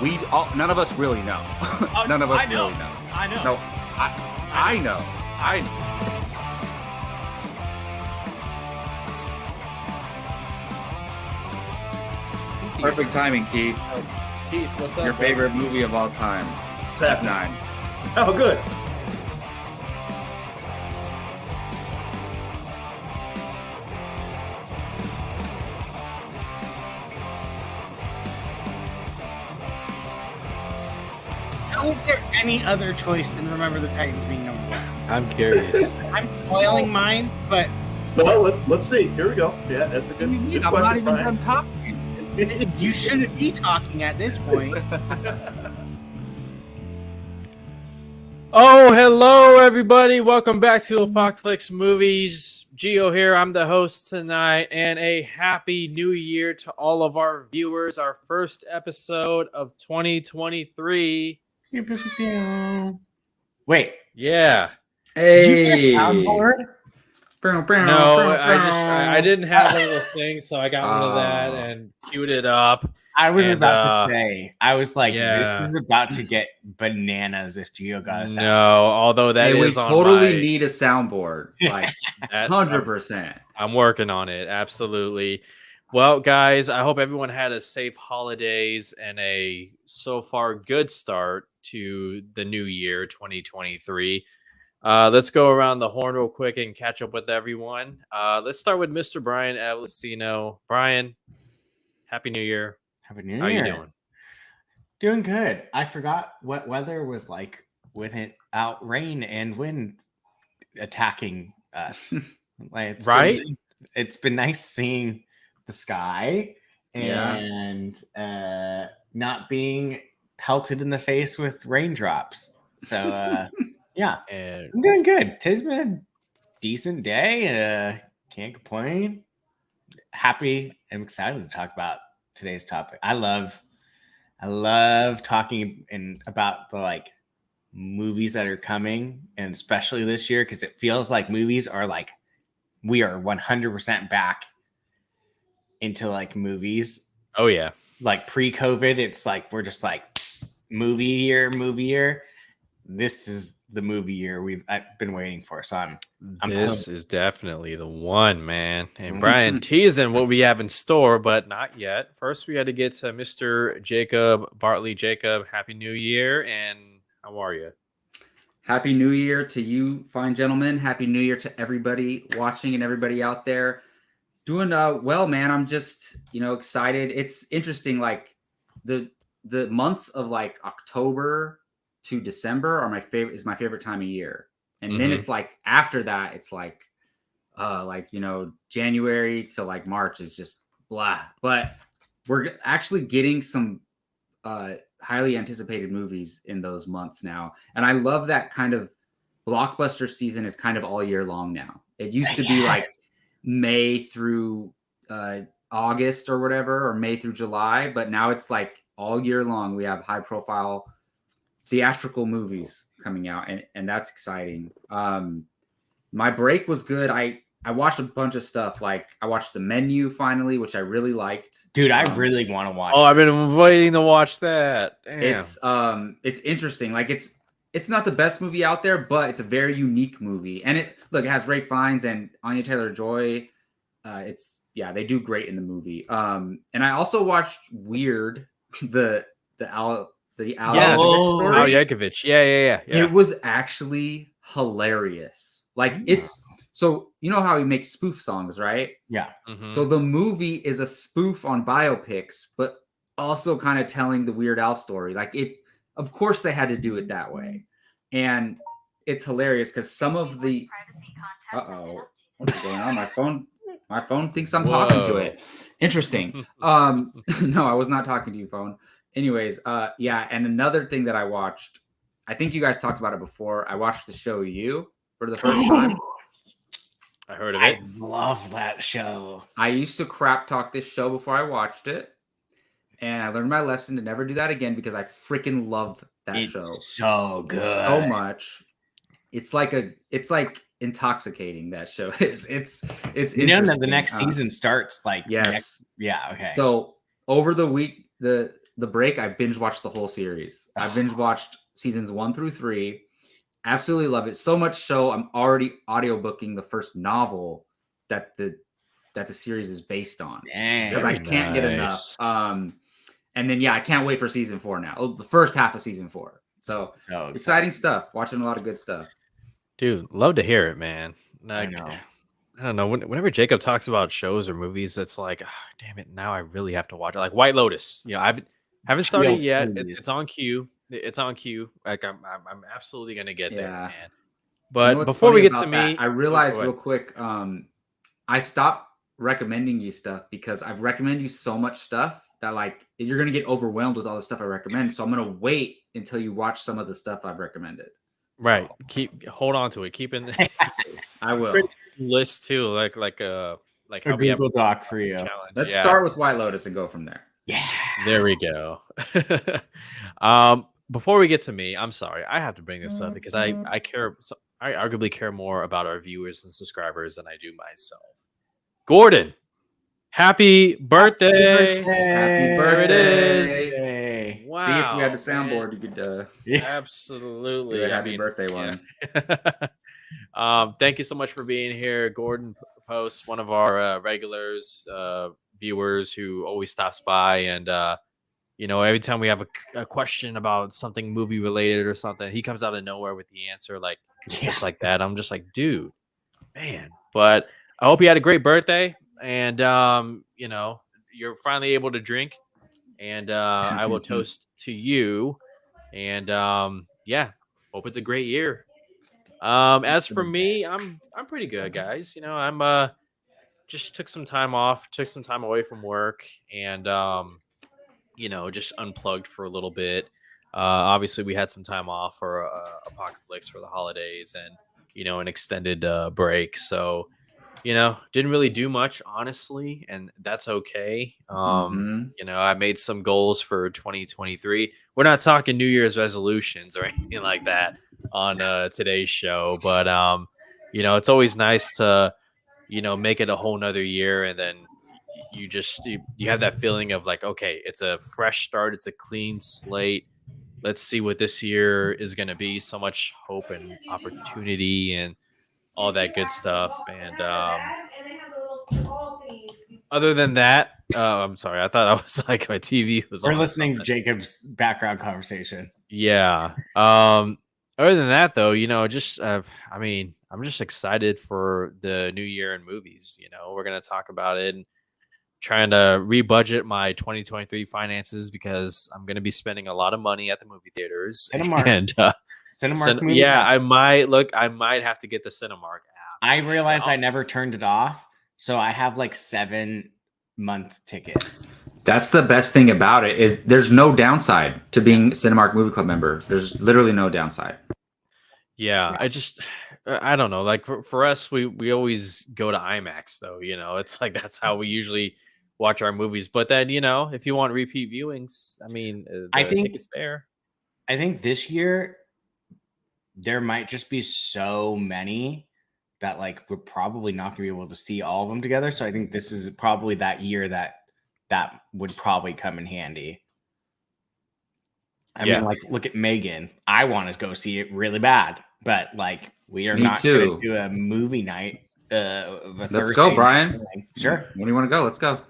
none of us really know. None of us really know. I know. No, I know. Perfect timing, Keith. Keith, what's up? Your favorite movie of all time, F9. Oh, good. How is there any other choice than Remember the Titans being number one? I'm curious. I'm spoiling mine, but Well, let's see. Here we go. Yeah, that's a good, good I'm question, not even Brian. done talking. You shouldn't be talking at this point. Oh, hello, everybody. Welcome back to Apocaflix Movies. Gio here. I'm the host tonight, and a happy new year to all of our viewers. Our first episode of 2023. Wait, Yeah. did you get a soundboard? No, I didn't have one of those things, so I got one of that and queued it up. I was And, about to say, I was like, yeah. this is about to get bananas if Gio got a soundboard. No, although that Hey, we is on totally my- need a soundboard, like that- 100%. I'm working on it. Absolutely. Well, guys, I hope everyone had a safe holidays and a so far good start to the new year, 2023. Let's go around the horn real quick and catch up with everyone. Let's start with Mr. Brian Avicino. Brian, Happy New Year. Happy New Year. How you doing? Doing good. I forgot what weather was like without rain and wind attacking us. Like Right? It's been nice seeing the sky Yeah. and not being pelted in the face with raindrops. So yeah, And I'm doing good. Today's been a decent day. Can't complain. Happy and excited to talk about today's topic. I love talking about the like movies that are coming, and especially this year because it feels like movies are like we are 100% back into like movies. oh yeah. Like pre-COVID, it's like we're just like movie year. This is the movie year I've been waiting for. So I'm This is definitely the one, man. And Brian teasing what we have in store, but not yet. First, we had to get to Mr. Jacob Bartley. Jacob, Happy New Year, and how are you? Happy New Year to you, fine gentlemen. Happy New Year to everybody watching and everybody out there. Doing well, man. I'm just, excited. It's interesting. Like the months of like October to December are my favorite time of year. And then it's like after that, it's like January to like March is just blah. But we're actually getting some highly anticipated movies in those months now. And I love that kind of blockbuster season is kind of all year long now. It used to be like May through August or whatever, or May through July, but now it's like all year long. We have high profile theatrical movies coming out, and that's exciting. My break was good. I watched a bunch of stuff. Like I watched The Menu finally, which I really liked. dude, I really want to watch. Oh, I've been waiting to watch that. Damn. It's interesting. Like it's not the best movie out there, but it's a very unique movie. And it has Ralph Fiennes and Anya Taylor-Joy. They do great in the movie. And I also watched Weird, the Al Yankovic story. Oh, Yankovic. Yeah. It was actually hilarious. Like so you know how he makes spoof songs, right? Yeah. Mhm. So the movie is a spoof on biopics, but also kind of telling the Weird Al story. Like of course they had to do it that way. And it's hilarious because some of the what's going on? My phone thinks I'm talking to it. Interesting. No, I was not talking to you, phone. Anyways, and another thing that I watched, I think you guys talked about it before. I watched the show You for the first time. I heard of it. I love that show. I used to crap talk this show before I watched it, and I learned my lesson to never do that again because I freaking love that show so good, so much. It's like intoxicating. That show is. It's that the next season starts like yes, yeah, okay. So over the week, the break, I binge watched the whole series. I binge watched seasons 1 through 3. Absolutely love it so much. So I'm already audiobooking the first novel that the series is based on, because I can't get enough. And then I can't wait for season 4 now. The first half of season 4. So exciting stuff. Watching a lot of good stuff. Dude, love to hear it, man. I know. I don't know. Whenever Jacob talks about shows or movies, it's like, damn it, now I really have to watch it. Like White Lotus. You know, I haven't started yet. It's on queue. It's on queue. Like I'm absolutely gonna get there, man. But before we get to me, I realized real quick, I stopped recommending you stuff because I've recommended you so much stuff that like you're gonna get overwhelmed with all the stuff I recommend. So I'm gonna wait until you watch some of the stuff I've recommended. Right. Hold on to it. Keep in I will. List too, like a Google Doc for you. Challenge. Let's start with White Lotus and go from there. Yeah, there we go. Before we get to me, I'm sorry, I have to bring this up because I arguably care more about our viewers and subscribers than I do myself. Gordon, happy birthday! Happy birthday! There it is. Wow. See, if we had the soundboard, you could absolutely do a happy birthday one. Thank you so much for being here, Gordon Post, one of our regulars, viewers who always stops by, and every time we have a question about something movie related or something, he comes out of nowhere with the answer, like just like that. I'm just like, dude, man. But I hope you had a great birthday, and you're finally able to drink, and I will toast to you, and hope it's a great year. As for me, I'm pretty good, guys. I'm just took some time away from work, and just unplugged for a little bit. Obviously we had some time off for Apocaflix for the holidays, and an extended break. So didn't really do much, honestly, and that's okay. I made some goals for 2023. We're not talking New Year's resolutions or anything like that on today's show, but it's always nice to make it a whole nother year, and then you have that feeling of like, okay, it's a fresh start, it's a clean slate. Let's see what this year is going to be. So much hope and opportunity and all that good stuff. And other than that, I'm sorry, I thought I was like my TV was. We're listening to Jacob's background conversation. Yeah. Other than that, though, I'm just excited for the new year in movies. We're gonna talk about it and trying to rebudget my 2023 finances because I'm gonna be spending a lot of money at the movie theaters. Cinemark. And Cinemark. I might have to get the Cinemark app. I realized I never turned it off, so I have like 7-month tickets. That's the best thing about it, is there's no downside to being a Cinemark Movie Club member. There's literally no downside. Yeah. I don't know. Like for us, we always go to IMAX though. It's like that's how we usually watch our movies. But then if you want repeat viewings, I think it's there. I think this year there might just be so many that like we're probably not gonna be able to see all of them together. So I think this is probably that year that would probably come in handy. I mean, like, look at Megan. I want to go see it really bad, but like we are not going to do a movie night. Let's go, Brian. Sure. When do you want to go? Let's go.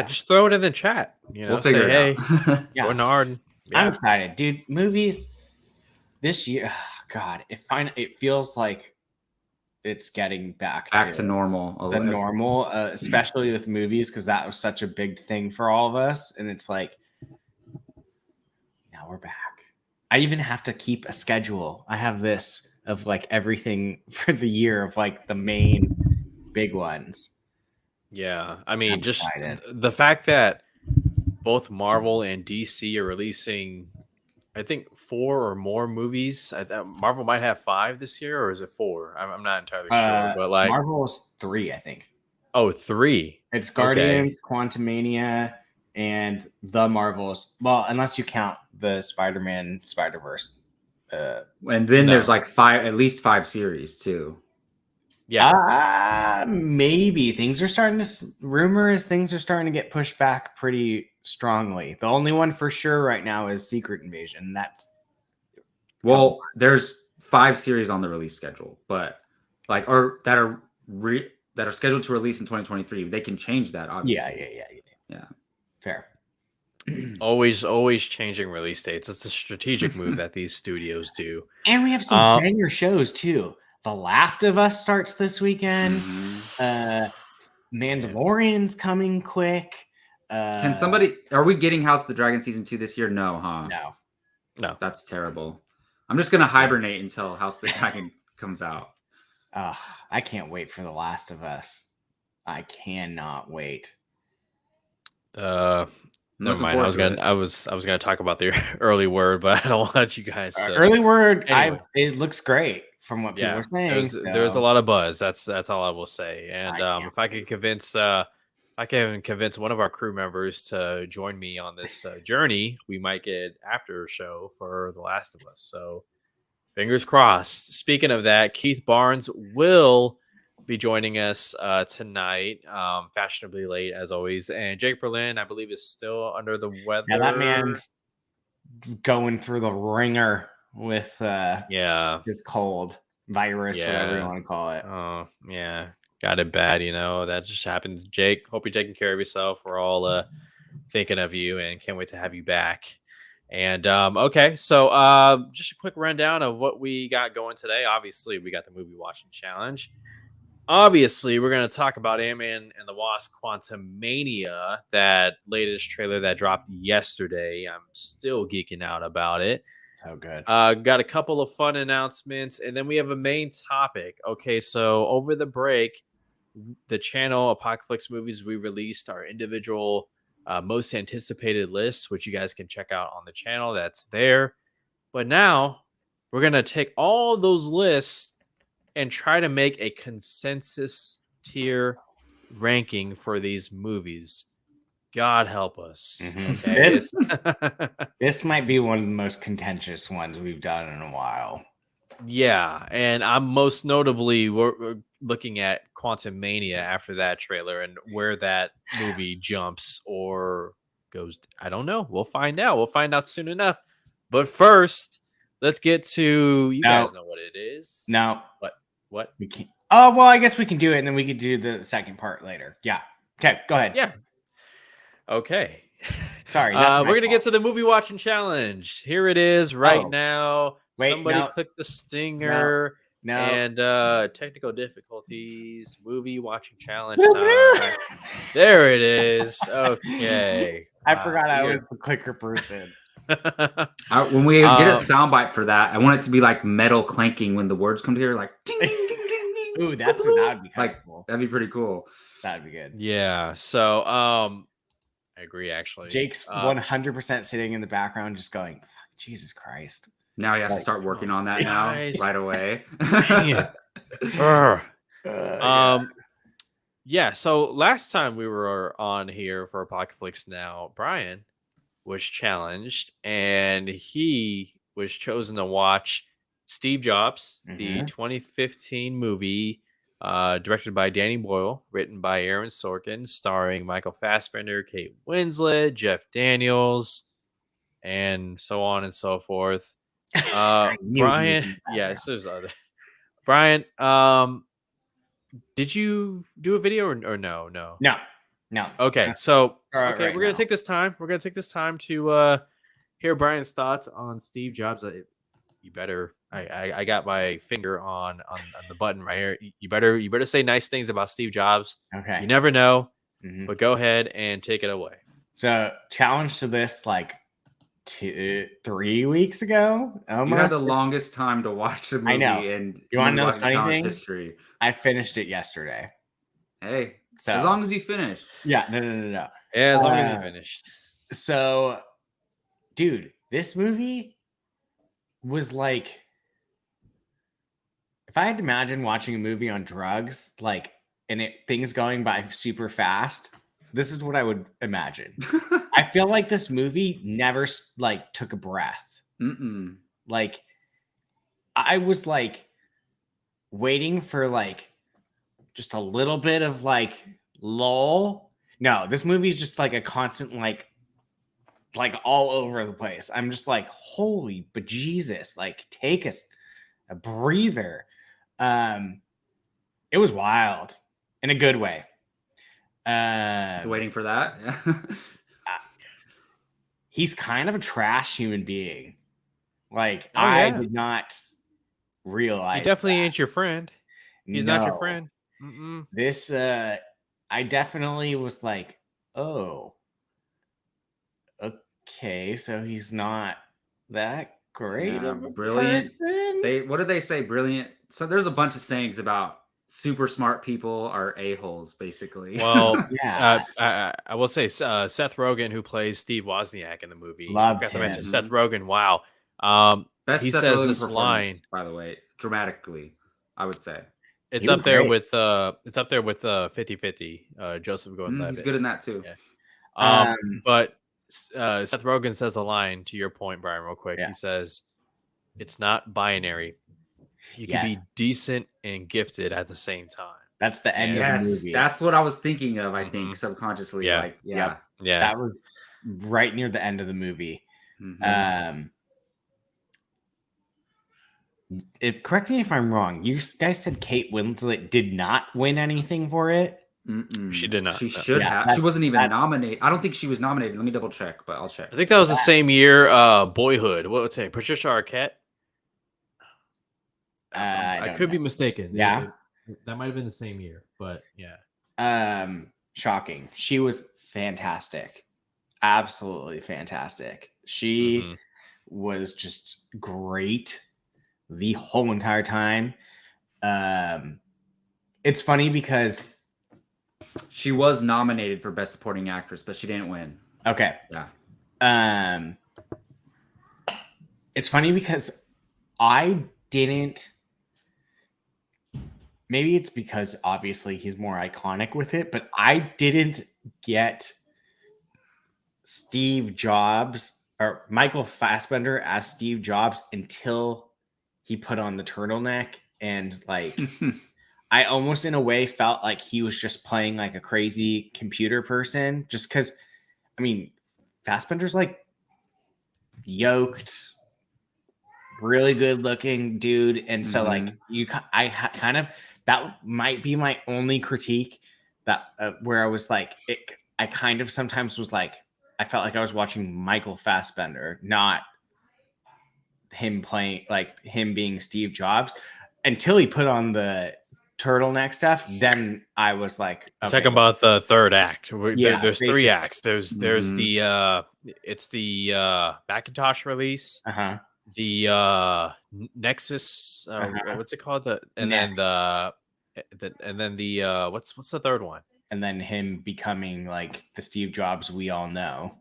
Just throw it in the chat. We'll figure it out. Bernard. I'm excited, dude. Movies this year. Oh, God, it feels like it's getting back to normal. The normal, especially with movies, because that was such a big thing for all of us. And it's like, now we're back. I even have to keep a schedule. I have this of like everything for the year of like the main big ones. Yeah. I'm just excited. The fact that both Marvel and DC are releasing, I think, 4 or more movies. Marvel might have 5 this year, or is it 4? I'm not entirely sure. But like Marvel's 3, I think. Oh, 3. It's Guardians, Quantumania, and the Marvels. Well, unless you count the Spider-Man Spider-Verse. And then there's like 5, at least 5 series too. Yeah. Maybe things are starting to get pushed back pretty strongly. The only one for sure right now is Secret Invasion. That's Well, there's 5 series on the release schedule, but that are scheduled to release in 2023. They can change that, obviously. Yeah. Fair. Always changing release dates. It's a strategic move that these studios do. And we have some banger shows too. The Last of Us starts this weekend. Mandalorian's coming quick. Are we getting House of the Dragon season 2 this year? No, huh? No. That's terrible. I'm just gonna hibernate until House of the Dragon comes out. I can't wait for The Last of Us. I cannot wait. Never mind. I was gonna talk about the early word, but I don't want you guys. Early word. Anyway. It looks great from what people are saying. There's a lot of buzz. That's all I will say. And if I can convince one of our crew members to join me on this journey, we might get after show for The Last of Us. So fingers crossed. Speaking of that, Keith Barnes will be joining us tonight, fashionably late as always. And Jake Berlin, I believe, is still under the weather. Yeah, that man's going through the ringer with his cold virus, whatever you want to call it. Oh yeah, got it bad. That just happened. Jake, hope you're taking care of yourself. We're all thinking of you and can't wait to have you back. And okay, so just a quick rundown of what we got going today. Obviously, we got the movie watching challenge. Obviously, we're going to talk about Ant-Man and the Wasp: Quantumania, that latest trailer that dropped yesterday. I'm still geeking out about it. So good. Got a couple of fun announcements, and then we have a main topic. Okay, so over the break, the channel Apocaflix Movies, we released our individual most anticipated lists, which you guys can check out on the channel. That's there. But now we're going to take all those lists and try to make a consensus tier ranking for these movies. God help us. Okay? This might be one of the most contentious ones we've done in a while. Yeah, and I'm most notably we're looking at Quantumania after that trailer and where that movie jumps or goes. I don't know. We'll find out. We'll find out soon enough. But first, let's get to you guys know what it is. No. What? We can't. Oh, well, I guess we can do it, and then we could do the second part later. Yeah. Okay, go ahead. Yeah. Okay. Sorry. We're going to get to the movie watching challenge. Here it is right now. Somebody click the stinger. No. And technical difficulties. Movie watching challenge time. There it is. Okay. I forgot I was the clicker person. When we get a soundbite for that, I want it to be like metal clanking when the words come together, like ding, ding, ding, ding, ding. Ooh, that'd be cool. That'd be pretty cool. That'd be good. Yeah. So I agree actually. Jake's 100% sitting in the background just going, Jesus Christ. Now he has to start working on that now right away. Yeah, so last time we were on here for Apocaflix Now, Brian was challenged and he was chosen to watch Steve Jobs, the 2015 movie directed by Danny Boyle, written by Aaron Sorkin, starring Michael Fassbender, Kate Winslet, Jeff Daniels, and so on and so forth. Brian, yes, there's other. Brian, did you do a video or no? No. Okay, so we're gonna take this time. We're gonna take this time to hear Brian's thoughts on Steve Jobs. You better. I got my finger on the button right here. You better say nice things about Steve Jobs. Okay. You never know, but go ahead and take it away. So challenge to this 3 weeks ago. You had the longest time to watch the movie. I know. And you want to know the funny thing? History. I finished it yesterday. Hey, so as long as you finish. Yeah, no. Yeah, as long as you finished. So, dude, this movie was like, if I had to imagine watching a movie on drugs, and things going by super fast, this is what I would imagine. I feel like this movie never took a breath. I was waiting for just a little bit of lull. No, this movie is just a constant like all over the place. I'm just like, holy but Jesus, like take us a breather. It was wild in a good way. Waiting for that. He's kind of a trash human being. Like Oh, I yeah. did not realize He definitely that. ain't your friend. He's not your friend. Mm-mm. This I definitely was like, oh, okay, so he's not that great Yeah, of a brilliant. person. What did they say? Brilliant. So there's a bunch of sayings about super smart people are a-holes, basically. Well, Yeah. I will say Seth Rogen, who plays Steve Wozniak in the movie, Loved I forgot to mention him. Seth Rogen. Wow, Best he Seth says Rogen this performance, line. by the way, dramatically, I would say. It's He was up there great. with 50-50. Joseph Gordon-Levitt. He's good in that too. Yeah. But Seth Rogen says a line to your point, Brian, real quick. Yeah. He says, "It's not binary. You can be decent and gifted at the same time." That's the end of the Yes, movie. that's what I was thinking of. I Mhm. think subconsciously, Yeah. like, yeah. Yeah. That was right near the end of the movie. Mhm. Correct me if I'm wrong. You guys said Kate Winslet did not win anything for it. Mm-mm. She did not. She No. should have. She wasn't even nominated. I don't think she was nominated. Let me double check, but I'll check. I think that was the same year. Boyhood. What would say? Patricia Arquette. I could be mistaken. Yeah. That might have been the same year, but yeah. Shocking. She was fantastic. Absolutely fantastic. She was just great the whole entire time. It's funny because she was nominated for Best Supporting Actress, but she didn't win. Okay. Yeah. It's funny because I didn't. Maybe it's because obviously he's more iconic with it, but I didn't get Steve Jobs or Michael Fassbender as Steve Jobs until he put on the turtleneck, and like I almost in a way felt like he was just playing like a crazy computer person, just because I mean Fassbender's like yoked, really good looking dude, and so like kind of that might be my only critique that where I was like I kind of sometimes was like I felt like I was watching Michael Fassbender, not him playing like him being Steve Jobs, until he put on the turtleneck stuff. Then I was like, okay. Talking about the third act. Yeah, there's basically. 3 acts. There's the it's the Macintosh release, the Nexus, what's it called? And then the what's the third one? And then him becoming like the Steve Jobs we all know.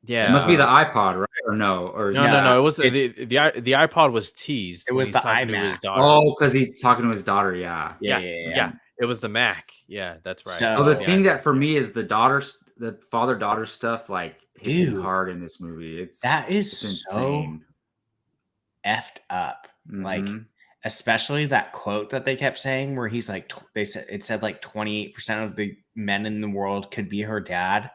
Yeah, it must be the iPod, right? Or no? Or no. It was the iPod was teased. It was the iMac. To his daughter. Oh, because he's talking to his daughter. Yeah. It was the Mac. Yeah, that's right. So, the thing that for me is the father-daughter stuff, like hits you hard in this movie. It's insane. Effed up. Like, especially that quote that they kept saying where he's like, it said like 28% of the men in the world could be her dad.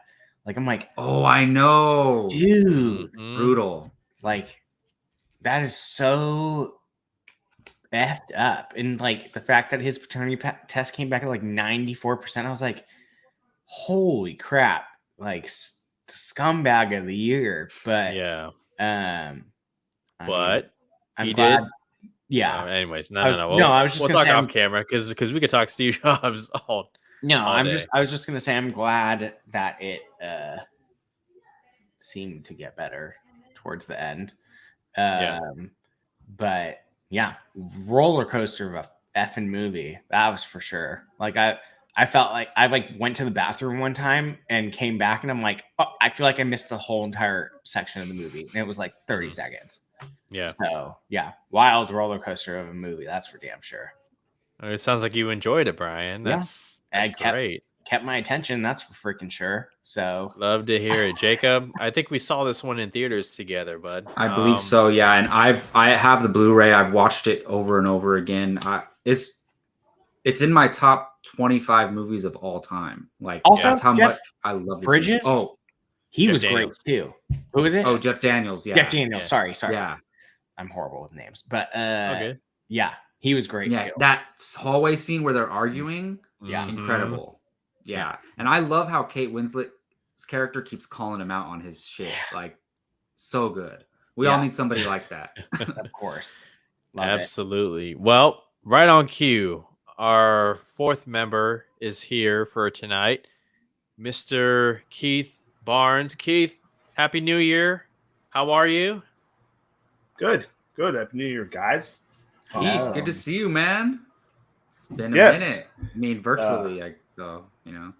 Like, I'm like, oh, I know, dude, brutal. Like, that is so effed up. And like the fact that his paternity test came back at like 94%, I was like, holy crap, like scumbag of the year. But yeah, but he glad, did. Yeah. Anyways, no. I was just we'll talk off camera because we could talk Steve Jobs all. No, all day. I was just gonna say I'm glad that it seemed to get better towards the end. But yeah, roller coaster of a effing movie. That was for sure. Like I felt like I like went to the bathroom one time and came back and I'm like, oh, I feel like I missed the whole entire section of the movie. And it was like 30 seconds. Yeah. So yeah, wild roller coaster of a movie. That's for damn sure. It sounds like you enjoyed it, Brian. That's great. Kept my attention. That's for freaking sure. So love to hear it, Jacob. I think we saw this one in theaters together, bud. I believe so. Yeah, and I have the Blu-ray. I've watched it over and over again. It's in my top 25 movies of all time. Like, also, that's how much I love this Bridges. movie. Oh, He Jeff was Daniels. great too. Who was it? Oh, Jeff Daniels. Yeah. Jeff Daniels. Yeah. Sorry. Yeah. I'm horrible with names, but Okay. yeah, he was great Yeah. too. That hallway scene where they're arguing, Yeah. Mhm. incredible. Yeah. And I love how Kate Winslet's character keeps calling him out on his shit. Like, so good. We all Yeah. need somebody like that. Of course. Love Absolutely. Well, right on cue. Our fourth member is here for tonight, Mr. Keith Barnes. Keith, Happy New Year. How are you? Good. Happy New Year, guys. Keith, good to see you, man. It's been a Yes. minute. I mean, virtually, I go, you know.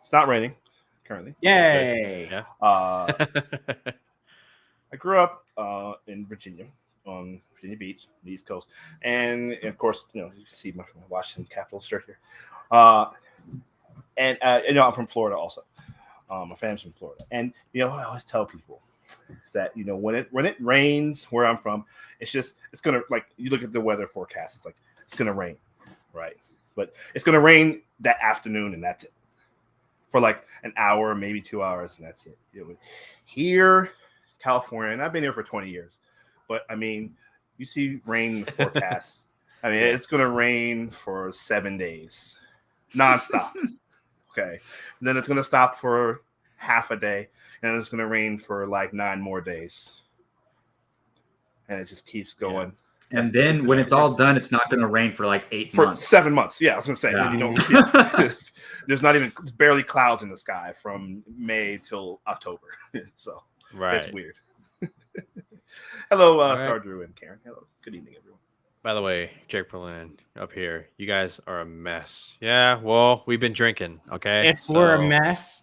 It's not raining currently. it. Yay. Yeah. I grew up in Virginia, on Virginia Beach, the East Coast, and of course, you can see my Washington Capitals shirt here. And I'm from Florida also. My family's from Florida, and I always tell people that when it rains where I'm from, it's gonna, like, you look at the weather forecast, it's like it's gonna rain, right? But it's gonna rain that afternoon, and that's it. For like an hour, maybe 2 hours, and that's it. Here, California, and I've been here for 20 years, but I mean, you see rain in the forecast. I mean, it's gonna rain for 7 days, nonstop. Okay, and then it's gonna stop for half a day, and then it's gonna rain for like 9 more days, and it just keeps going. And then when it's all done, it's not going to rain for like 8 For months. 7 months. Yeah, I was gonna say. Yeah. Then you don't. There's not even barely clouds in the sky from May till October. So Right. it's weird. Hello, All Star right. Drew and Karen. Hello. Good evening, everyone. By the way, Jake Berlin up here. You guys are a mess. Yeah, well, we've been drinking, okay? If we're a So- mess,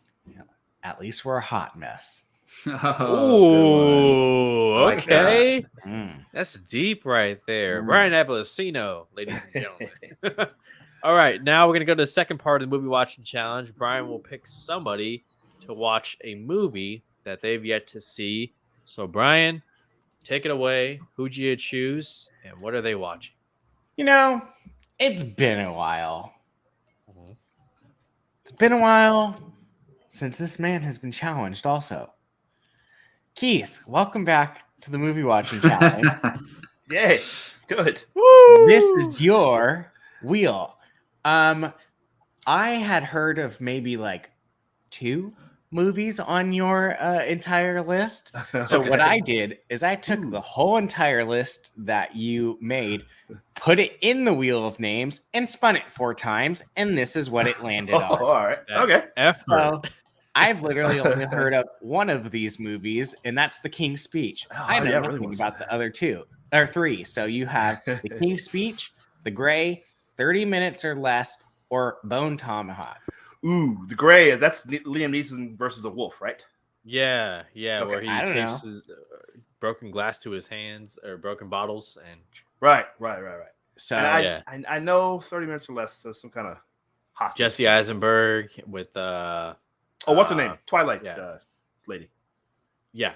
at least we're a hot mess. Oh, Ooh, I like okay. Mm. That's deep right there. Mm. Brian Avalosino, ladies and gentlemen. All right, now we're going to go to the second part of the movie watching challenge. Brian will pick somebody to watch a movie that they've yet to see. So, Brian, take it away. Who'd you choose, and what are they watching? It's been a while. Mhm. It's been a while since this man has been challenged also. Keith, welcome back to the movie watching challenge. Yay. Good. This is your wheel. I had heard of maybe like 2 movies on your entire list. So what I did is I took the whole entire list that you made, put it in the wheel of names, and spun it 4 times, and this is what it landed on. all right. That Okay. Effort. So I've literally only heard of one of these movies, and that's The King's Speech. Oh, I know yeah, it really nothing was. about the other 2 or 3. So you have The King's Speech, The Gray, 30 Minutes or Less, or Bone Tomahawk. Ooh, the gray. That's Liam Neeson versus the wolf, right? Yeah, Okay, where he I don't tapes his broken glass to his hands or broken bottles and Right. So And I know 30 Minutes or Less. There's some kind of hostage. Jesse Eisenberg with what's her name? Twilight yeah. lady. yeah,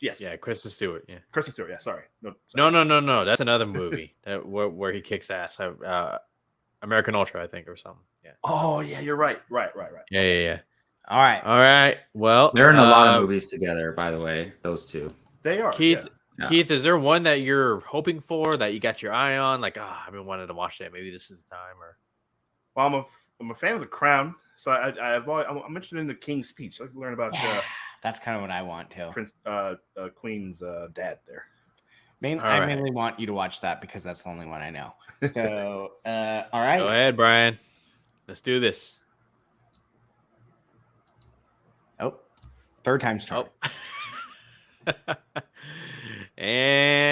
Yes. yeah, Kristen Stewart. Yeah, Kristen Stewart. Yeah. Sorry. No. no, that's another movie that where he kicks ass. American Ultra, I think, or something. Yeah, Oh yeah, you're right. Right. yeah. all right. All right. Well, They're in a lot of movies together, by the way, those 2. They are. Keith. yeah. Keith, is there one that you're hoping for that you got your eye on? Like, I've been wanting to watch that. Maybe this is the time. Or Well, I'm a fan of The Crown, so I'm interested in The King's Speech. I'd like to learn about Yeah, that's kind of what I want to. Queen's dad there. All I right. mainly want you to watch that because that's the only one I know. So, all right. go ahead, Brian. Let's do this. Oh, third time's charm. Oh.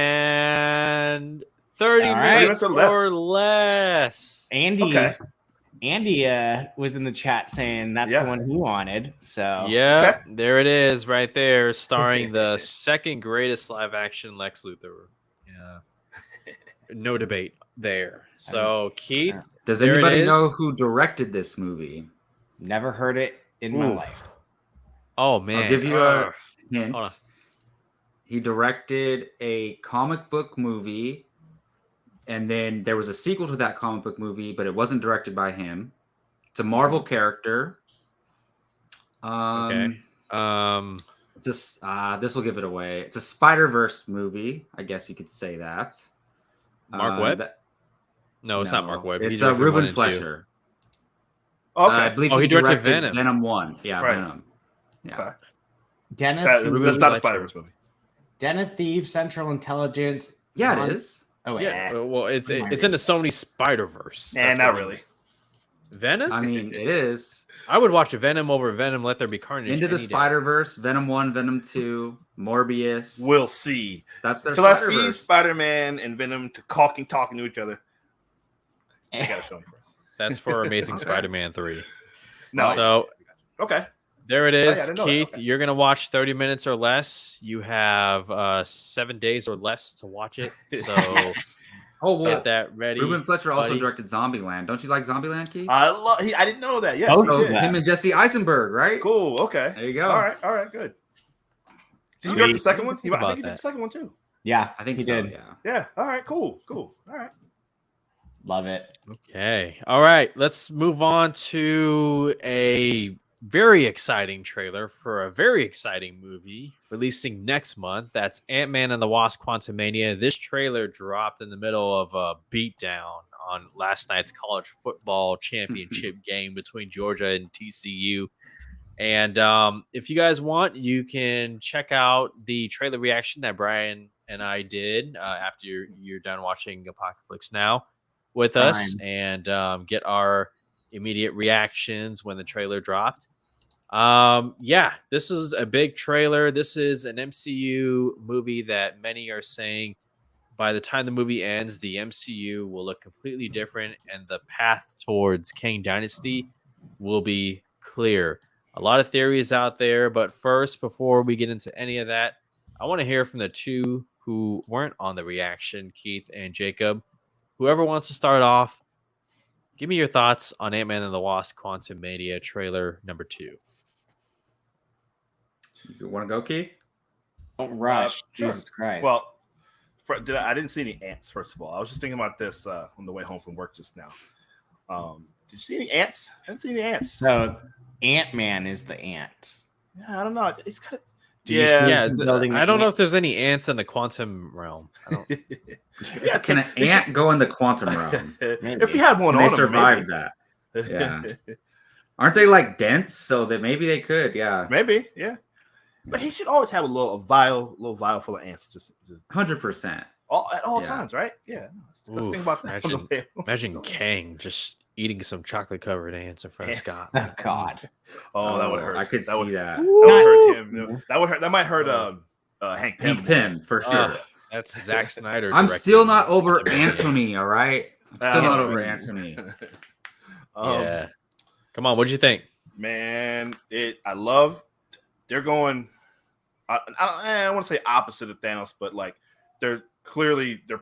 And 30 All right. minutes or less. Andy was in the chat saying that's Yeah. the one he wanted. So Yeah, there it is right there, starring the second greatest live action Lex Luthor. Yeah. No debate there. So, Keith, Does there it anybody is. know who directed this movie? never heard it in my Oof. life. Oh, man. I'll give you a hint. Hold on. He directed a comic book movie, and then there was a sequel to that comic book movie, but it wasn't directed by him. It's a Marvel character. Okay. It's just this will give it away. It's a Spider-Verse movie. I guess you could say that. Mark Webb? No, it's not Mark Webb. It's He directed Ruben 1 and 2. Fletcher. Okay. I believe he he directed directed Venom. Venom 1. Yeah, Right. Venom. Yeah. Okay. Den of That's Thieves, not a Spider-Verse movie. Den of Thieves, Central Intelligence. Yeah, it is. Oh, wait. Yeah. Well, it's in the Sony Spider-Verse. Nah, not really. Venom? I mean, it is. I would watch Venom over Venom. Let There Be Carnage. Into the any day. Spider-Verse, Venom 1, Venom 2, Morbius. We'll see. That's their Until I see Spider-Verse. Spider-Man and Venom talking to each other, I gotta show them first. That's for Amazing Spider-Man 3. No. So Okay. there it is, I didn't know that. Keith. Okay. You're gonna watch 30 minutes or less. You have 7 days or less to watch it. So Oh, well, get that ready. Ruben Fletcher also buddy. directed Zombieland. Don't you like Zombieland, Keith? I didn't know that. Yes, Oh, he did. yeah. Him and Jesse Eisenberg, right? Cool. Okay. There you go. All right. Good. Did you Sweet. direct the second one? Think I about think he did that. the second one too. Yeah, I think he so, did. yeah. Yeah. All right. Cool. All right. Love it. Okay. All right. Let's move on to a very exciting trailer for a very exciting movie releasing next month. That's Ant-Man and the Wasp: Quantumania. This trailer dropped in the middle of a beatdown on last night's college football championship game between Georgia and TCU. And if you guys want, you can check out the trailer reaction that Brian and I did after you're done watching Apocaflix now with us, and get our immediate reactions when the trailer dropped. Yeah, this is a big trailer. This is an MCU movie that many are saying by the time the movie ends, the MCU will look completely different and the path towards Kang Dynasty will be clear. A lot of theories out there, but first, before we get into any of that, I want to hear from the two who weren't on the reaction, Keith and Jacob. Whoever wants to start off, give me your thoughts on Ant-Man and the Wasp: Quantumania trailer number 2. You want to go, Keith? Don't rush. Sure. Jesus Christ. Well, I didn't see any ants. First of all, I was just thinking about this on the way home from work just now. Did you see any ants? I didn't see any ants. so Ant-Man is the ants. Yeah, I don't know. He's got. Yeah, building I don't know ant- if there's any ants in the quantum realm. I don't, Yeah. Can an ant go in the quantum realm? If you had one Can on they him, survive maybe. that? Yeah. Aren't they like dense? So that maybe they could. Yeah. Maybe. Yeah. But he should always have a vial full of ants, just 100%. at all Yeah. times, right? Yeah. Let's Oof, think about that. on the way home. imagine Kang just eating some chocolate covered ants in front of Scott. Oh, God. Oh, that would hurt. I could see that. That would hurt him. That would hurt. That might hurt Hank Pym. Hank Pym, for sure. That's Zack Snyder. I'm directing still not over the- Anthony, all right? I'm still not over Anthony. Yeah. Come on, what'd you think? Man, they're going. I want to say opposite of Thanos, but like they're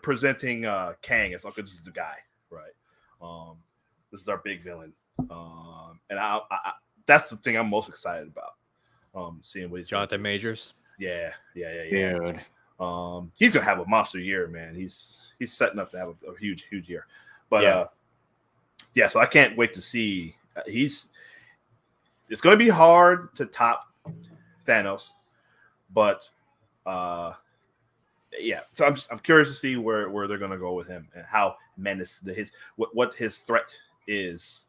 presenting Kang as like this is the guy, right? This is our big villain, and I that's the thing I'm most excited about. Seeing what he's Jonathan Majors. Yeah. Dude. He's gonna have a monster year, man. He's setting up to have a huge year, but yeah. So I can't wait to see. It's gonna be hard to top Thanos, but yeah. So I'm curious to see where they're gonna go with him and how what his threat is.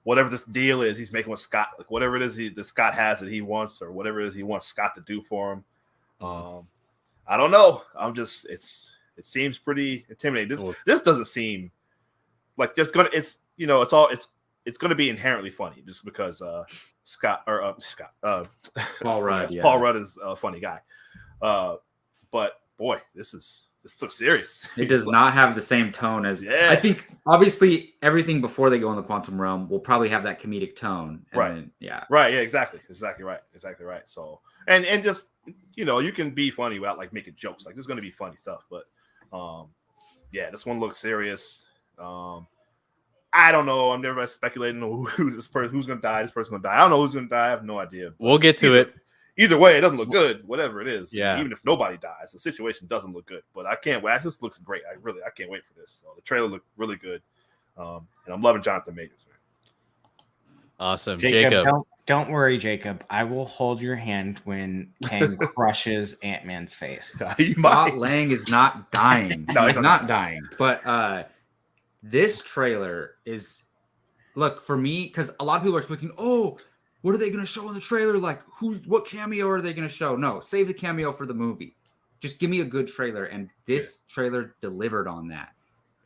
Whatever this deal is, he's making with Scott, like whatever it is that Scott has that he wants, or whatever it is he wants Scott to do for him. I don't know. It seems pretty intimidating. This doesn't seem like it's gonna be inherently funny just because Paul Rudd. Yeah. Paul Rudd is a funny guy. But boy, this looks serious. It does not have the same tone as Yeah. I think. Obviously, everything before they go in the quantum realm will probably have that comedic tone. And Right. then, yeah. Right. Yeah. Exactly right. So and just you can be funny without like making jokes. Like there's going to be funny stuff, but yeah, this one looks serious. I don't know. I'm never speculating who's going to die. This person's going to die. I don't know who's going to die. I have no idea. We'll get to it. Either way, it doesn't look good. Whatever it is, Yeah. Even if nobody dies, the situation doesn't look good. But I can't wait. This looks great. I can't wait for this. So the trailer looked really good, and I'm loving Jonathan Majors. Man. Awesome. Jacob, Jacob. Don't worry, Jacob. I will hold your hand when Kang crushes Ant-Man's face. He Scott might. Lang is not dying. No, he's he's not not. dying. But this trailer is, look, for me, because a lot of people are thinking, oh, what are they going to show in the trailer? Like, what cameo are they going to show? No, save the cameo for the movie. Just give me a good trailer. And this trailer delivered on that.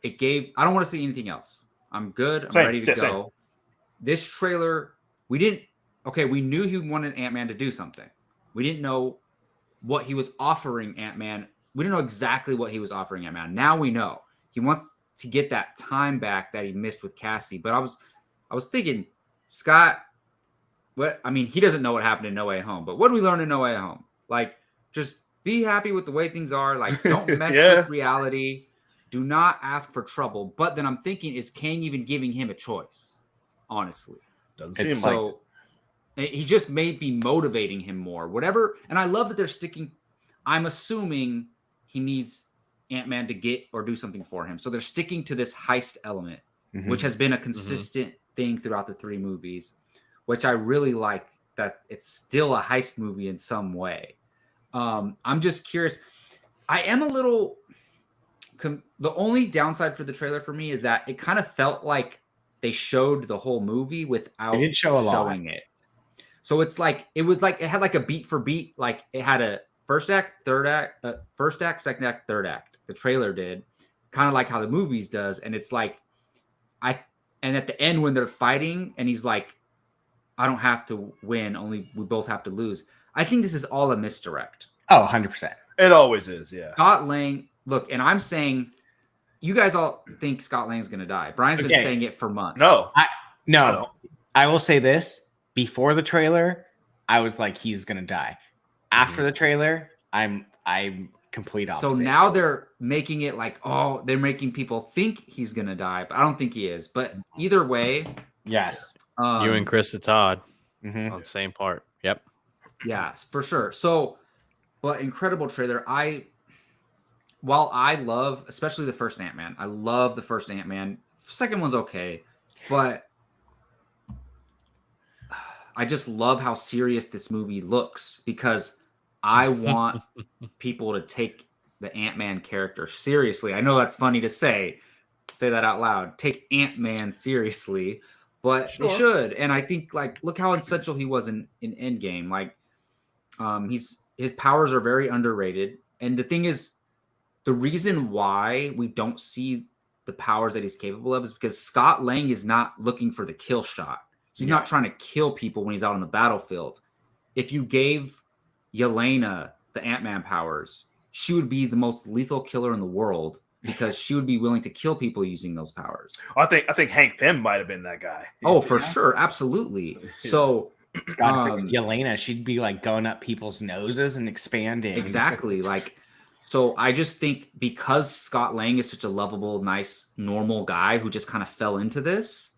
I don't want to see anything else. I'm good. I'm ready to go. Same. This trailer, we knew he wanted Ant-Man to do something. We didn't know what he was offering Ant-Man. We didn't know exactly what he was offering Ant-Man. Now we know. He wants to get that time back that he missed with Cassie. But I was thinking, Scott, he doesn't know what happened in No Way Home. But what did we learn in No Way Home? Like, just be happy with the way things are. Like, don't mess with reality. Do not ask for trouble. But then I'm thinking, is Kang even giving him a choice? Honestly. Doesn't seem like it. He just may be motivating him more. Whatever. And I love that they're sticking. I'm assuming he needs Ant-Man to get or do something for him. So they're sticking to this heist element, which has been a consistent thing throughout the 3 movies, which I really like, that it's still a heist movie in some way. I'm just curious. I am a little... the only downside for the trailer for me is that it kind of felt like they showed the whole movie without showing it. So it had like a beat for beat, like it had a first act, second act, third act. The trailer did, kind of like how the movies does. And it's like, and at the end when they're fighting and he's like, I don't have to win, only we both have to lose. I think this is all a misdirect. Oh, 100%. It always is, yeah. Scott Lang, look, and I'm saying, you guys all think Scott Lang's going to die. Brian's been saying it for months. No. I will say this. Before the trailer, I was like, he's going to die. After the trailer, I'm complete opposite. So now they're making it like, oh, they're making people think he's going to die, but I don't think he is. But either way. Yes. You and Chris Todd on the same part. Yep. Yeah, for sure. So, but incredible trailer. While I love, especially the first Ant-Man, I love the first Ant-Man. Second one's okay, but I just love how serious this movie looks because I want people to take the Ant-Man character seriously. I know that's funny to say that out loud. Take Ant-Man seriously, but they should. And I think, like, look how essential he was in Endgame. Like, his powers are very underrated. And the thing is, the reason why we don't see the powers that he's capable of is because Scott Lang is not looking for the kill shot. He's not trying to kill people when he's out on the battlefield. If you gave Yelena the Ant-Man powers, she would be the most lethal killer in the world because she would be willing to kill people using those powers. I think Hank Pym might have been that guy. Oh, for sure. Absolutely. So Yelena, she'd be like going up people's noses and expanding. Exactly. Like, so I just think because Scott Lang is such a lovable, nice, normal guy who just kind of fell into this,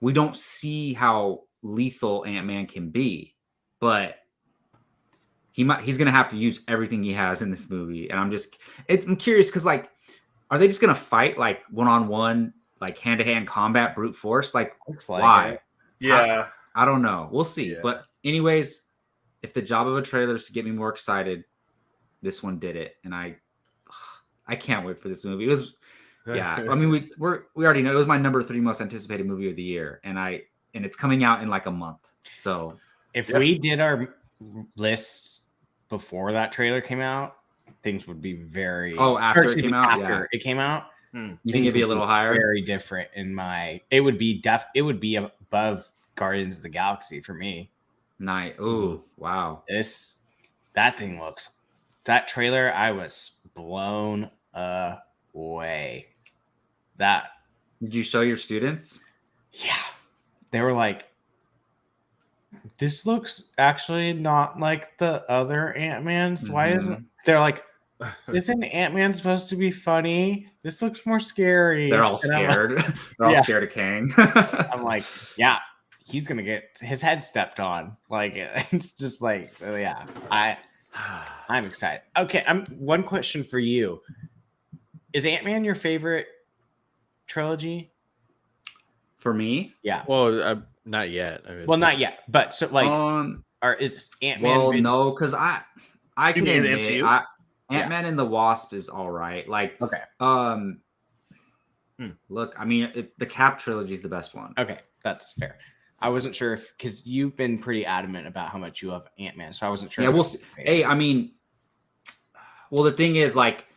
we don't see how lethal Ant-Man can be. But he's going to have to use everything he has in this movie. And I'm curious because, like, are they just going to fight like one-on-one, like hand-to-hand combat, brute force? Like, why? It. Yeah. I don't know. We'll see. Yeah. But anyways, if the job of a trailer is to get me more excited, this one did it. And I can't wait for this movie. It was, yeah. I mean, we already know it was my number 3 most anticipated movie of the year. And it's coming out in like a month. So if we did our lists before that trailer came out, things would be very. Oh, after it came out? After it came out. You think it'd be a little higher? Very different it would be above Guardians of the Galaxy for me. Nice. Ooh, wow. That trailer, I was blown away. Did you show your students? Yeah. They were like, this looks actually not like the other Ant-Mans. Why isn't they're like, isn't Ant-Man supposed to be funny? This looks more scary. They're all scared. Like, they're all scared of Kang. I'm like, yeah, he's gonna get his head stepped on. Like, it's just like, yeah, I'm excited. Okay, one question for you. Is Ant-Man your favorite trilogy? For me? Yeah. Well, Not yet. I mean, Well, not yet, but so like, Um, or is Ant-Man? well, been- no, because I You can mean in the admit, MCU? Ant-Man and the Wasp is all right. Like, Okay. Look, I mean, the Cap trilogy is the best one. Okay, that's fair. I wasn't sure if because you've been pretty adamant about how much you love Ant-Man, so I wasn't sure. Yeah, if we'll that's see. your Hey, favorite. I mean, well, the thing is, like,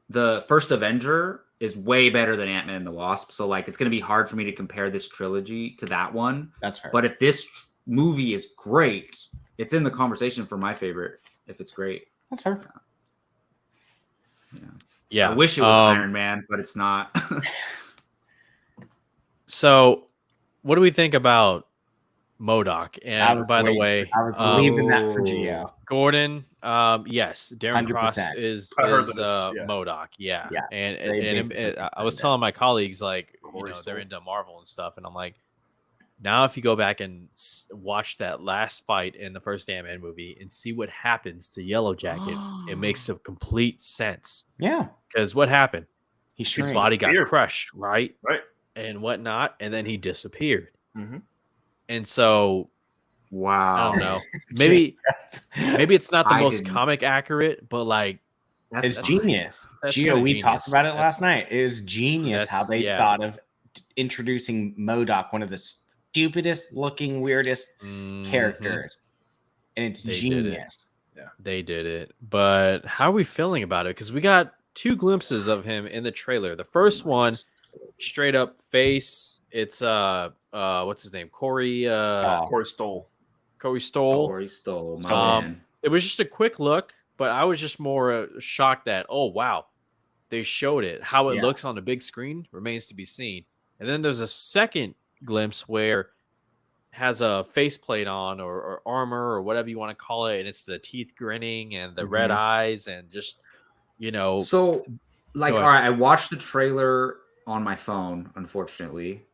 the first Avenger is way better than Ant-Man and the Wasp. So, like, it's going to be hard for me to compare this trilogy to that one. That's fair. But if this movie is great, it's in the conversation for my favorite. If it's great, that's fair. yeah. I wish it was Iron Man, but it's not. So, what do we think about MODOK? I And was by the waiting- way, I was leaving that for Gio. Gordon, yes, Darren Cross 100%. is I heard is this, yeah. MODOK, yeah. Yeah, And they and basically I was confirmed telling my colleagues like, Corey they're Stoll. into Marvel and stuff, and I'm like, now if you go back and watch that last fight in the first Ant-Man movie and see what happens to Yellow Jacket, it makes some complete sense. Yeah, Because what happened? he His shrinks. body got disappeared. crushed, right? Right. And whatnot, and then he disappeared. Mhm. And so Wow. I don't know. Maybe it's not the I most didn't- comic accurate, but like It's fine. genius. That's Gio, kinda we genius. talked about it That's- last night. It is genius how they yeah. thought of introducing MODOK, one of the stupidest looking, weirdest Mhm. characters. And it's They did it. genius. They did it. But how are we feeling about it? Because we got 2 glimpses of him in the trailer. The first one, straight up face. It's what's his name? Corey Corey Stoll. Stoll. Corey Stoll, my Um, man. It was just a quick look, but I was just more shocked that, oh wow, they showed it. How it Yeah. looks on the big screen remains to be seen. And then there's a second glimpse where has a faceplate on or armor or whatever you want to call it, and it's the teeth grinning and the red eyes and just So, like, Go all ahead. right, I watched the trailer on my phone, unfortunately.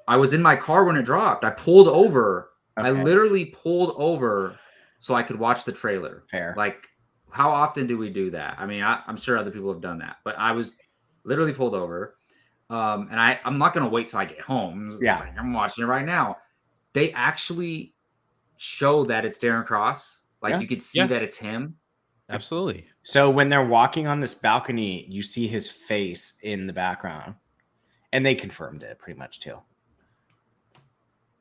I was in my car when it dropped. I pulled over. I Okay. literally pulled over so I could watch the trailer. Fair. Like, how often do we do that? I mean, I'm sure other people have done that, but I was literally pulled over. And I'm not gonna wait till I get home. Yeah. Like, I'm watching it right now. They actually show that it's Darren Cross. Like, Yeah. you could see Yeah. that it's him. absolutely. So when they're walking on this balcony, you see his face in the background. And they confirmed it pretty much too.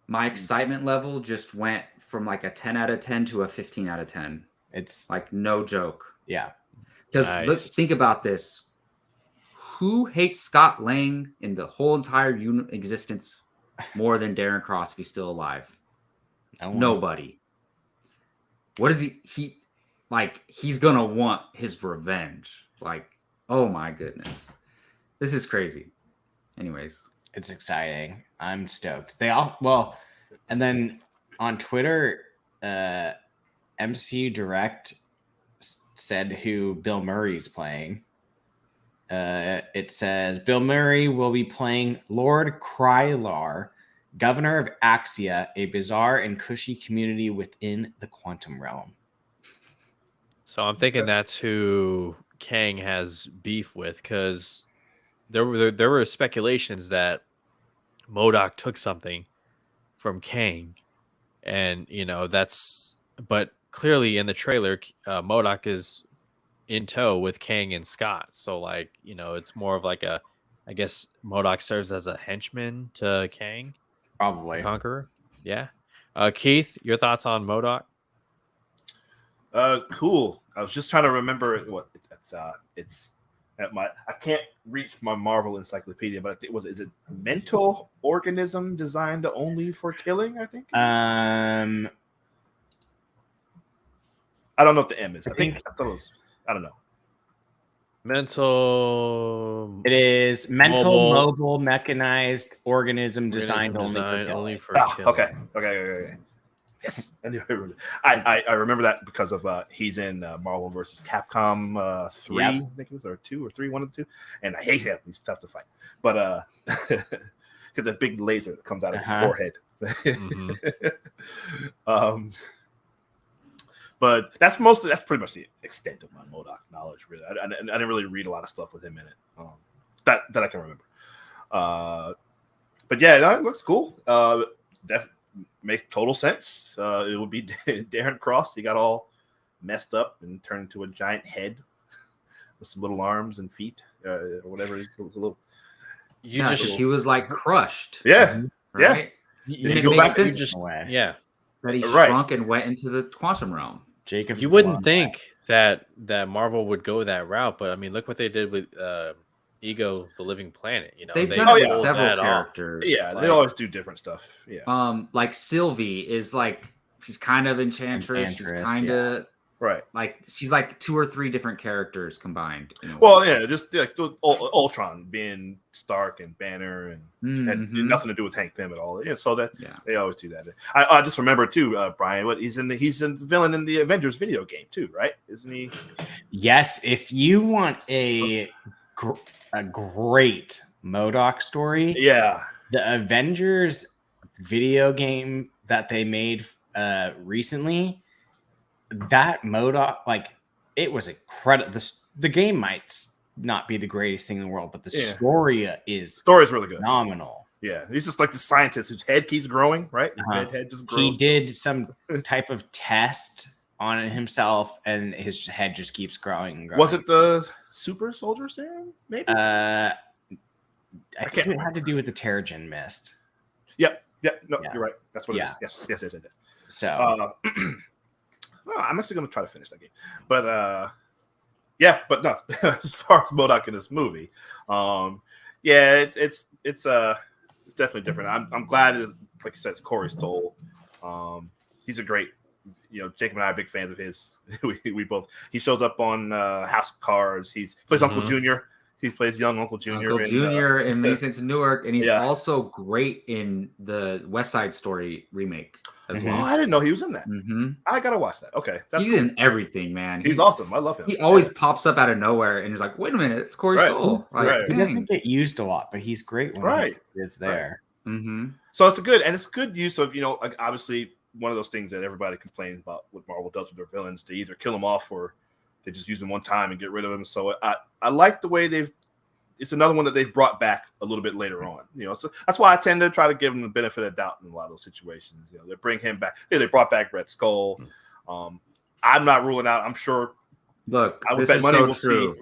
My excitement level just went from like a 10 out of 10 to a 15 out of 10. It's Like, no joke. yeah. Because Nice. think about this. Who hates Scott Lang in the whole entire existence more than Darren Cross if he's still alive? No one. Nobody. What is he's gonna want his revenge. Like, oh my goodness. This is crazy. Anyways. It's exciting. I'm stoked. They all well, and then on Twitter, MCU Direct said who Bill Murray's playing. It says Bill Murray will be playing Lord Krylar, governor of Axia, a bizarre and cushy community within the quantum realm. So I'm thinking that's who Kang has beef with, because there were speculations that MODOK took something from Kang, and but clearly in the trailer, MODOK is in tow with Kang and Scott. So like, it's more of like I guess MODOK serves as a henchman to Kang, Probably. Conqueror. Yeah. Keith, your thoughts on MODOK? Cool. I was just trying to remember what it's at I can't reach my Marvel encyclopedia, but is it mental organism designed only for killing? I think. I don't know what the M is. I thought it was. I don't know. Mental. It is mental, Mobile. mobile, mechanized organism designed only for killing. killing. Okay. Yes, I knew I remember. I remember that because of he's in Marvel versus Capcom 3, Yep. I think it was, or 2 or 3, one of the two, and I hate him. He's tough to fight, but because the big laser that comes out of his forehead. Mhm. But that's pretty much the extent of my MODOK knowledge. Really, I didn't really read a lot of stuff with him in it that I can remember. But yeah, no, it looks cool. Makes total sense. It would be Darren Cross. He got all messed up and turned into a giant head with some little arms and feet, or whatever. Little. He was like crushed. Yeah, right. Did it he go makes back? sense Yeah, that he shrunk and went into the quantum realm. Jacob, you wouldn't think that Marvel would go that route, but I mean, look what they did with Ego, the Living Planet. You know, They've done it with pulled several that off. characters. Yeah, they always do different stuff. Yeah. Like Sylvie is like she's kind of Enchantress. She's kind of right. Like she's like 2 or 3 different characters combined. Well, yeah, just like Ultron being Stark and Banner, and had nothing to do with Hank Pym at all. Yeah, so that they always do that. I just remember too, Brian. What he's the villain in the Avengers video game too, right? Isn't he? Yes. If you want a great MODOK story, the Avengers video game that they made recently, that MODOK, like, it was incredible. The game might not be the greatest thing in the world, but the story is really good, phenomenal. Yeah, he's just like the scientist whose head keeps growing, right? His head just grows. He did some type of test on it himself, and his head just keeps growing and growing. Was it the super soldier serum? Maybe. I think it had to do with the Terrigen mist. Yep. No, you're right. That's what it is. Yes. So. Well, I'm actually going to try to finish that game, but but no. As far as MODOK in this movie, it's definitely different. I'm glad, like you said, it's Corey Stoll. He's a great, Jacob and I are big fans of his. we both. He shows up on House of Cards. He plays Uncle Junior. He plays young Uncle Junior. Uncle Junior in Many Saints of Newark, and he's also great in the West Side Story remake as well. Oh, I didn't know he was in that. I gotta watch that. Okay, he's in everything, man. He's awesome. I love him. He always pops up out of nowhere, and he's like, "Wait a minute, it's Corey Stoll." He doesn't get used a lot, but he's great when he is there. So it's good use of obviously one of those things that everybody complains about what Marvel does with their villains. They either kill them off or they just use them one time and get rid of them. So I like the way it's another one that they've brought back a little bit later on. So that's why I tend to try to give them the benefit of doubt in a lot of those situations. They bring him back. They brought back Red Skull. I'm not ruling out. I'm sure. Look, I would bet money we'll see.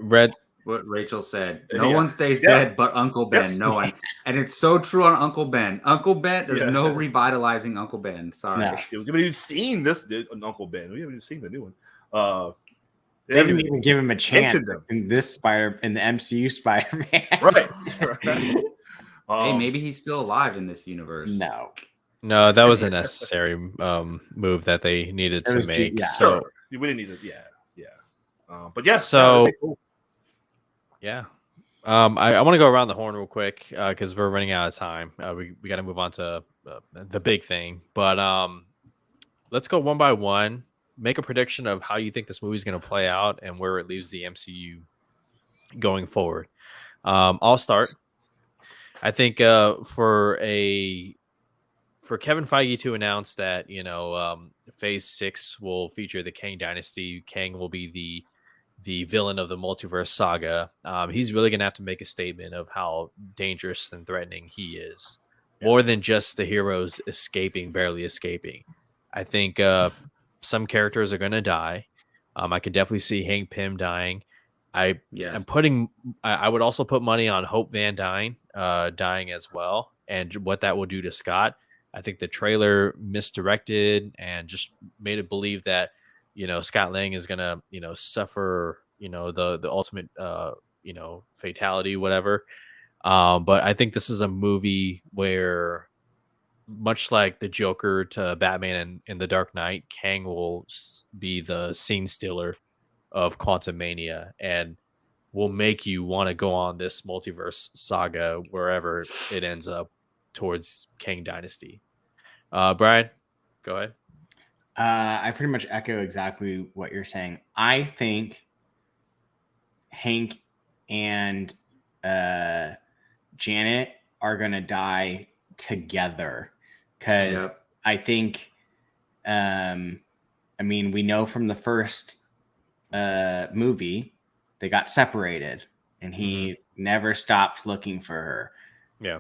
What Rachel said. No one stays dead but Uncle Ben. Yes. No one. And it's so true on Uncle Ben. Uncle Ben, there's no revitalizing Uncle Ben. Sorry. No. We haven't even seen this Uncle Ben. We haven't even seen the new one. They didn't even give him a chance in the MCU Spider-Man. Right. Hey, maybe he's still alive in this universe. No, that was a necessary move that they needed to make. So we didn't need it. But yeah. So cool. I want to go around the horn real quick because we're running out of time. We got to move on to the big thing, but let's go one by one. Make a prediction of how you think this movie is going to play out and where it leaves the MCU going forward. I'll start. I think for Kevin Feige to announce that Phase 6 will feature the Kang Dynasty. Kang will be the villain of the multiverse saga. He's really going to have to make a statement of how dangerous and threatening he is, more than just the heroes barely escaping. I think some characters are going to die. I could definitely see Hank Pym dying. I would also put money on Hope Van Dyne dying as well, and what that will do to Scott. I think the trailer misdirected and just made it believe that Scott Lang is gonna suffer the ultimate fatality, whatever. But I think this is a movie where, much like the Joker to Batman in The Dark Knight, Kang will be the scene stealer of Quantumania and will make you want to go on this multiverse saga wherever it ends up towards Kang Dynasty. Brian, go ahead. I pretty much echo exactly what you're saying. I think Hank and Janet are going to die together. Because I think, we know from the first movie, they got separated and he never stopped looking for her. Yeah.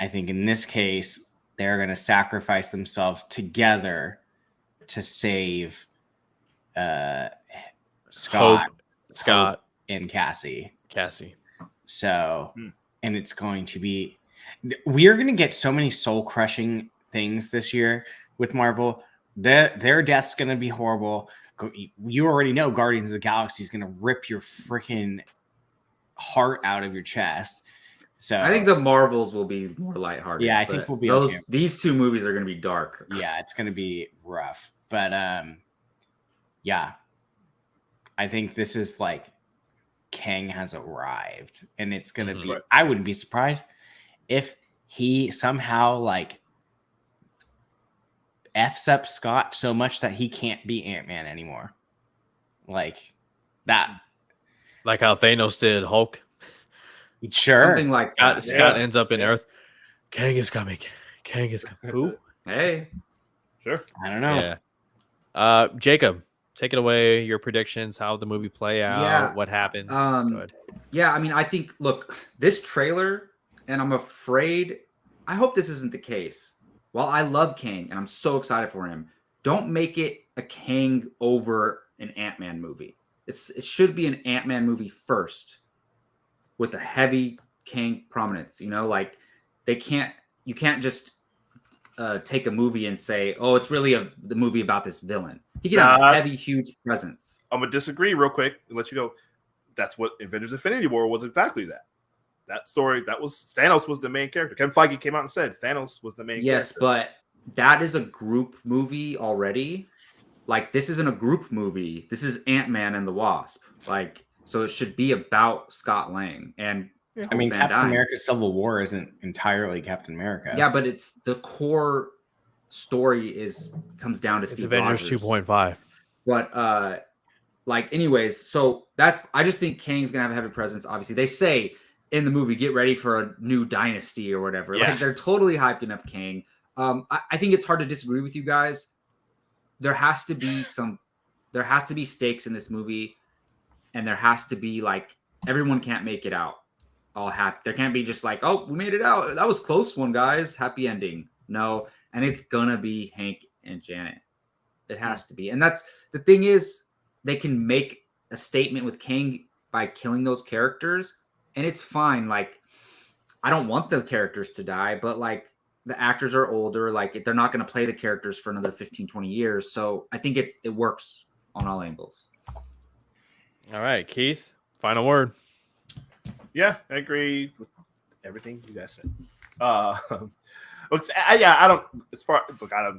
I think in this case, they're going to sacrifice themselves together to save Scott, Scott, and Cassie. So, and it's going to be, we are going to get so many soul crushing things this year with Marvel. Their death's going to be horrible. You already know Guardians of the Galaxy is going to rip your freaking heart out of your chest. So I think the Marvels will be more lighthearted. Yeah, I think we'll be okay. These two movies are going to be dark. Yeah, it's going to be rough. But yeah, I think this is like Kang has arrived, and it's going to be. I wouldn't be surprised if he somehow like F's up Scott so much that he can't be Ant-Man anymore. Like that. Like how Thanos did Hulk. Sure. Something like that. Scott ends up in Earth. Kang is coming. Who? Hey. Sure. I don't know. Yeah. Jacob, take it away. Your predictions, how the movie play out, what happens. Go ahead. Yeah, I mean, I think, look, this trailer, and I'm afraid, I hope this isn't the case. While I love Kang, and I'm so excited for him, don't make it a Kang over an Ant-Man movie. It should be an Ant-Man movie first, with a heavy Kang prominence. You know, like you can't just take a movie and say, oh, it's really the movie about this villain. He can have a heavy, huge presence. I'm gonna disagree real quick and let you know. That's what Avengers Infinity War was, exactly that. That story, Thanos was the main character. Kevin Feige came out and said Thanos was the main character. Yes, but that is a group movie already. Like, this isn't a group movie. This is Ant-Man and the Wasp. Like, so it should be about Scott Lang. And I mean, Captain America Civil War isn't entirely Captain America. Yeah, but it's the core story comes down to Steve Avengers 2.5. But like, anyways, so I just think Kang's gonna have a heavy presence. Obviously, they say in the movie, get ready for a new dynasty or whatever. Yeah. Like, they're totally hyping up Kang. I think it's hard to disagree with you guys. There has to be stakes in this movie, and there has to be, like, everyone can't make it out all happy. There can't be just like, oh, we made it out. That was close one, guys. Happy ending. No, and it's gonna be Hank and Janet. It has to be. And that's the thing is, they can make a statement with Kang by killing those characters, and it's fine. Like, I don't want the characters to die, but like, the actors are older. Like, they're not going to play the characters for another 15, 20 years. So I think it works on all angles. All right, Keith, final word. Yeah, I agree with everything you guys said. I don't. As far look, I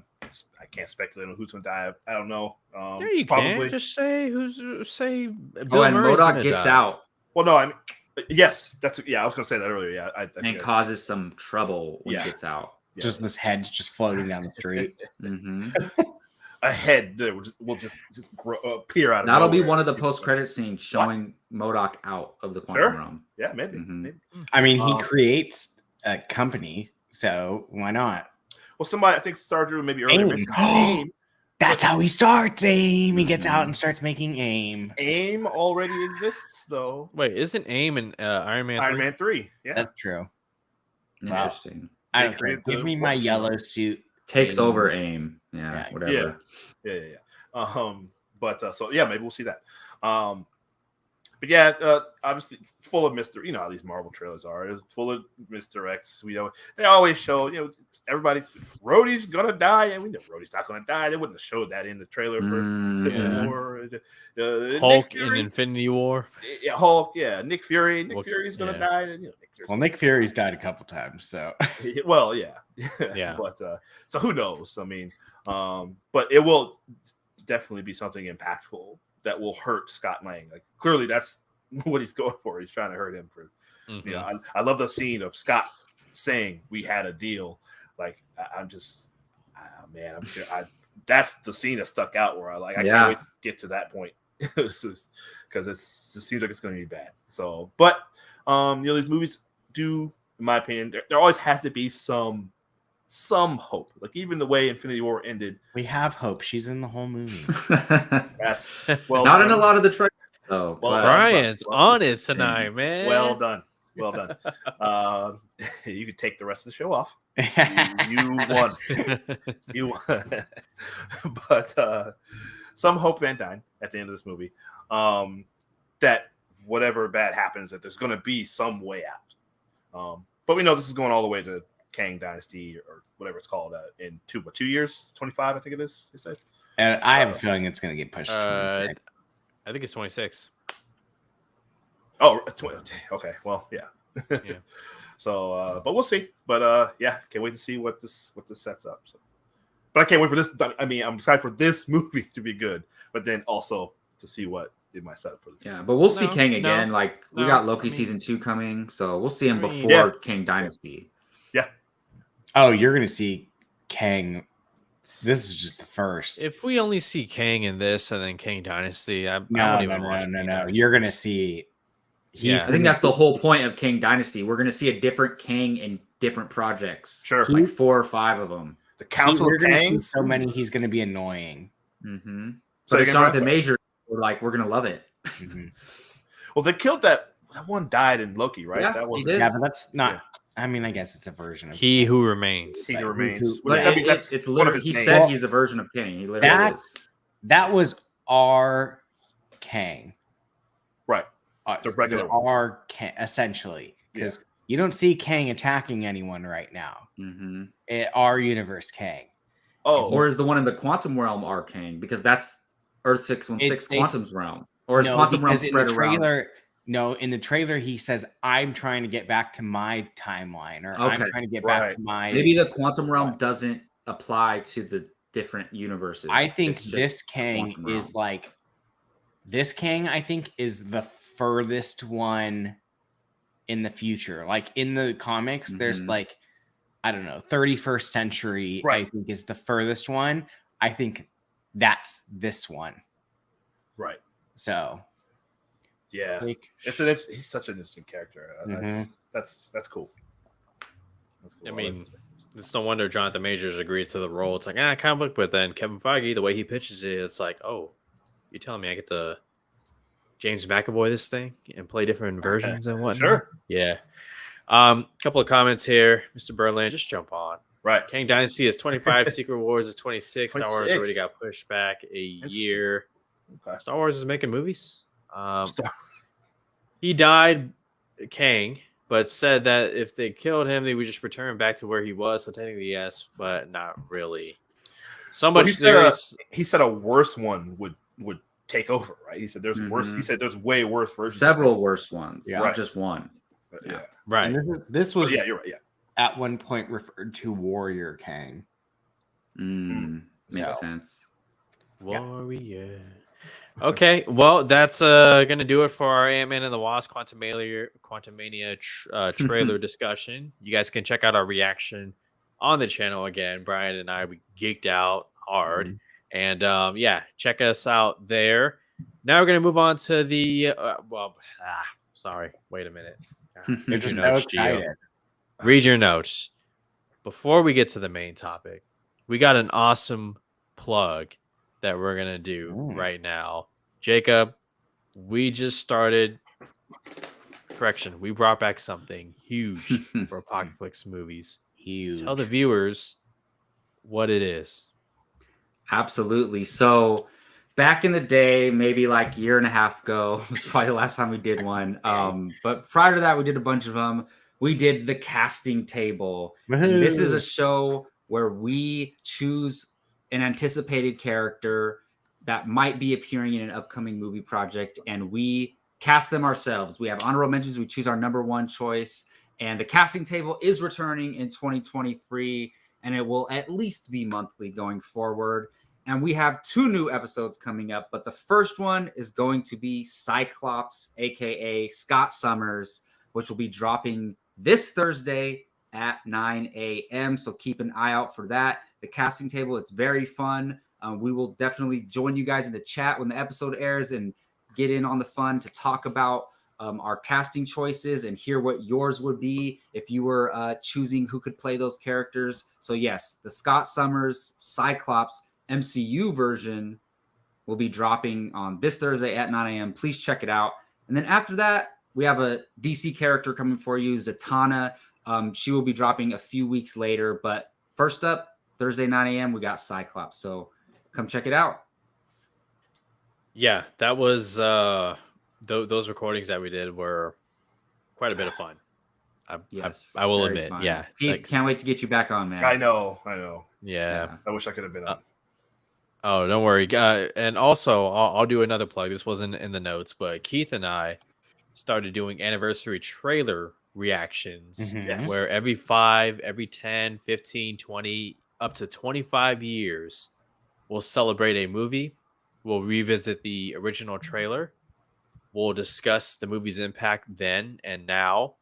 can't speculate on who's gonna die. I don't know. Yeah, you probably can just say Bill Bill Murray's MODOK gonna gets die. out. Well, no, I mean, yes, I was gonna say that earlier. Yeah, I and think causes some trouble when he gets out. Yeah. Just this head's just floating down the street. a head that will just appear out of That'll nowhere. be one of the post-credit scenes showing MODOK out of the quantum realm. Yeah, maybe. I mean, he creates a company, so why not? Well, somebody I think started maybe earlier. mentioned AIM. That's how he starts AIM. He gets out and starts making AIM. AIM already exists, though. Wait, isn't AIM in Iron Man 3? Iron Man 3. Yeah, that's true. Interesting. I don't care. Give me my yellow suit. Takes over AIM. Yeah, whatever. Yeah. But so yeah, maybe we'll see that. But yeah, obviously full of Mr. You know how these Marvel trailers are. It's full of misdirects. We know they always show, everybody, Rhodey's gonna die, and we know Rhodey's not gonna die. They wouldn't have showed that in the trailer for Civil War. Hulk in Infinity War. Yeah, Hulk. Yeah, Nick Fury. Nick Fury's gonna die. And, Nick Fury's died a couple times. So well, yeah. But so who knows? I mean, but it will definitely be something impactful that will hurt Scott Lang. Like, clearly that's what he's going for. He's trying to hurt him for, I love the scene of Scott saying we had a deal. Like, I'm just, that's the scene that stuck out where I can't wait to get to that point. Because it seems like it's going to be bad. So, but, these movies do, in my opinion, there always has to be some hope. Like, even the way Infinity War ended, we have hope. She's in the whole movie. That's not in a lot of the trailers though. Brian's on it tonight, man. Well done. Well done. You could take the rest of the show off. You won. You won. But some hope Van Dyne at the end of this movie that whatever bad happens, that there's going to be some way out. But we know this is going all the way to Kang Dynasty or whatever it's called in 2 years, 25, I think it is. They said. And I have a feeling it's going to get pushed. I think it's 26. Oh, okay. Well, yeah. Yeah. So, but we'll see. But yeah, can't wait to see what this sets up. So, but I can't wait for this. I mean, I'm excited for this movie to be good, but then also to see what it might set up for the future. Yeah, but we'll see Kang again. We got Loki season 2 coming, so we'll see him before Kang Dynasty. Yeah. Oh, you're gonna see Kang. This is just the first. If we only see Kang in this and then Kang Dynasty, I won't No. even watch Kang Dynasty. You're gonna see. Yeah. I think that's the whole point of Kang Dynasty. We're going to see a different Kang in different projects. Sure. Like 4 or 5 of them. The Council of Kangs. So many, he's going to be annoying. Mm-hmm. So So Jonathan Major, we're going to love it. Mm-hmm. Well, they killed that one died in Loki, right? Yeah, That was he did. Yeah, but that's not. I mean, I guess it's a version of He Who Remains. He Remains. But it's one of literally, his he names. said he's a version of Kang. He literally is. That was our Kang. Right. The regular our Kang, essentially, because you don't see Kang attacking anyone right now. Mm-hmm. Our universe Kang. Oh, Or is the one in the quantum realm our Kang? Because that's Earth 616 Quantum's realm. Or is Quantum Realm spread around? No, in the trailer he says, "I'm trying to get back to my timeline," or "I'm trying to get back to my." Maybe the Quantum Realm doesn't apply to the different universes. I think this Kang is like this Kang. I think is the furthest one in the future. Like in the comics, there's like, I don't know, 31st century. Right. I think is the furthest one. I think that's this one. Right. So. Yeah, he's such an interesting character. That's cool. That's cool. I mean, it's no wonder Jonathan Majors agreed to the role. It's like, comic book, but then Kevin Feige, the way he pitches it, it's like, oh, you're telling me I get to James McAvoy this thing and play different versions and whatnot? Sure. Yeah. Couple of comments here. Mr. Berlin, just jump on. Right. Kang Dynasty is 25. Secret Wars is 26. Star Wars already got pushed back a year. Okay. Star Wars is making movies. He died, Kang, but said that if they killed him, they would just return back to where he was. So technically, yes, but not really. Somebody he said a worse one would take over, right? He said there's worse. He said there's way worse versions. Several worse ones, Yeah. not just one. Yeah. Right. And this was you're right. Yeah. At one point referred to Warrior Kang. Makes sense. Warrior. Okay, well, that's gonna do it for our Ant-Man and the Wasp Quantumania trailer discussion. You guys can check out our reaction on the channel again. Brian and I, we geeked out hard, and check us out there. Now we're gonna move on to the sorry, wait a minute. They're just so excited. Read your notes. Before we get to the main topic, we got an awesome plug that we're going to do right now. Jacob, we just started. Correction, we brought back something huge for Apocaflix movies. Huge. Tell the viewers what it is. Absolutely. So back in the day, maybe like a year and a half ago, was probably the last time we did one. But prior to that, we did a bunch of them. We did the casting table. This is a show where we choose an anticipated character that might be appearing in an upcoming movie project, and we cast them ourselves. We have honorable mentions. We choose our number one choice, and the casting table is returning in 2023, and it will at least be monthly going forward. And we have 2 new episodes coming up, but the first one is going to be Cyclops, aka Scott Summers, which will be dropping this Thursday at 9 a.m. So keep an eye out for that. The casting table, it's very fun. We will definitely join you guys in the chat when the episode airs and get in on the fun to talk about our casting choices and hear what yours would be if you were choosing who could play those characters. So yes, the Scott Summers Cyclops MCU version will be dropping on this Thursday at 9 a.m. Please check it out. And then after that, we have a DC character coming for you, Zatanna. She will be dropping a few weeks later, but first up, Thursday 9 a.m. we got Cyclops. So come check it out. Yeah, that was those recordings that we did were quite a bit of fun. Yes, I will very admit. fun. Yeah, Pete, can't wait to get you back on, man. I know. Yeah. I wish I could have been on. Oh, don't worry. And also, I'll do another plug. This wasn't in the notes, but Keith and I started doing anniversary trailer reactions Yes. where every 5, every 10, 15, 20, up to 25 years, we'll celebrate a movie. We'll revisit the original trailer. We'll discuss the movie's impact then and now.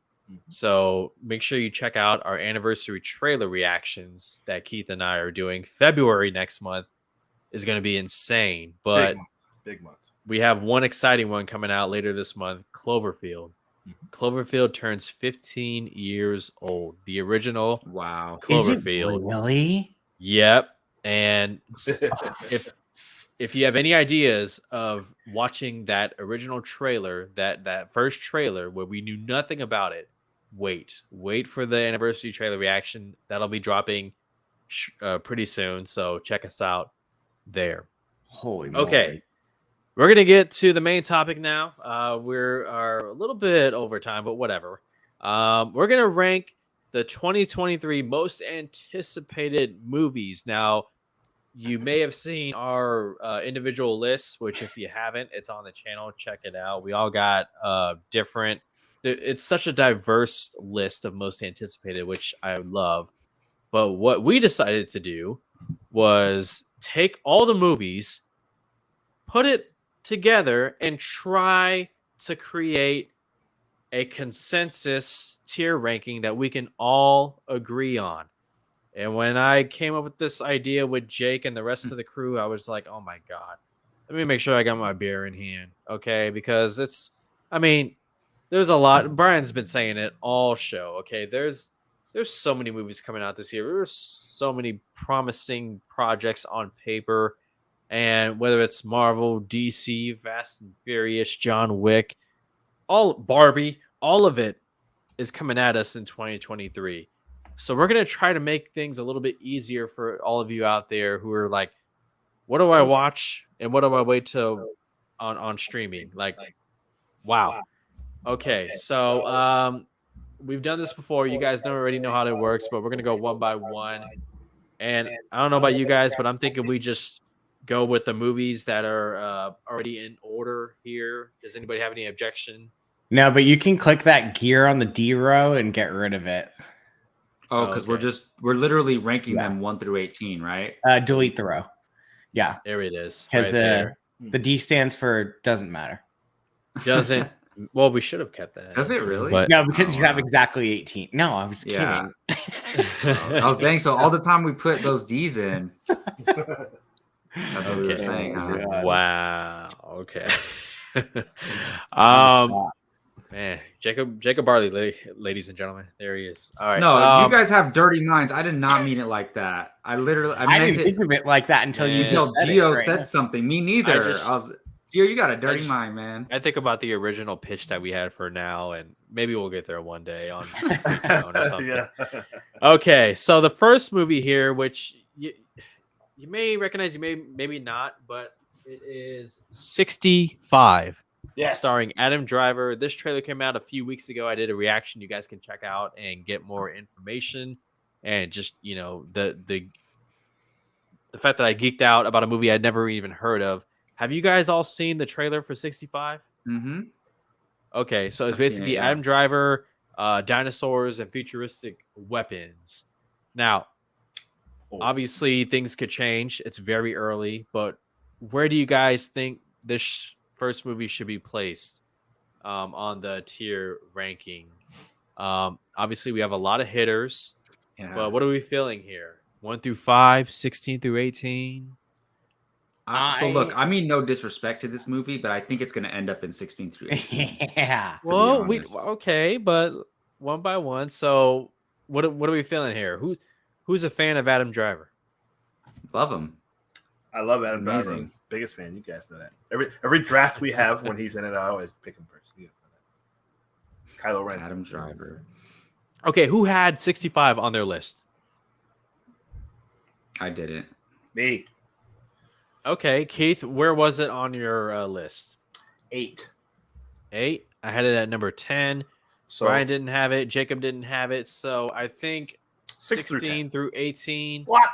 So make sure you check out our anniversary trailer reactions that Keith and I are doing. February next month is going to be insane, but big month. We have one exciting one coming out later this month, Cloverfield. Cloverfield turns 15 years old. The original Cloverfield. Is it really? Yep. And if you have any ideas of watching that original trailer, that first trailer where we knew nothing about it, wait for the anniversary trailer reaction. That'll be dropping pretty soon. So check us out there. Holy moly. Okay. We're going to get to the main topic now. We are a little bit over time, but whatever. We're going to rank the 2023 most anticipated movies. Now, you may have seen our individual lists, which if you haven't, it's on the channel. Check it out. We all got different. It's such a diverse list of most anticipated, which I love. But what we decided to do was take all the movies, put it together, and try to create a consensus tier ranking that we can all agree on. And when I came up with this idea with Jake and the rest of the crew, I was like, oh my God, let me make sure I got my beer in hand. Okay. Because there's a lot. Brian's been saying it all show. Okay. There's so many movies coming out this year. There's so many promising projects on paper. And whether it's Marvel, DC, Fast and Furious, John Wick, Barbie, all of it is coming at us in 2023. So we're going to try to make things a little bit easier for all of you out there who are like, what do I watch and what do I wait till on streaming? Like, wow. Okay, so we've done this before. You guys already know how it works, but we're going to go one by one. And I don't know about you guys, but I'm thinking we just go with the movies that are already in order here. Does anybody have any objection? No, but you can click that gear on the D row and get rid of it. Oh, because we're literally ranking them 1 through 18, right? Delete the row. Yeah. There it is. Because the D stands for doesn't matter. Doesn't. Well, we should have kept that. Does it really? But, no, because you have exactly 18. No, I was kidding. I was saying, so all the time we put those D's in. That's what we were saying. Huh? Wow. Okay. Man, Jacob Barley, ladies and gentlemen, there he is. All right. No, you guys have dirty minds. I did not mean it like that. I didn't think of it like that until Gio said something. Me neither. Gio, you got a dirty mind, man. I think about the original pitch that we had for now, and maybe we'll get there one day on. Yeah. Okay, so the first movie here, which you may recognize, you may maybe not, but it is 65. Yes. Starring Adam Driver. This trailer came out a few weeks ago. I did a reaction you guys can check out and get more information. And just, the fact that I geeked out about a movie I'd never even heard of. Have you guys all seen the trailer for 65? Mm-hmm. Okay, so it's basically Adam Driver, dinosaurs, and futuristic weapons. Now, obviously, things could change. It's very early, but where do you guys think this first movie should be placed on the tier ranking? Obviously, we have a lot of hitters, but what are we feeling here? 1 through 5, 16 through 18? So look, I mean no disrespect to this movie, but I think it's going to end up in 16 through 18. Yeah. Well, okay, but one by one. So what are we feeling here? Who's a fan of Adam Driver? Love him. I love Adam Driver. Biggest fan. You guys know that. Every draft we have when he's in it, I always pick him first. You know Kylo Ren. Adam Driver. Okay, who had 65 on their list? I didn't. Me. Okay, Keith, where was it on your list? 8. 8. I had it at number 10. So Brian didn't have it. Jacob didn't have it. So I think 6 through 10. 16 through 18. What?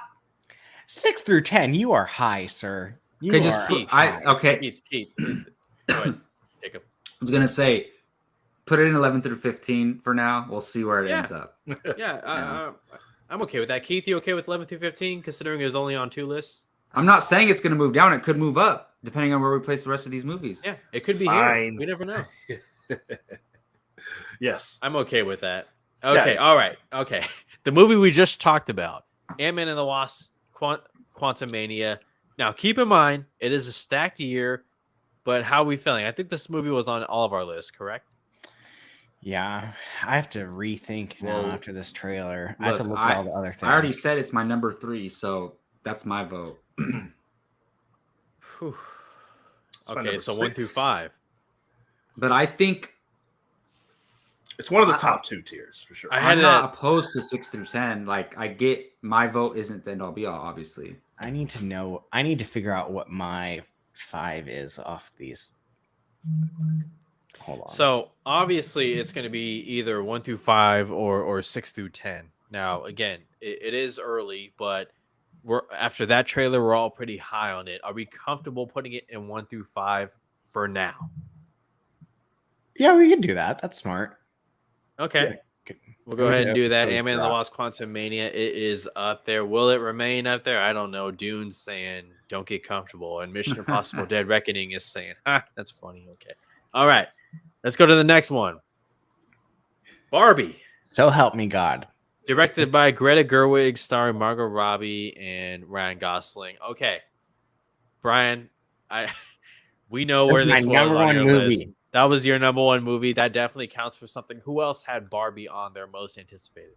6 through 10. You are high, sir. You Okay, just are Keith. high. okay. Keith. Go ahead, Jacob. I was gonna say, put it in 11 through 15 for now. We'll see where it ends up. Yeah, I'm okay with that. Keith, you okay with 11 through 15, considering it was only on 2 lists? I'm not saying it's gonna move down. It could move up depending on where we place the rest of these movies. Yeah, it could be Fine. here. We never know. Yes. I'm okay with that. Okay, all right. Okay. The movie we just talked about, Ant-Man and the Wasp, Quantumania. Now, keep in mind, it is a stacked year, but how are we feeling? I think this movie was on all of our lists, correct? Yeah, I have to rethink now Well, after this trailer. I have to look, look at all the other things. I already said it's my number 3, so that's my vote. Whew. It's my Okay, number so 1 through 6. 5. But I think It's one of the top 2 tiers for sure. I had I'm it not at- opposed to 6 through 10. Like, I get my vote isn't the end all be all, obviously. I need to know. I need to figure out what my 5 is off these. Hold on. So obviously, it's going to be either 1 through 5 or 6 through 10. Now, again, it is early, but we're after that trailer, we're all pretty high on it. Are we comfortable putting it in 1 through 5 for now? yeah, we can do that. That's smart. Okay. Yeah. We'll go ahead and do that. Really Ant-Man and the drop. Wasp: Quantumania. It is up there. Will it remain up there? I don't know. Dune's saying, don't get comfortable. And Mission Impossible Dead Reckoning is saying, that's funny. Okay. All right. Let's go to the next one. Barbie. So help me God. Directed by Greta Gerwig, starring Margot Robbie and Ryan Gosling. Okay. Brian, we know where That's this my was number on one your movie. list. That was your number 1 movie. That definitely counts for something. Who else had Barbie on their most anticipated?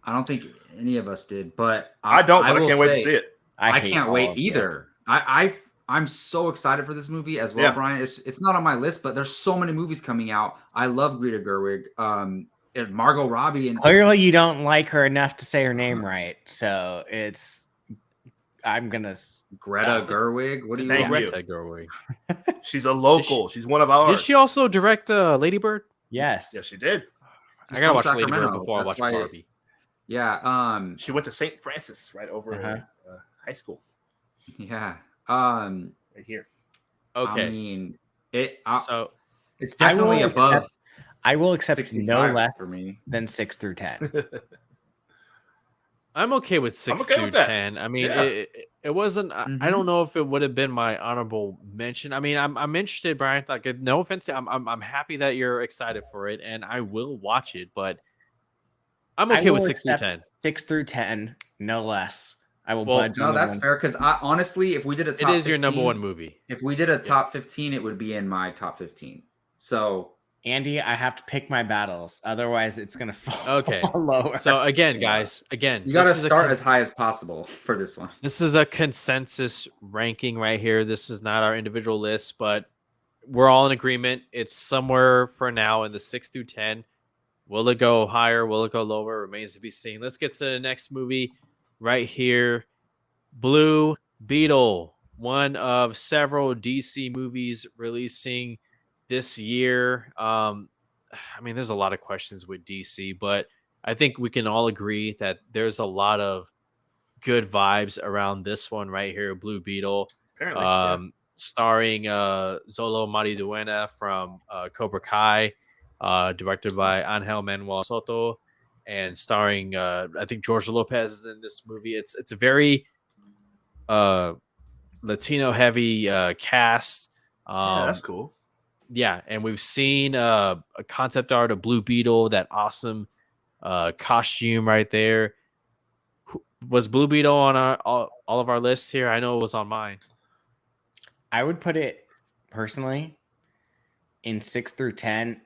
I don't think any of us did, but I don't, but I will can't wait to say, see it. I hate can't all wait of you. either. I'm so excited for this movie as well, Yeah. Brian. It's not on my list, but there's so many movies coming out. I love Greta Gerwig, and Margot Robbie, and Clearly, you don't like her enough to say her name right. So it's. I'm gonna. Greta Gerwig. What do you Thank want? you. Greta Gerwig. She's a local. She's one of ours. Did she also direct Lady Bird? Yes. Yes, she did. I gotta watch from Lady Bird Sacramento. before I That's watch why- Barbie. Yeah. She went to St. Francis right over Uh-huh. high school Yeah. right here. Okay, I mean, so it's I will definitely above accept- I will accept 65 no less for me. than 6 through 10. I'm okay with 6 okay through with that. 10. I mean, Yeah. it wasn't. I Mhm. don't know if it would have been my honorable mention. I mean, I'm interested, Brian. Like, no offense, I'm happy that you're excited for it, and I will watch it. But I'm I okay with will 6 through accept 10. 6 through 10, no less. I will Well, budge. No, on the that's one. fair because honestly, if we did a It top, is your 15, number 1 movie. If we did a top 15, it would be in my top 15. So Andy, I have to pick my battles. Otherwise, it's going to fall Okay. lower. So again, Yeah. guys, you got to this is a start as high as possible for this one. This is a consensus ranking right here. This is not our individual list, but we're all in agreement. It's somewhere for now in the 6 through 10. Will it go higher? Will it go lower? Remains to be seen. Let's get to the next movie right here. Blue Beetle, one of several DC movies releasing this year. I mean, there's a lot of questions with DC, but I think we can all agree that there's a lot of good vibes around this one right here, Blue Beetle, Apparently. starring Zolo Mariduena from Cobra Kai, directed by Angel Manuel Soto, and starring I think George Lopez is in this movie. It's a very Latino heavy cast. Yeah, that's cool. Yeah, and we've seen a concept art of Blue Beetle, that awesome costume right there. Was Blue Beetle on all of our lists here? I know it was on mine. I would put it personally in 6 through 10.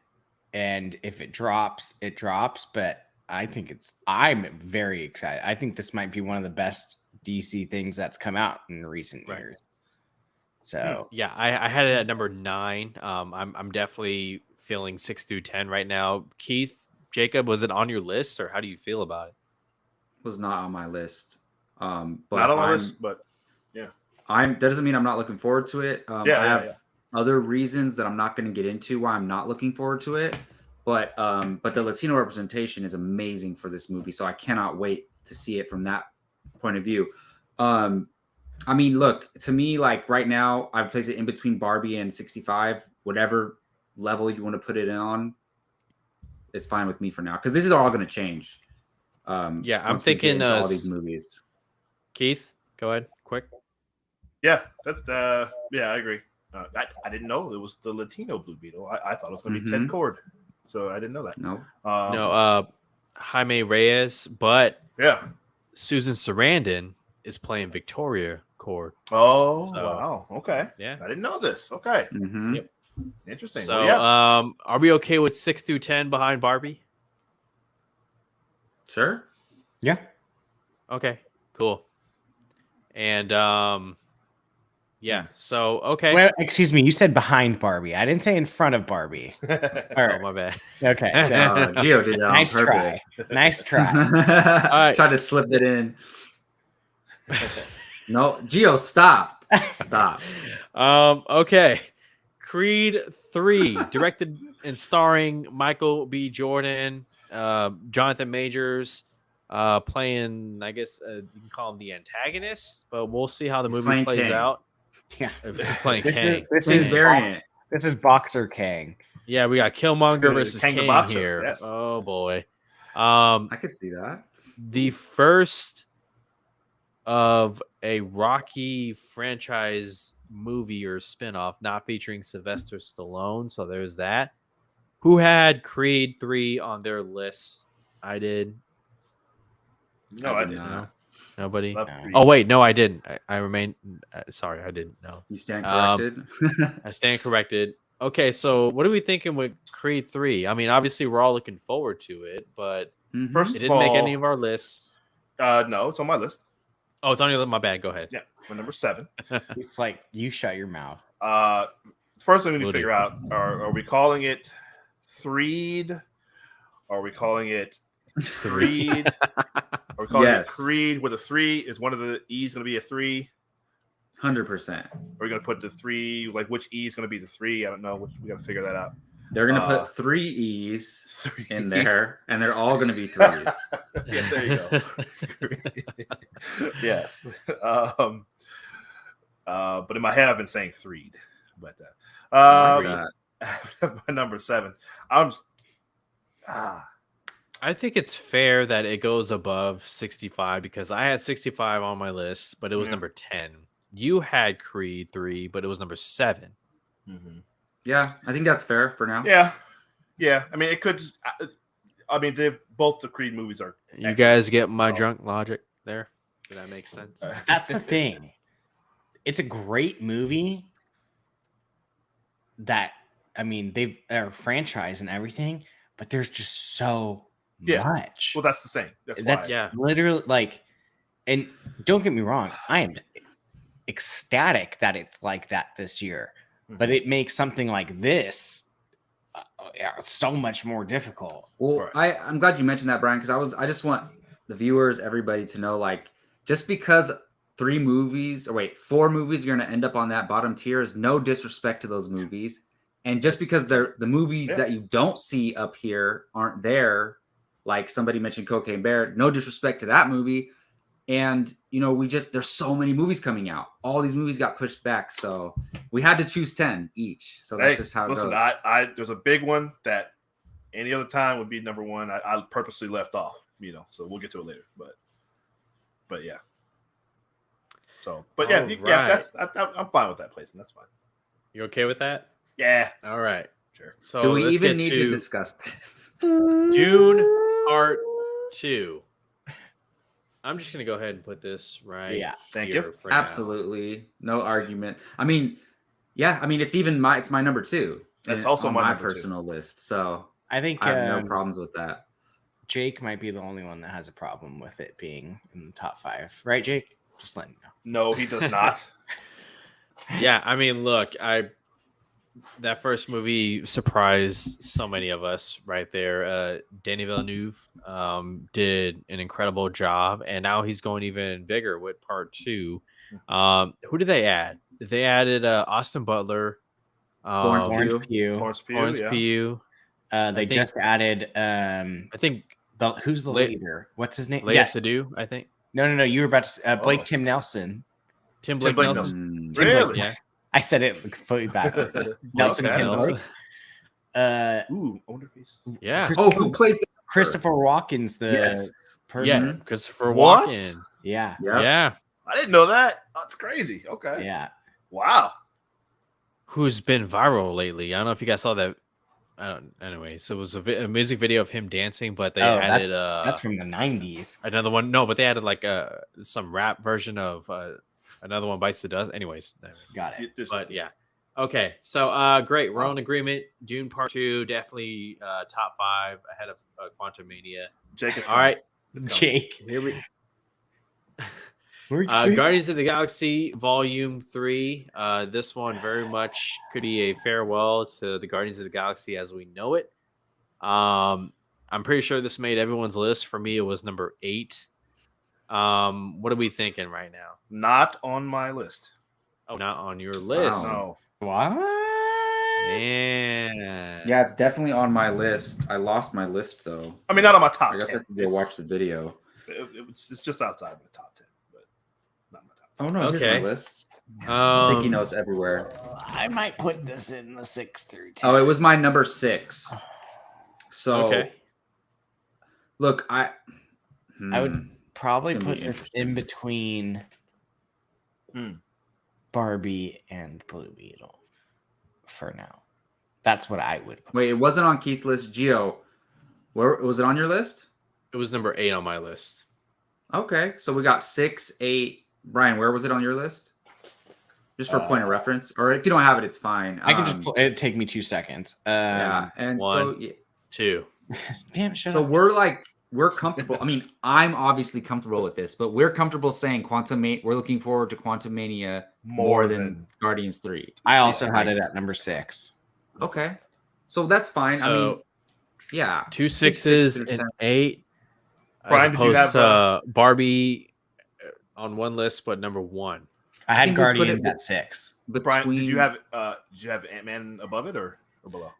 And if it drops, it drops. But I'm very excited. I think this might be one of the best DC things that's come out in recent years. So Yeah, I had it at number 9. I'm definitely feeling 6 through 10 right now. Keith, Jacob, was it on your list, or how do you feel about it? Was not on my list. But Not on my list, but yeah. That doesn't mean I'm not looking forward to it. I have other reasons that I'm not going to get into why I'm not looking forward to it. But the Latino representation is amazing for this movie, so I cannot wait to see it from that point of view. I mean, look, to me, like right now, I place it in between Barbie and 65. Whatever level you want to put it on, it's fine with me for now, because this is all going to change. I'm thinking all these movies. Keith, go ahead, quick. Yeah, that's I agree. I didn't know it was the Latino Blue Beetle. I thought it was going to be Ted Cord, so I didn't know that. No, Jaime Reyes, but yeah, Susan Sarandon is playing Victoria Cord. Oh, wow. Okay. Yeah, I didn't know this. Okay. Yep. Interesting. So, well, yeah. Are we okay with 6 through 10 behind Barbie? Sure. Yeah. Okay. Cool. And yeah. So okay. Well, excuse me. You said behind Barbie. I didn't say in front of Barbie. Oh, my bad. Okay. Gio did that Nice on purpose. Nice try. All right. Tried to slip it in. No, Gio, stop. Stop. Okay. Creed 3, directed and starring Michael B. Jordan, Jonathan Majors, playing, I guess you can call him the antagonist, but we'll see how the movie plays out. Yeah, This is playing Kang. This is variant. This is Boxer Kang. Yeah, we got Killmonger versus Kang Kang the Boxer, here. yes. Oh boy. I could see that. The first of a Rocky franchise movie or spinoff not featuring Sylvester Stallone, so there's that. Who had Creed 3 on their list? I did. No, I did not. Nobody. No. Oh wait, no, I didn't. I remain. Sorry, I didn't. No. You stand corrected. I stand corrected. Okay, so what are we thinking with Creed 3? I mean, obviously we're all looking forward to it, but First it didn't make any of our lists. No, it's on my list. Oh, it's on your list. My bad. Go ahead. Yeah, my number 7. It's like you shut your mouth. First thing we need to figure out: are we calling it Threed? Are we calling it Creed? Are we calling it Creed with a 3? Is one of the E's going to be a 3? 100%. Are we going to put the 3? Like, which E is going to be the 3? I don't know. We got to figure that out. They're going to put 3 E's in there, and they're all going to be 3s. Yeah, there you go. Yes. But in my head, I've been saying Threed. But my number 7. I think it's fair that it goes above 65 because I had 65 on my list, but it was number 10. You had Creed 3, but it was number 7. Mm-hmm. Yeah, I think that's fair for now. Yeah. I mean, it could. I mean, both the Creed movies are. You guys get my drunk logic there? Did that make sense? That's the thing. It's a great movie. That I mean, they're a franchise and everything, but there's just so much. Well, that's the thing. That's literally like, and don't get me wrong, I am ecstatic that it's like that this year, but it makes something like this so much more difficult. Well, I'm glad you mentioned that, Brian, because I just want the viewers, everybody to know, like, just because 4 movies are going to end up on that bottom tier is no disrespect to those movies. And just because they're the movies that you don't see up here aren't there, like somebody mentioned Cocaine Bear, no disrespect to that movie. And, there's so many movies coming out. All these movies got pushed back. So we had to choose 10 each. So that's just how it goes. There's a big one that any other time would be number 1. I purposely left off, so we'll get to it later. But yeah. So, but I'm fine with that placing. That's fine. You okay with that? Yeah. All right. Sure. So do we even need to discuss this? Dune Part 2. I'm just gonna go ahead and put this right. Yeah. Thank you. Absolutely. No argument. I mean, it's my number 2. That's also on my personal list. So I think I have no problems with that. Jake might be the only one that has a problem with it being in the top 5, right, Jake? Just letting you know. No, he does not. Yeah, I mean, look, that first movie surprised so many of us right there. Denis Villeneuve did an incredible job, and now he's going even bigger with part 2. Who did they add? They added Austin Butler, Florence Florence Pugh. Pugh. Florence Pugh, Florence yeah. Pugh. They I think- just added I think who's the Le- leader? What's his name? Leia Yes. Sadu, I think. No. You were about to Blake Oh. Tim Nelson. Tim Blake Blake Nelson. Tim Really? Blake. Yeah. I said it completely back. Nelson Okay. Tim Blake. Ooh, I wonder if he's. Yeah. Oh, who plays the Christopher Walken's the Yes. person. Yeah. Christopher What? Walken. Yeah. Yeah. I didn't know that. That's crazy. Okay. Yeah. Wow. Who's been viral lately? I don't know if you guys saw that. Anyway, so it was a music video of him dancing, but they added That's from the 90s. another one. No, but they added like some rap version of another one bites the dust. Anyways, Got it. but yeah. Okay, so great. We're on agreement. Dune Part 2 definitely top 5 ahead of Quantumania. Jake is All right, Jake. here we Where- Guardians of the Galaxy Volume 3. This one very much could be a farewell to the Guardians of the Galaxy as we know it. I'm pretty sure this made everyone's list. For me, it was number 8. What are we thinking right now? Not on my list. Oh, not on your list. No. What? Man. Yeah, it's definitely on my list. I lost my list though. I mean, not on my top I guess 10. I have to go watch the video. It's just outside of the top 10, but not my top. Oh no, here's Okay. my list. Sticky Um, notes everywhere. I might put this in the 6 through 10. Oh, it was my number 6. So okay. look, I would probably It's gonna put be this in between Hmm. Barbie and Blue Beetle for now. That's what I would put. wait. It wasn't on Keith's list. Gio, where was it on your list? It was number 8 on my list. Okay, so we got 6, 8. Brian, where was it on your list? Just for point of reference, or if you don't have it, it's fine. I can just it'd take me 2 seconds. Yeah, and so 2. Damn, shut so up. we're comfortable. I mean, I'm obviously comfortable with this, but we're comfortable saying we're looking forward to Quantumania more than Guardians 3. I also had it at number 6. Okay, so that's fine. I mean, So yeah, 2 Six 6s through and 10. 8. Brian, as did you opposed have, to Barbie on one list, but number 1. I had think we put Guardians it- at 6. Brian, did you Between- have Ant-Man above it or below?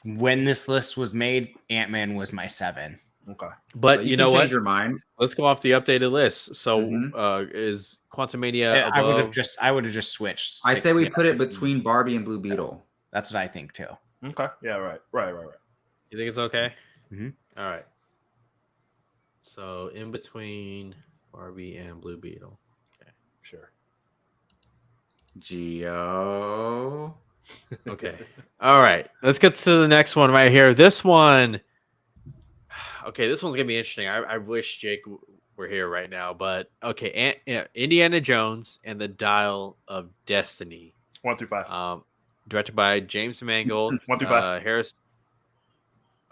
When this list was made, Ant-Man was my 7. Okay. But you can know what? change your mind. Let's go off the updated list. So Mhm. is Quantumania above? I would have just switched. I'd say we 6. put it between Barbie and Blue Beetle. That's what I think too. Okay. Yeah. Right. You think it's okay? Mhm. All right. So in between Barbie and Blue Beetle. Sure. Gio. Okay. All right. Let's get to the next one right here. This one. Okay, this one's gonna be interesting. I wish Jake were here right now, but okay. Indiana Jones and the Dial of Destiny. 1 through 5. Directed by James Mangold. 1 through 5. Harris.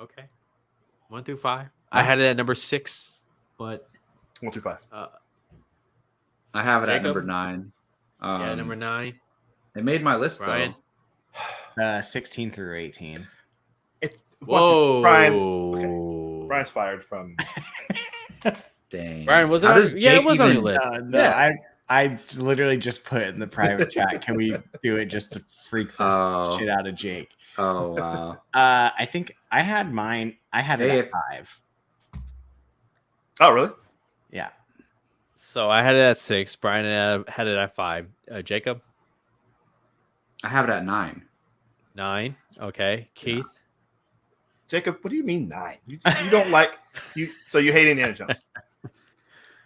Okay. 1 through 5. I had it at number 6, but 1 through 5. I have it at Jacob? number 9. yeah, number 9. It made my list Brian. though. 16 through 18. Whoa. Brian. Okay. Brian's fired from. Dang. Brian, was it How on, does yeah, it Jake was on your even- list. No, Yeah. I literally just put in the private chat. Can we do it just to freak the Oh. shit out of Jake? Oh wow. I think I had mine. I had it Hey, at 5. Oh, really? Yeah. So I had it at 6. Brian had it at 5. Jacob, I have it at 9. 9. Okay. Keith, Jacob, what do you mean 9? You don't like you? So you hate Indiana Jones?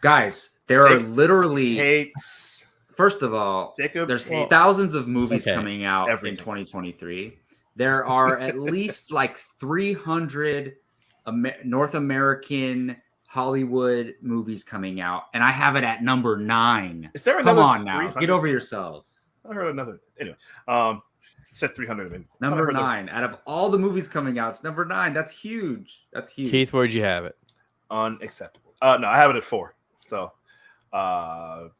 Guys, there are Jake literally Hates first of all, Jacob. there's hates thousands of movies Okay. coming out Everything. in 2023. There are at least like 300 North American Hollywood movies coming out, and I have it at number 9. Is there Come another on now, 300? get over yourselves. I heard another. Anyway, you said 300. I mean, I Number heard there was 9 out of all the movies coming out, it's number 9. That's huge. That's huge. Keith, where'd you have it? Unacceptable. No, I have it at 4. So, I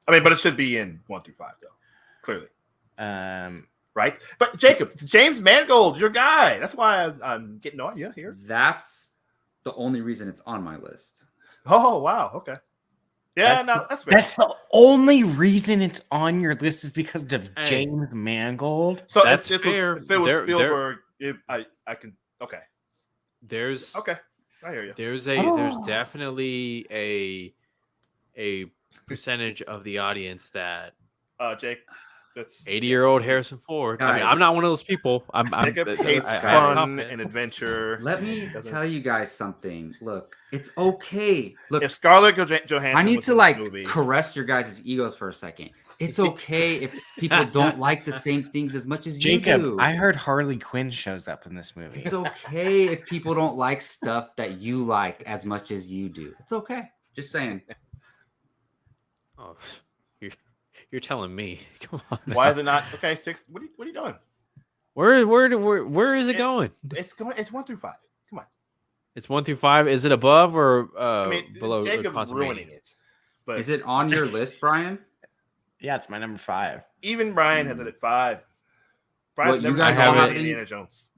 mean, but it should be in 1 through 5 though. Clearly. right? But Jacob, it's James Mangold, your guy. That's why I'm getting on you here. That's the only reason it's on my list. Oh wow, okay. Yeah, no, that's fair. That's the only reason it's on your list is because of Hey. James Mangold. So That's if fair. it was There- Spielberg, I can okay. There's Okay. I hear you. there's definitely a percentage of the audience that Jake, that's 80-year-old Harrison Ford. I mean, I'm Guys. not one of those people. Jacob hates I have fun confidence. and adventure. Let me Doesn't- tell you guys something. Look, it's okay. Look, If Scarlett Johansson, I need was to in like this movie, caress your guys' egos for a second. It's okay if people don't like the same things as much as Jacob, you do. I heard Harley Quinn shows up in this movie. It's okay if people don't like stuff that you like as much as you do. It's okay. Just saying. Oh, you're telling me. Come on. why is it not okay? 6. What are you doing? Where is it going? It's going. It's 1 through 5. Come on. It's 1 through 5. Is it above or I mean, below? Jacob's Quantumania? ruining it. But Is it on your list, Brian? Yeah, it's my number 5. even Brian has it at 5. Brian's What, you never guys seen all have any it in- Indiana Jones.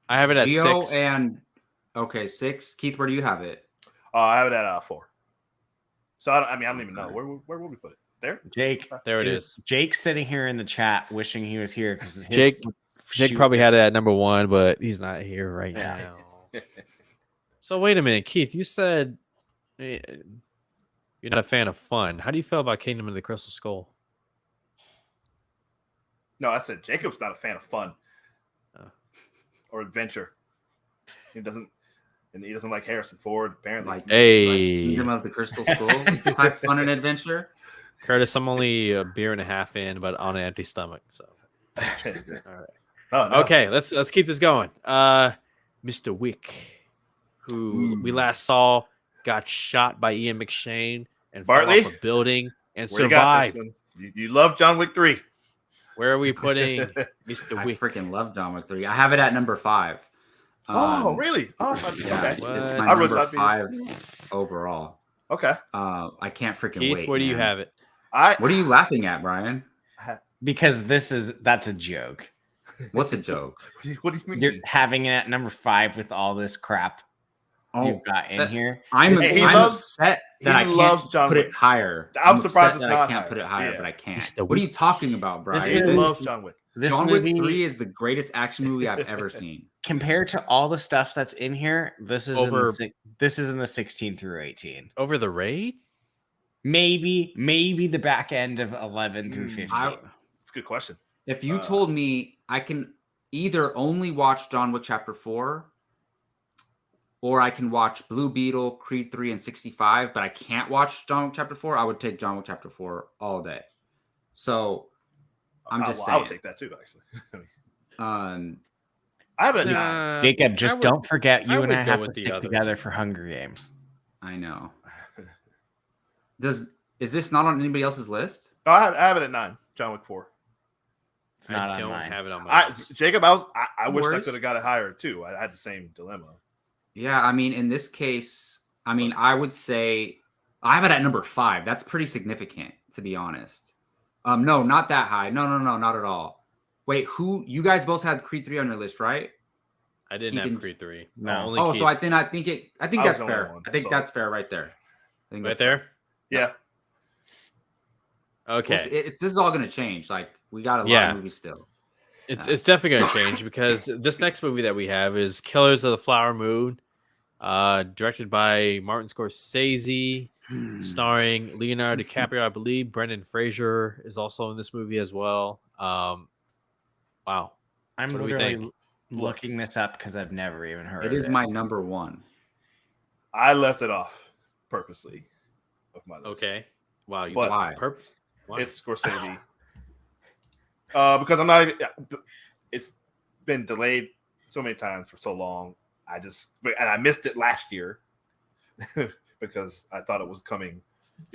I have it at Geo 6. and okay, 6. Keith, where do you have it? I have it at 4. So I don't even know where will we put it? There. Jake, There it is. Jake's sitting here in the chat wishing he was here because Jake probably had it at number 1, but he's not here right Yeah. now. So wait a minute, Keith. You said you're not a fan of fun. How do you feel about Kingdom of the Crystal Skull? No, I said Jacob's not a fan of fun Oh. or adventure. He doesn't like Harrison Ford. Apparently, Like, Hey. Kingdom of the Crystal Skull, like fun and adventure. Curtis, I'm only a beer and a half in, but on an empty stomach. So All right. Oh, no. Okay, let's keep this going. Mr. Wick, who we last saw got shot by Ian McShane and Bartley? fell off a building and Where you got this survived. one? You love John Wick 3. Where are we putting Mr. I Wick? freaking love John Wick 3. I have it at number 5. Oh, really? Oh, Yeah, okay. it's What? my I really number thought 5 overall. Okay. I can't freaking Keith, wait. where do you man. have it? What are you laughing at, Brian? because that's a joke. What's a joke? What do you mean? You're having it at number 5 with all this crap Oh, you've got in that- here. I'm He I'm loves- upset that he I can't loves John put Wick. it higher. I'm surprised upset it's that not I can't higher. put it higher, Yeah. but I can't. Mr. What are you talking about, Brian? He This- loves John Wick. This John movie, Wick 3 is the greatest action movie I've ever seen. compared to all the stuff that's in here, this is Over- this is in the 16 through 18. Over the raid? Maybe the back end of 11 through 15. It's a good question. If you told me I can either only watch John Wick Chapter 4 or I can watch Blue Beetle, Creed 3, and 65, but I can't watch John Wick Chapter 4, I would take John Wick Chapter 4 all day. So I'm just I would saying. take that too, actually. I I have it at 9. Jacob, just would- don't forget I you and would I go have to with the stick others. together for Hunger Games. know. Is this not on anybody else's list? No, I have it at 9. John Wick 4. It's not I on don't mine. have it on my list. Jacob, I wish I Worse? could have got it higher too. I had the same dilemma. Yeah, I mean, in this case, I would say I have it at number 5. That's pretty significant, to be honest. No, not that high. No, not at all. Wait, you guys both had Creed 3 on your list, right? I didn't Keith have and- Creed 3. No. Only Oh, Keith. so I think I that's was the only fair. one, I think so- that's fair right there. I think right that's there. Yeah. Okay. Well, this is all going to change. Like, we got a lot Yeah. of movies still. It's definitely going to change because this next movie that we have is Killers of the Flower Moon, directed by Martin Scorsese, starring Leonardo DiCaprio, I believe. Brendan Fraser is also in this movie as well. Wow. I'm What do we literally think? looking this up because I've never even heard It of is it. my number 1. I left it off purposely of my list. Okay. Wow. You But- why? Purpose? Why? It's Scorsese. Because I'm not even. It's been delayed so many times for so long. I missed it last year because I thought it was coming.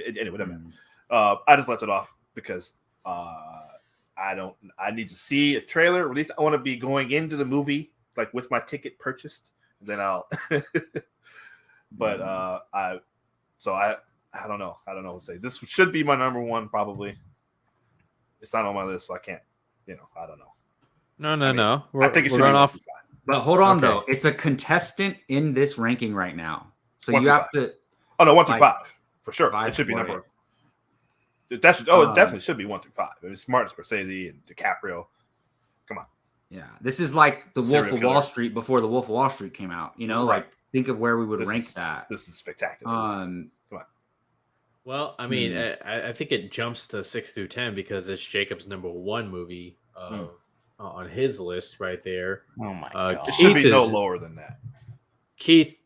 Anyway, doesn't matter. I just left it off because I need to see a trailer. At least I want to be going into the movie like with my ticket purchased. Then I'll. But I don't know. I don't know what to say. This should be my number 1 probably. It's not on my list, so I can't. I don't know. No. I think it should be going 1 off. through 5. But hold on Okay. though, it's a contestant in this ranking right now, so 1 you through have to. Oh no, 1 through Like, 5 for sure. vibe It should be for number. it. It definitely should be 1 through 5. It was Martin Scorsese and DiCaprio. Come on. Yeah, this is like the Wolf Serial of Wall killer. Street before the Wolf of Wall Street came out. You know, Right. like think of where we would This rank is, that. This is spectacular. This is- come on. Well, I mean, I think it jumps to 6 through 10 because it's Jacob's number 1 movie on his list right there. Oh my god. It should be Keith no is- lower than that. Keith,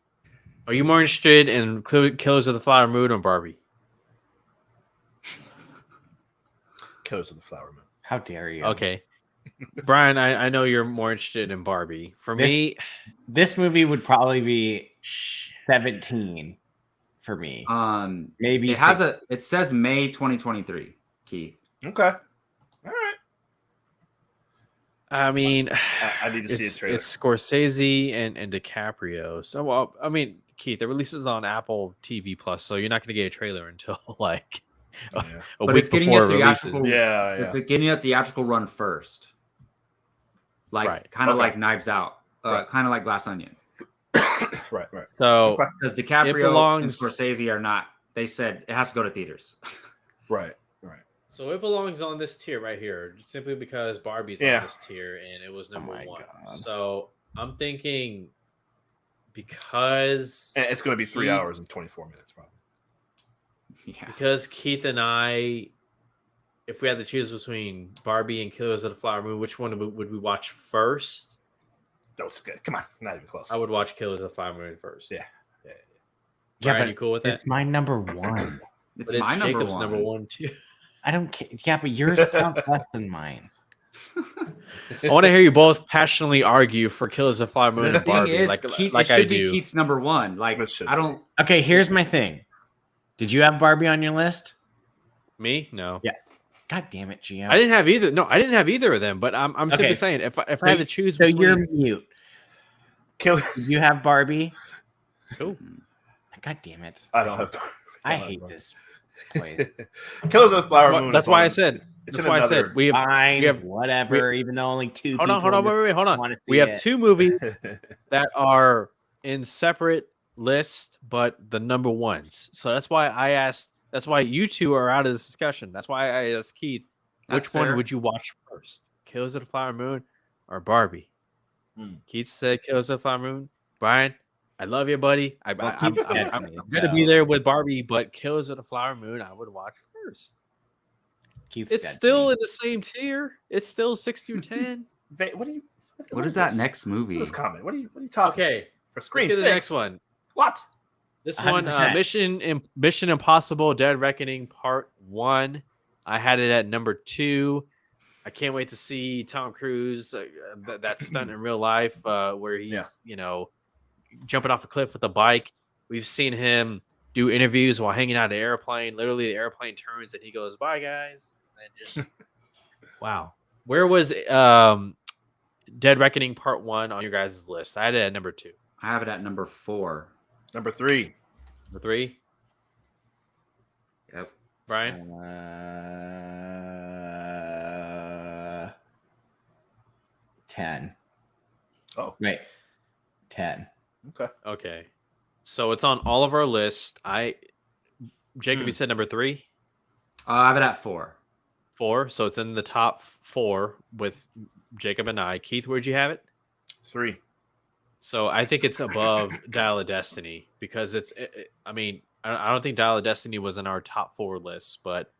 are you more interested in Killers of the Flower Moon or Barbie? Killers of the Flower Moon. How dare you? Okay. Brian, I know you're more interested in Barbie. For me, This movie would probably be 17 for me. Maybe it has it says May 2023, Keith. Okay. All right. I mean, I need to see a trailer. it's Scorsese and DiCaprio. So, well, I mean, Keith, it releases on Apple TV Plus, so you're not going to get a trailer until like Yeah. a But week it's getting before a it theatrical. releases. Yeah. It's getting a theatrical run first, like Right. kind of Okay. like Knives Out, Right. kind of like Glass Onion. Right. So, Okay. Because DiCaprio belongs- and Scorsese are not. They said it has to go to theaters. Right. so it belongs on this tier right here, simply because Barbie's Yeah. on this tier and it was number my 1. God. So I'm thinking because And it's going to be 3 Keith- hours and 24 minutes, probably. Yeah. Keith and I, if we had to choose between Barbie and Killers of the Flower Moon, which one would we watch first? That was good. Come on, not even close. I would watch Killers of the Flower Moon first. Yeah. Yeah, Brian, but you cool with that? it's my number 1. It's But my number Jacob's one. number 1 too. I don't care. Yeah, but yours counts less than mine. I want to hear you both passionately argue for Killers of the Flower Moon The and thing Barbie, is, like Keith, like it I should be do. Keith's number 1. Like It should I don't. Okay, here's my thing. Did you have Barbie on your list? Me? No. Yeah. God damn it, Gio. I didn't have either. No, I didn't have either of them. But I'm simply Okay. saying, if I had to choose So between, you're mute. Kill. Did you have Barbie? Cool. God damn it. I don't have. I hate this place. Killers of the Flower Moon. That's is why on- I said. it's That's in why I another- said we have. Fine, we have- whatever, even though only 2 Hold on, people wait, hold on. wanna We see have it. 2 movies that are in separate lists, but the number 1s. So that's why I asked. That's why you 2 are out of this discussion. That's why I asked Keith, That's which one fair. would you watch first, Killers of the Flower Moon or Barbie? Keith said Killers of the Flower Moon. Brian, I love you, buddy. I'm Keith's dead to going me, to be there with Barbie, but Killers of the Flower Moon, I would watch first. Keith's It's dead to still me. in the same tier. It's still 6 through 10. What are you? What is that this? next movie? This comment. What are you talking? Okay, For let's Scream get to 6. the next one. What? This one, 100%. Mission Impossible: Dead Reckoning Part 1. I had it at number 2. I can't wait to see Tom Cruise that stunt in real life where he's jumping off a cliff with a bike. We've seen him do interviews while hanging out of the airplane. Literally, the airplane turns and he goes, "Bye, guys," and just wow. Where was Dead Reckoning Part 1 on your guys' list? I had it at number 2. I have it at number 4. Number 3. Number 3. Yep. Brian. 10. Oh. Wait. 10. Okay. Okay. So it's on all of our lists. Jacob, you said number 3? I have it at 4. 4. So it's in the top 4 with Jacob and I. Keith, where'd you have it? 3. So I think it's above Dial of Destiny because I mean, I don't think Dial of Destiny was in our top 4 lists, but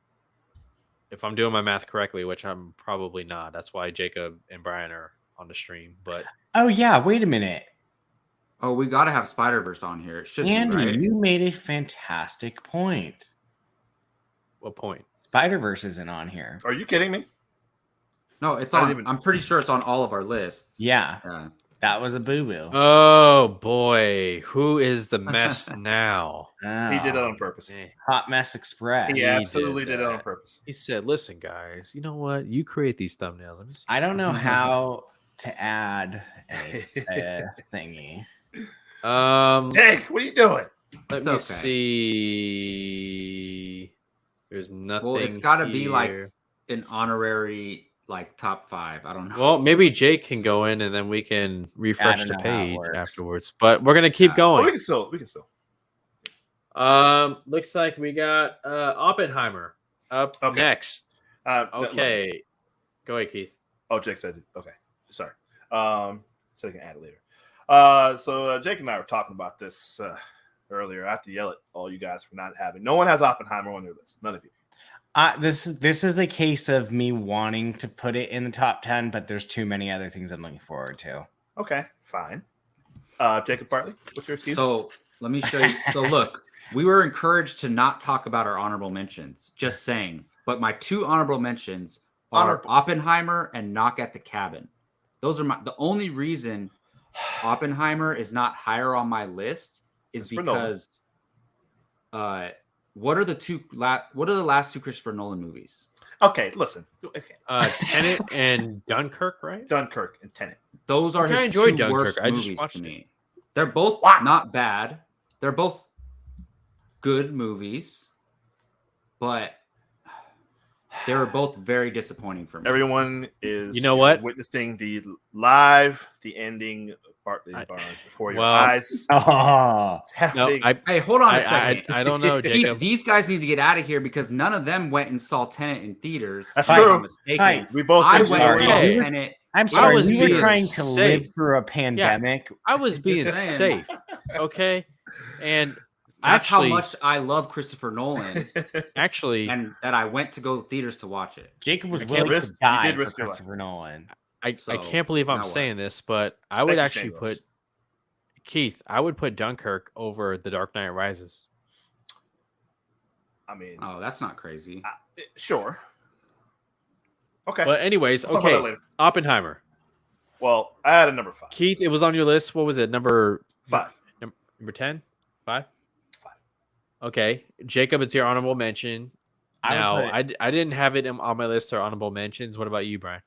if I'm doing my math correctly, which I'm probably not, that's why Jacob and Brian are on the stream. But Oh, yeah. Wait a minute. Oh, we got to have Spider-Verse on here. It should Andy, be, right? you made a fantastic point. what point? Spider-Verse isn't on here. Are you kidding me? No, it's I on. didn't even- I'm pretty sure it's on all of our lists. Yeah, that was a boo-boo. Oh boy, who is the mess now? He did that on purpose. Man, Hot Mess Express. He did absolutely did it on that. purpose. he said, "Listen, guys, you know what? You create these thumbnails. Let me see." I don't know how to add a thingy. Jake, what are you doing? Let It's me okay. see. There's nothing. Well, it's got to be like here. an honorary like top 5. I don't know. Well, maybe Jake can go in and then we can refresh don't the know how it page works. afterwards. But we're gonna keep Well, we going. can still. Looks like we got Oppenheimer up Okay. next. Listen. Okay, go ahead, Keith. Oh, Jake said it. Okay, sorry. So I can add it later. So Jake and I were talking about this earlier. I have to yell at all you guys for not having. No one has Oppenheimer on their list. None of you. This is a case of me wanting to put it in the top 10, but there's too many other things I'm looking forward to. Okay, fine. Jacob Bartley, what's your excuse? So let me show you. So look, we were encouraged to not talk about our honorable mentions. Just saying. But my 2 honorable mentions are Oppenheimer and Knock at the Cabin. Those are the only reason Oppenheimer is not higher on my list is because what are the last 2 Christopher Nolan movies? Okay, listen. Okay. Tenet and Dunkirk, right? Dunkirk and Tenet. Those are Okay, I his enjoyed 2 Dunkirk. worst I just movies watched to it. me. They're both not bad. They're both good movies, but they were both very disappointing for me. Everyone is You know what? witnessing the ending of Bartley Barnes before your well, eyes. Oh, It's happening. Hey, hold on a second. I don't know, Keith, Jacob. these guys need to get out of here because none of them went and saw Tenet in theaters. That's Unless true. I'm mistaken. Hi. We both I did went and sorry. saw Hey. Tenet. I'm I sorry. was We were being trying to safe. live through a pandemic. I was being saying. safe, okay? And That's actually, how much I love Christopher Nolan, actually, and that I went to go theaters to watch it. Jacob was I willing can't to you die did for risk your life. Christopher Nolan. I So, can't believe I'm now what? saying this, but I would Thank you, actually Shane put Rose. Keith. I would put Dunkirk over The Dark Knight Rises. I mean, Oh, that's not crazy. sure. Okay. But anyways, We'll talk about that okay. later. Oppenheimer. Well, I had a number 5. Keith, it was on your list. What was it? Number 5. Number 10? 5? 5. Okay. Jacob, it's your honorable mention. I didn't have it on my list or honorable mentions. What about you, Brian?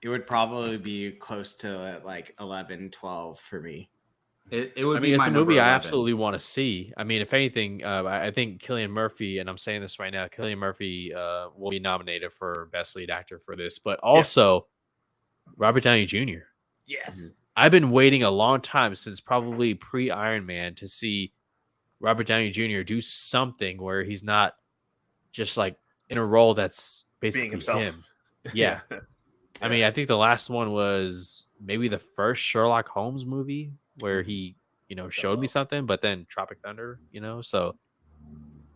It would probably be close to like 11, 12 for me. It would I be mean, it's my a number movie I 11. absolutely want to see. I mean, if anything, I think Cillian Murphy, and I'm saying this right now, Cillian Murphy will be nominated for Best Lead Actor for this, but also Robert Downey Jr. Yes. I've been waiting a long time since probably pre-Iron Man to see Robert Downey Jr. do something where he's not just like in a role that's basically Being himself. him. Yeah. I mean, I think the last one was maybe the first Sherlock Holmes movie where he, showed me something, but then Tropic Thunder, so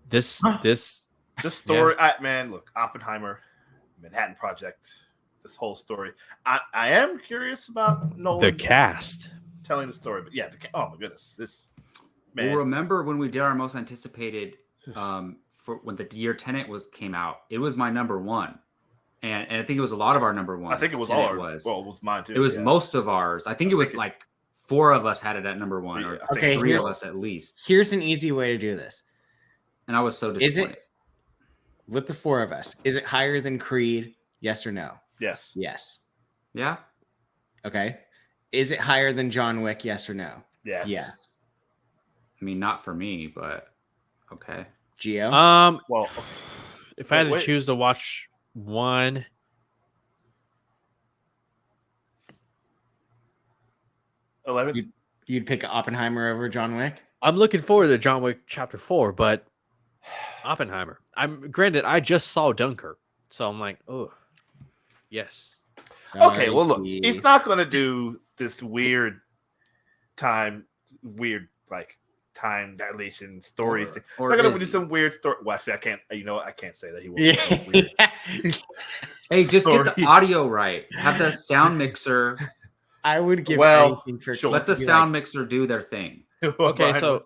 this This story, man, look, Oppenheimer, Manhattan Project, this whole story. I am curious about Nolan the cast. telling the story, but yeah, oh my goodness, this man. Well, remember when we did our most anticipated for when the year Tenet came out, it was my number 1. And I think it was a lot of our number 1s. I think it was Tenet all our, well, it was mine too. It was most of ours. I think it was like 4 of us had it at number 1, or Okay, 3 of us at least. Here's an easy way to do this. And I was so Is disappointed. it with the 4 of us? Is it higher than Creed? Yes or no? Yes. Yes. Yeah. Okay. Is it higher than John Wick? Yes or no? Yes. Yes. I mean, not for me, but okay. Gio? Well, if I had to wait. choose to watch one, 11. You'd pick Oppenheimer over John Wick? I'm looking forward to John Wick Chapter 4, but Oppenheimer. Granted, I just saw Dunkirk, so I'm like, oh, yes. Okay, well, look, Sorry. he's not going to do this weird time dilation story thing. Or They're going is to do he? some weird story. Well, actually, I can't. I can't say that he won't. Yeah. Do weird. Hey, just get the story. audio right. Have the sound mixer. I would give Well, anything for sure. Let the to be sound mixer do their thing. Okay, so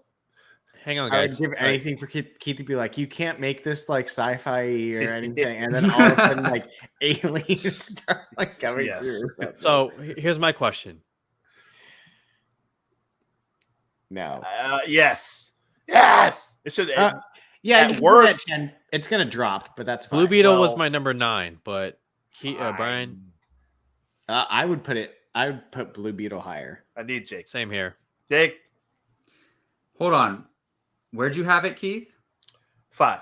hang on, I guys. would give Like, anything for Keith to be like, you can't make this like sci-fi or anything, and then all of a sudden like aliens start like coming Yes. through. or something. so here's my question. No. Yes. It should. Yeah, At you can put it at worst- 10. It's gonna drop, but that's fine. Blue Beetle was well, my number 9, but Brian, fine. I would put Blue Beetle higher. I need Jake. same here. Jake, Hold on. Where'd you have it, Keith? 5.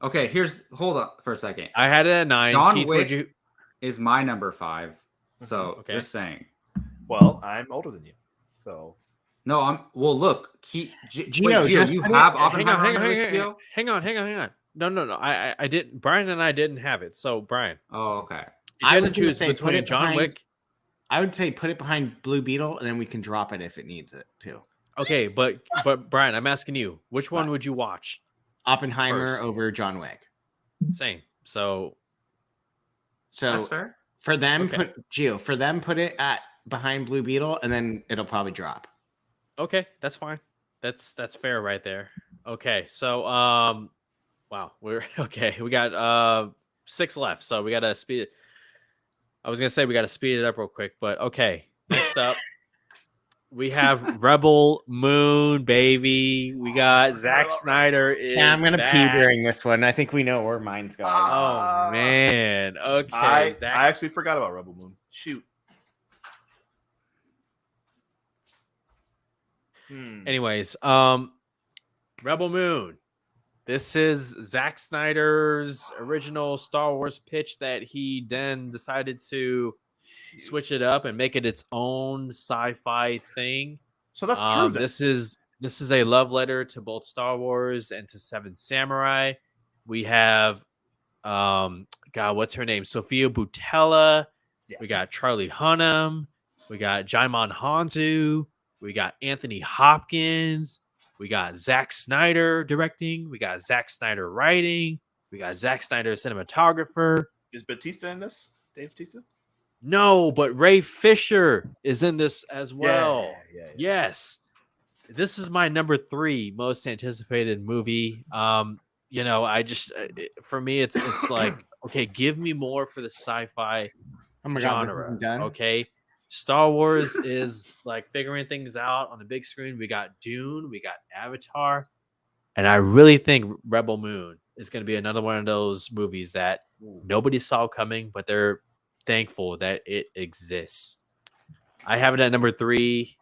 Okay, hold on for a second. I had it at 9. John Keith, Wick- where'd you? is my number 5. So Okay. just saying. Well, I'm older than you, so No, well. Look, Gio, Gio, just you put it- have Hang on, Oppenheimer on your list, Gio? hang on. No. I didn't. Brian and I didn't have it. So Brian, Oh, okay. if you I had to was gonna choose say put between it John behind- Wick. I would say put it behind Blue Beetle, and then we can drop it if it needs it too. Okay, but Brian, I'm asking you, which one would you watch? Oppenheimer First. over John Wick. Same. So That's So fair. for them, Okay. put it at behind Blue Beetle, and then it'll probably drop. okay, that's fine. That's fair right there. Okay, so wow, we're okay. We got 6 left, so we gotta speed it. I was gonna say we gotta speed it up real quick, but okay. Next up, we have Rebel Moon, baby. We got Zack Snyder is Yeah, I'm gonna back. pee during this one. I think we know where mine's going. Oh man. Okay. I Zack actually forgot about Rebel Moon. Shoot. Anyways, Rebel Moon. This is Zack Snyder's original Star Wars pitch that he then decided to switch it up and make it its own sci-fi thing. So that's true. Then. This is a love letter to both Star Wars and to Seven Samurai. We have God, what's her name? Sophia Boutella. Yes. We got Charlie Hunnam. We got Jaimon Hanzu. We got Anthony Hopkins. We got Zack Snyder directing. We got Zack Snyder writing. We got Zack Snyder cinematographer. Is Batista in this? Dave Batista? No, but Ray Fisher is in this as well. Yeah. Yes. This is my number 3 most anticipated movie. I just for me it's like, okay, give me more for the sci-fi Oh my god, genre. we're done. Okay. Star Wars is like figuring things out on the big screen. We got Dune, we got Avatar, and I really think Rebel Moon is going to be another one of those movies that nobody saw coming, but they're thankful that it exists. I have it at number 3.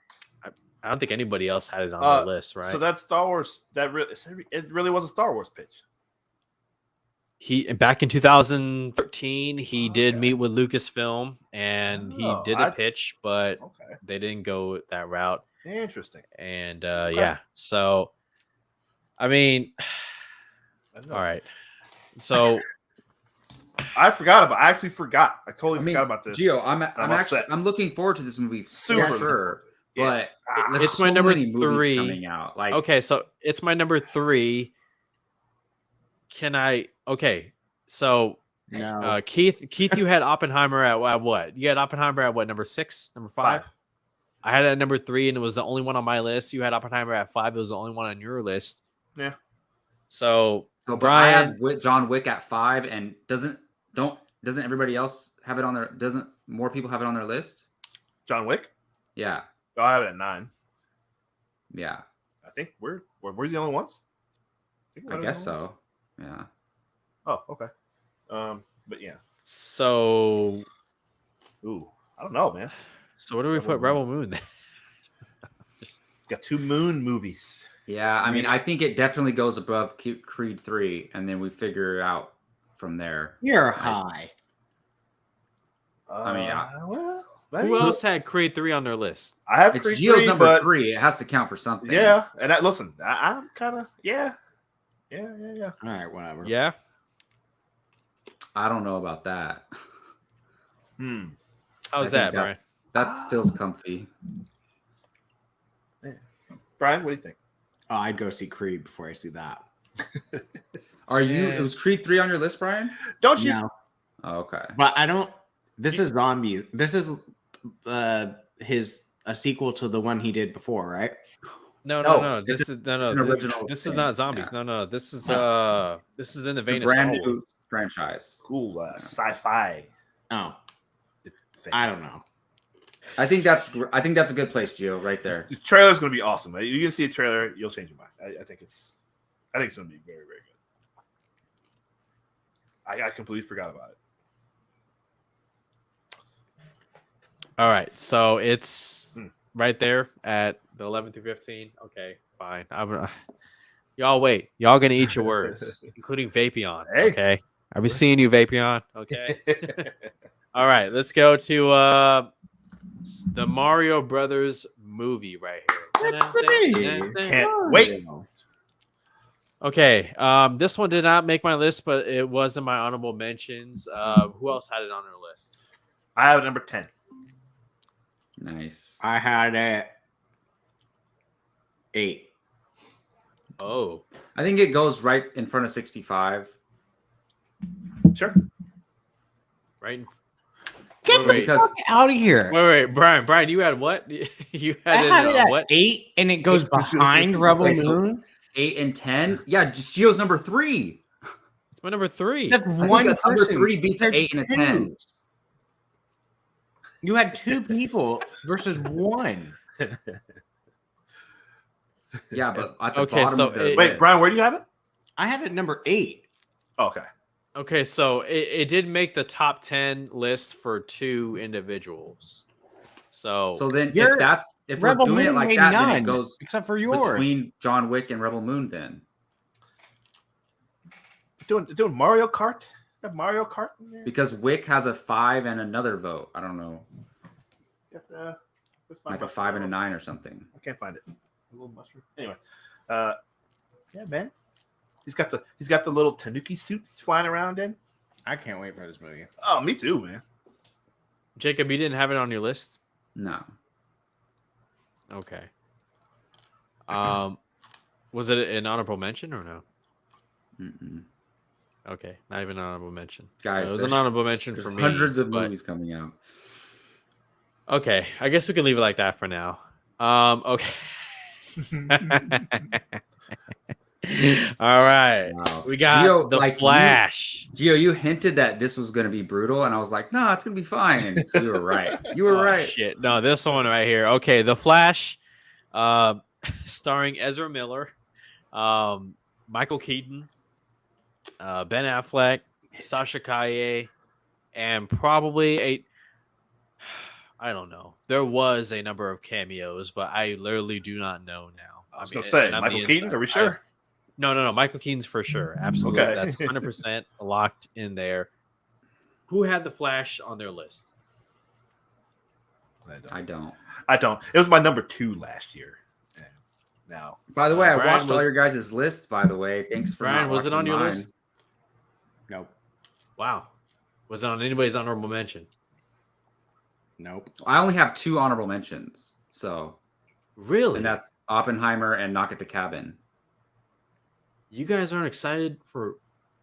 I don't think anybody else had it on the list, right? So that's Star Wars. It really was a Star Wars pitch. He back in 2013, he did meet with Lucasfilm and he did a pitch, but they didn't go that route. Interesting. And yeah, so I mean, all right. So I actually forgot. I totally forgot about this. Gio, I'm looking forward to this movie Super. sure. Yeah. But it's my number many movies 3 coming out. Like, okay, so it's my number 3. Can I? Okay, so No. Keith, you had Oppenheimer at what? You had Oppenheimer at what? Number 6, number 5? I had it at number 3, and it was the only one on my list. You had Oppenheimer at 5. It was the only one on your list. Yeah. So but Brian, I have John Wick at 5, and doesn't everybody else have it on their? Doesn't more people have it on their list? John Wick? Yeah. Oh, I have it at 9. Yeah. I think we're the only ones. I guess so. Yeah. Oh, okay. But yeah. So, I don't know, man. So what do we put Rebel Moon there? Got 2 Moon movies. Yeah, I mean, I think it definitely goes above Creed 3, and then we figure out from there. You're high. I mean, yeah. Well, Who else had Creed 3 on their list? I have It's Creed Gio's 3, number but 3. It has to count for something. yeah. And listen, I'm kind of Yeah. All right, whatever. Yeah. I don't know about that. How's that, Brian? That feels comfy. Brian, what do you think? Oh, I'd go see Creed before I see that. Are you? It was Creed 3 on your list, Brian? Don't you? No. Oh, okay. But I don't. This is zombies. This is a sequel to the one he did before, right? No. This is no. original This is thing. not zombies. Yeah. No. This is in the vein of brand Star Wars. new franchise. Cool. Sci-fi. Oh, thing. I don't know. I think that's a good place, Gio, right there. The trailer's going to be awesome. You can see a trailer, you'll change your mind. I think it's going to be very, very good. I completely forgot about it. All right, so it's right there at the 11 through 15. Okay, fine. Y'all wait. Y'all gonna eat your words, including Vapion. Hey. Okay, I'll be seeing you, Vapion. Okay. All right, let's go to the Mario Brothers movie right here. Can't wait. Okay, this one did not make my list, but it was in my honorable mentions. Who else had it on their list? I have number 10. Nice. I had it 8. Oh, I think it goes right in front of 65. Sure. right. Get Wait, the fuck out of here. Wait, Brian, you had what? You I had had it at what? 8, and it goes behind Rebel Okay, so- Moon. 8 and 10. Yeah, just Gio's number 3. It's my number 3. That's I think one that number person. 3 beats There's 8 and a 2. 10. You had 2 people versus 1. Yeah, but at the Okay, bottom so of the Wait, list. Brian, where do you have it? I had it number 8. Oh, okay. Okay, so it did make the top 10 list for 2 individuals. So So then Your if Rebel we're doing it Moon like made that, then none, it goes except for yours. between John Wick and Rebel Moon then. Doing Mario Kart? Got Mario Kart in there? Because Wick has a 5 and another vote. I don't know. Where's my Like a 5 and a 9 or something. I can't find it. A little mushroom. Anyway, yeah, man. He's got the little Tanuki suit he's flying around in. I can't wait for this movie. Oh, me too, man. Jacob, you didn't have it on your list? No. Okay. Was it an honorable mention or no? Mm-mm. Okay, not even an honorable mention. Guys, it was there's- an honorable mention There's for me. hundreds of but- movies coming out. Okay, I guess we can leave it like that for now. Okay. All right. Wow. We got Gio, the like, Flash. Gio, you hinted that this was going to be brutal, and I was like, no, it's going to be fine. And you were right. You were Oh, right. Shit. No, this one right here. Okay, The Flash, starring Ezra Miller, Michael Keaton, Ben Affleck, Sasha Calle, and probably I don't know. There was a number of cameos, but I literally do not know now. I was going to say, and I'm Michael the Keaton, inside- are we sure? No. Michael Keaton's for sure. Absolutely. Okay. That's 100% locked in there. Who had the Flash on their list? I don't. I don't. It was my number 2 last year. And now, By the way, I Brian watched all was- your guys' lists, by the way. Thanks for Brian, not was it watching on your mine. list? Nope. Wow. Was it on anybody's honorable mention? Nope. I only have 2 honorable mentions. So, Really? and that's Oppenheimer and Knock at the Cabin. You guys aren't excited for?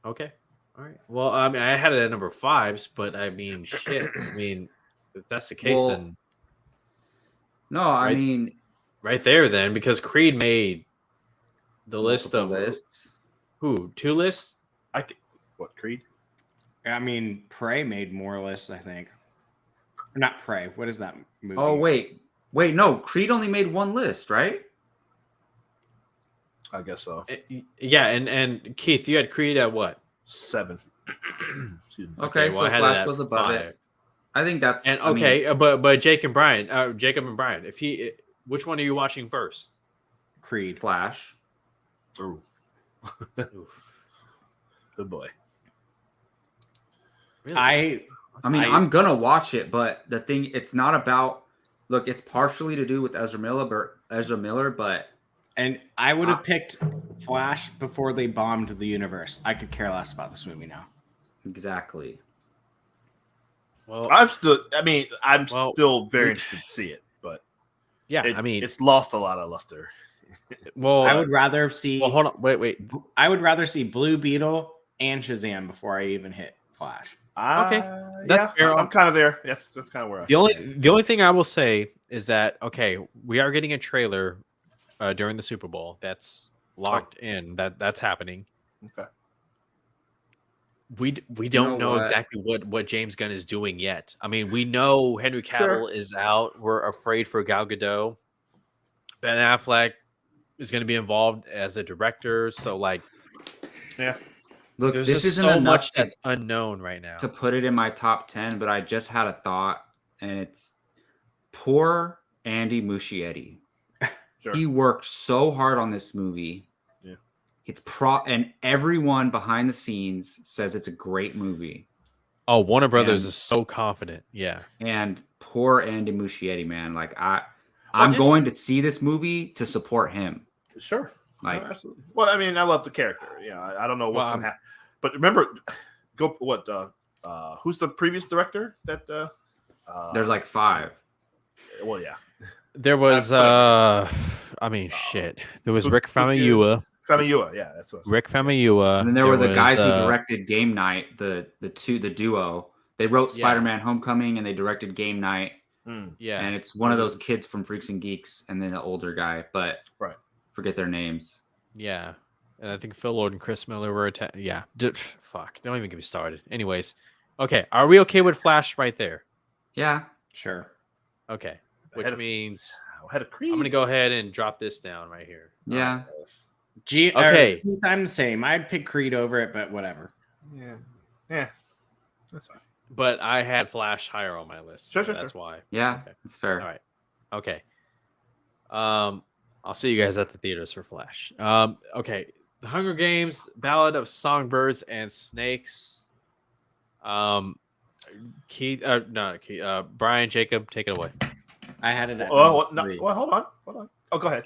Okay, all right. Well, I mean, I had it at number 5, but I mean, shit. I mean, if that's the case, Well, then No, I Right. mean, right there, then because Creed made the list multiple of lists. who 2 lists. what, Creed? I mean, Prey made more lists, I think. Or not Prey. What is that movie? Oh, wait, no. Creed only made 1 list, right? I guess so. Yeah, and Keith, you had Creed at what? 7. Excuse me. Okay, well, so I had it Flash at was above 5. it. I think that's And I mean, okay, but Jacob and Brian, which one are you watching first? Creed. Flash. Ooh, Oof. good boy. Really? I I'm gonna watch it, but the thing, it's not about. Look, it's partially to do with Ezra Miller, but and I would have picked Flash before they bombed the universe. I could care less about this movie now. exactly. well, I'm still very we- interested to see it, but yeah. I mean, it's lost a lot of luster. well, I would rather see. well, hold on, wait. I would rather see Blue Beetle and Shazam before I even hit Flash. Okay. Yeah, That's fair. I'm kind of there. Yes, that's kind of where The only thing I will say is that okay, we are getting a trailer during the Super Bowl. That's locked in. That's happening. Okay. We don't know what? exactly what James Gunn is doing yet. I mean, we know Henry Cavill is out. We're afraid for Gal Gadot. Ben Affleck is going to be involved as a director. So like, Yeah. Look, there's this just isn't so enough much to, that's unknown right now. to put it in my top 10, but I just had a thought, and it's poor Andy Muschietti. Sure. He worked so hard on this movie. Yeah. And everyone behind the scenes says it's a great movie. Oh, Warner Brothers And- is so confident. Yeah. And poor Andy Muschietti, man. Like Well, I'm just- going to see this movie to support him. Sure. Like, No, absolutely. Well, I mean, I love the character. Yeah, I don't know what's Well, going to happen. But remember, who's the previous director that there's like 5. well, yeah. There was shit. There was Rick Famuyiwa. Famuyiwa, yeah, that's what Rick Famuyiwa. And then there were the was, guys who directed Game Night, the duo. They wrote Yeah. Spider-Man Homecoming and they directed Game Night. Yeah. And it's one of those kids from Freaks and Geeks and then the older guy, but Right. forget their names. Yeah. And I think Phil Lord and Chris Miller were yeah. Fuck. Don't even get me started. Anyways. Okay. Are we okay with Flash right there? Yeah. Sure. Okay. Which Ahead of- means Ahead of Creed. I'm gonna go ahead and drop this down right here. Yeah. Okay. I'm the same. I'd pick Creed over it, but whatever. Yeah. That's fine. But I had Flash higher on my list. Sure, so sure, that's why. Yeah. Okay. It's fair. All right. Okay. I'll see you guys at the theaters for Flash. Okay. The Hunger Games, Ballad of Songbirds and Snakes. Brian, Jacob, take it away. I had it at Well, number 3. hold on. Oh, go ahead.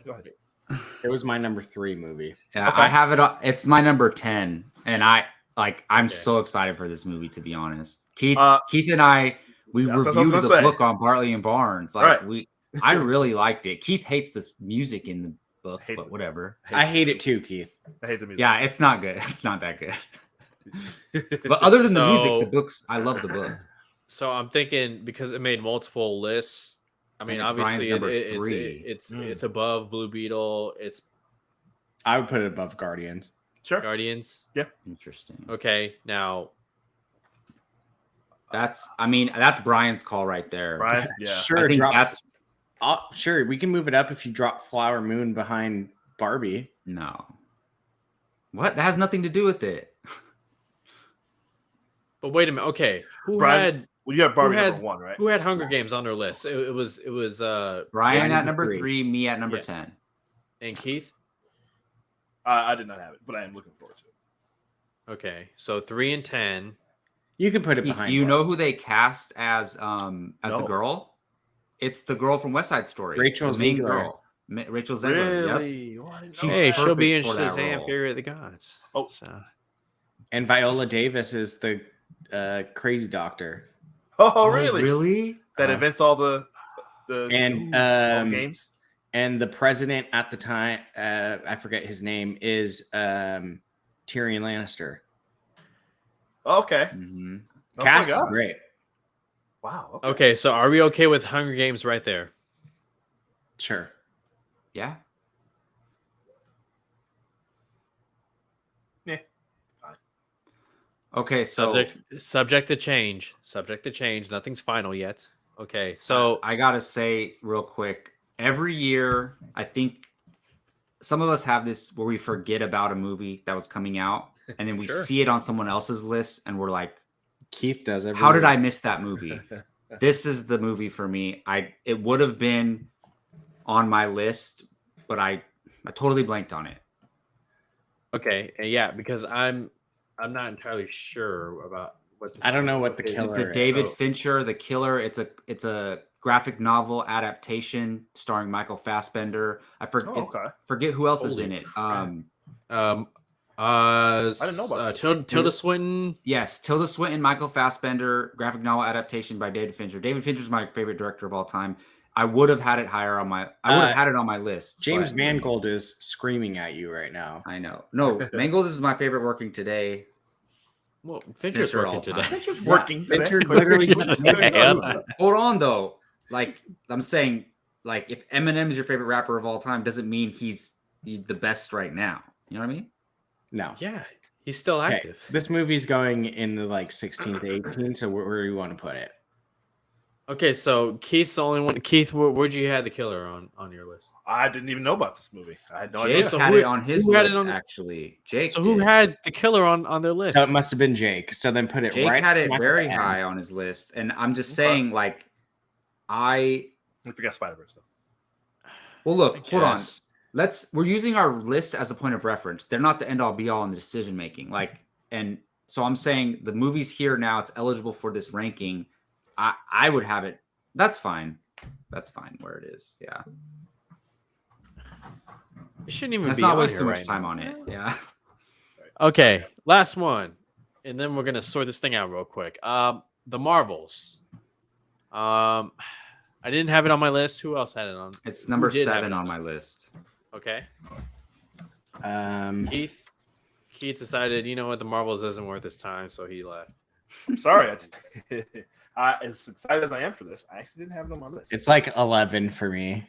It was my number 3 movie. Yeah, Okay. I have it. It's my number 10, and I'm Okay. so excited for this movie. To be honest, Keith and I, we That's what I was reviewed gonna the say. book on Bartley and Barnes. Like Right. I really liked it. Keith hates the music in the book, Hates but it. whatever. I hate it too, Keith. I hate the music. Yeah, it's not good. It's not that good. But other than the music, the books, I love the book. So I'm thinking because it made multiple lists. I mean, it's obviously Brian's number 3. it's above Blue Beetle. It's I would put it above Guardians. Sure. Guardians. Interesting. Okay, now That's Brian's call right there. Brian, yeah. Sure, I think drop. that's Sure, we can move it up if you drop Flower Moon behind Barbie. no. What? That has nothing to do with it. but wait a minute. Okay, who Brian- Well, you have Barbie had- number 1, right? had Hunger Games on their list? It was Brian Brian at number three. 3, me at number Yeah. 10. and Keith. I did not have it, but I am looking forward to it. Okay, so 3 and 10. You can put it Keith, behind. do you Barbie. know who they cast as the No. girl? It's the girl from West Side Story. Rachel the main Zegler. girl. Rachel Zegler. Yep. Really? Oh, I didn't know She's that. Hey, she'll be in perfect for that Shazam: role. Fury of the Gods. Oh. So And Viola Davis is the crazy doctor. Oh, really? Really? That invents all the And all games. And the president at the time, I forget his name, is Tyrion Lannister. Okay. Mhm. Oh my Cast is gosh. great. Wow. okay, so are we okay with Hunger Games right there? Sure. Yeah. Yeah. Okay, so Subject to change. Subject to change. Nothing's final yet. Okay, so I gotta say real quick, every year I think some of us have this where we forget about a movie that was coming out and then we Sure. see it on someone else's list and we're like, Keith does every how did week. I miss that movie? This is the movie for me. It would have been on my list, but I totally blanked on it. okay, yeah, because I'm not entirely sure about what I don't know what the is. killer It's the is. David So- Fincher, The Killer. It's a graphic novel adaptation starring Michael Fassbender. I Okay. forget who else is Holy in it. crap. I didn't know about this. Tilda Swinton. Yes, Tilda Swinton, Michael Fassbender, graphic novel adaptation by David Fincher. David Fincher's my favorite director of all time. I would have had it higher on my. I would have had it on my list. James but- Mangold is screaming at you right now. I know. No, Mangold is my favorite working today. Well, Fincher's Fincher working all today. time. Fincher's Yeah. working today. Fincher's literally Yeah. Hold on though. Like I'm saying, like if Eminem is your favorite rapper of all time, doesn't mean he's the best right now. You know what I mean? No. Yeah, he's still Okay. active. This movie's going in the like 16 to 18, so where do you want to put it? Okay, so Keith's the only one. Keith, where'd you have The Killer on your list? I didn't even know about this movie. I had no Jake idea. So had who- it on his who had it list on- actually. Jake. So who did. had The Killer on their list? So it must have been Jake. So then put it Jake right had it smack very at the end. high on his list, and I'm just Okay. saying, like, I forgot Spider-Verse though. well, look, I hold on. guess. We're using our list as a point of reference. They're not the end all be all in the decision making. Like, and So I'm saying the movie's here now. It's eligible for this ranking. I would have it. That's fine. That's fine where it is. Yeah. It shouldn't even Let's be not on waste here too much right time now. on it. Yeah. Okay, last one, and then we're gonna sort this thing out real quick. The Marvels. I didn't have it on my list. Who else had it on? It's Who number did have 7 it on my list. Okay. Um, Keith decided, you know what, the Marvels isn't worth his time, so he left. I'm sorry. As excited as I am for this, I actually didn't have it on my list. it's like 11 for me.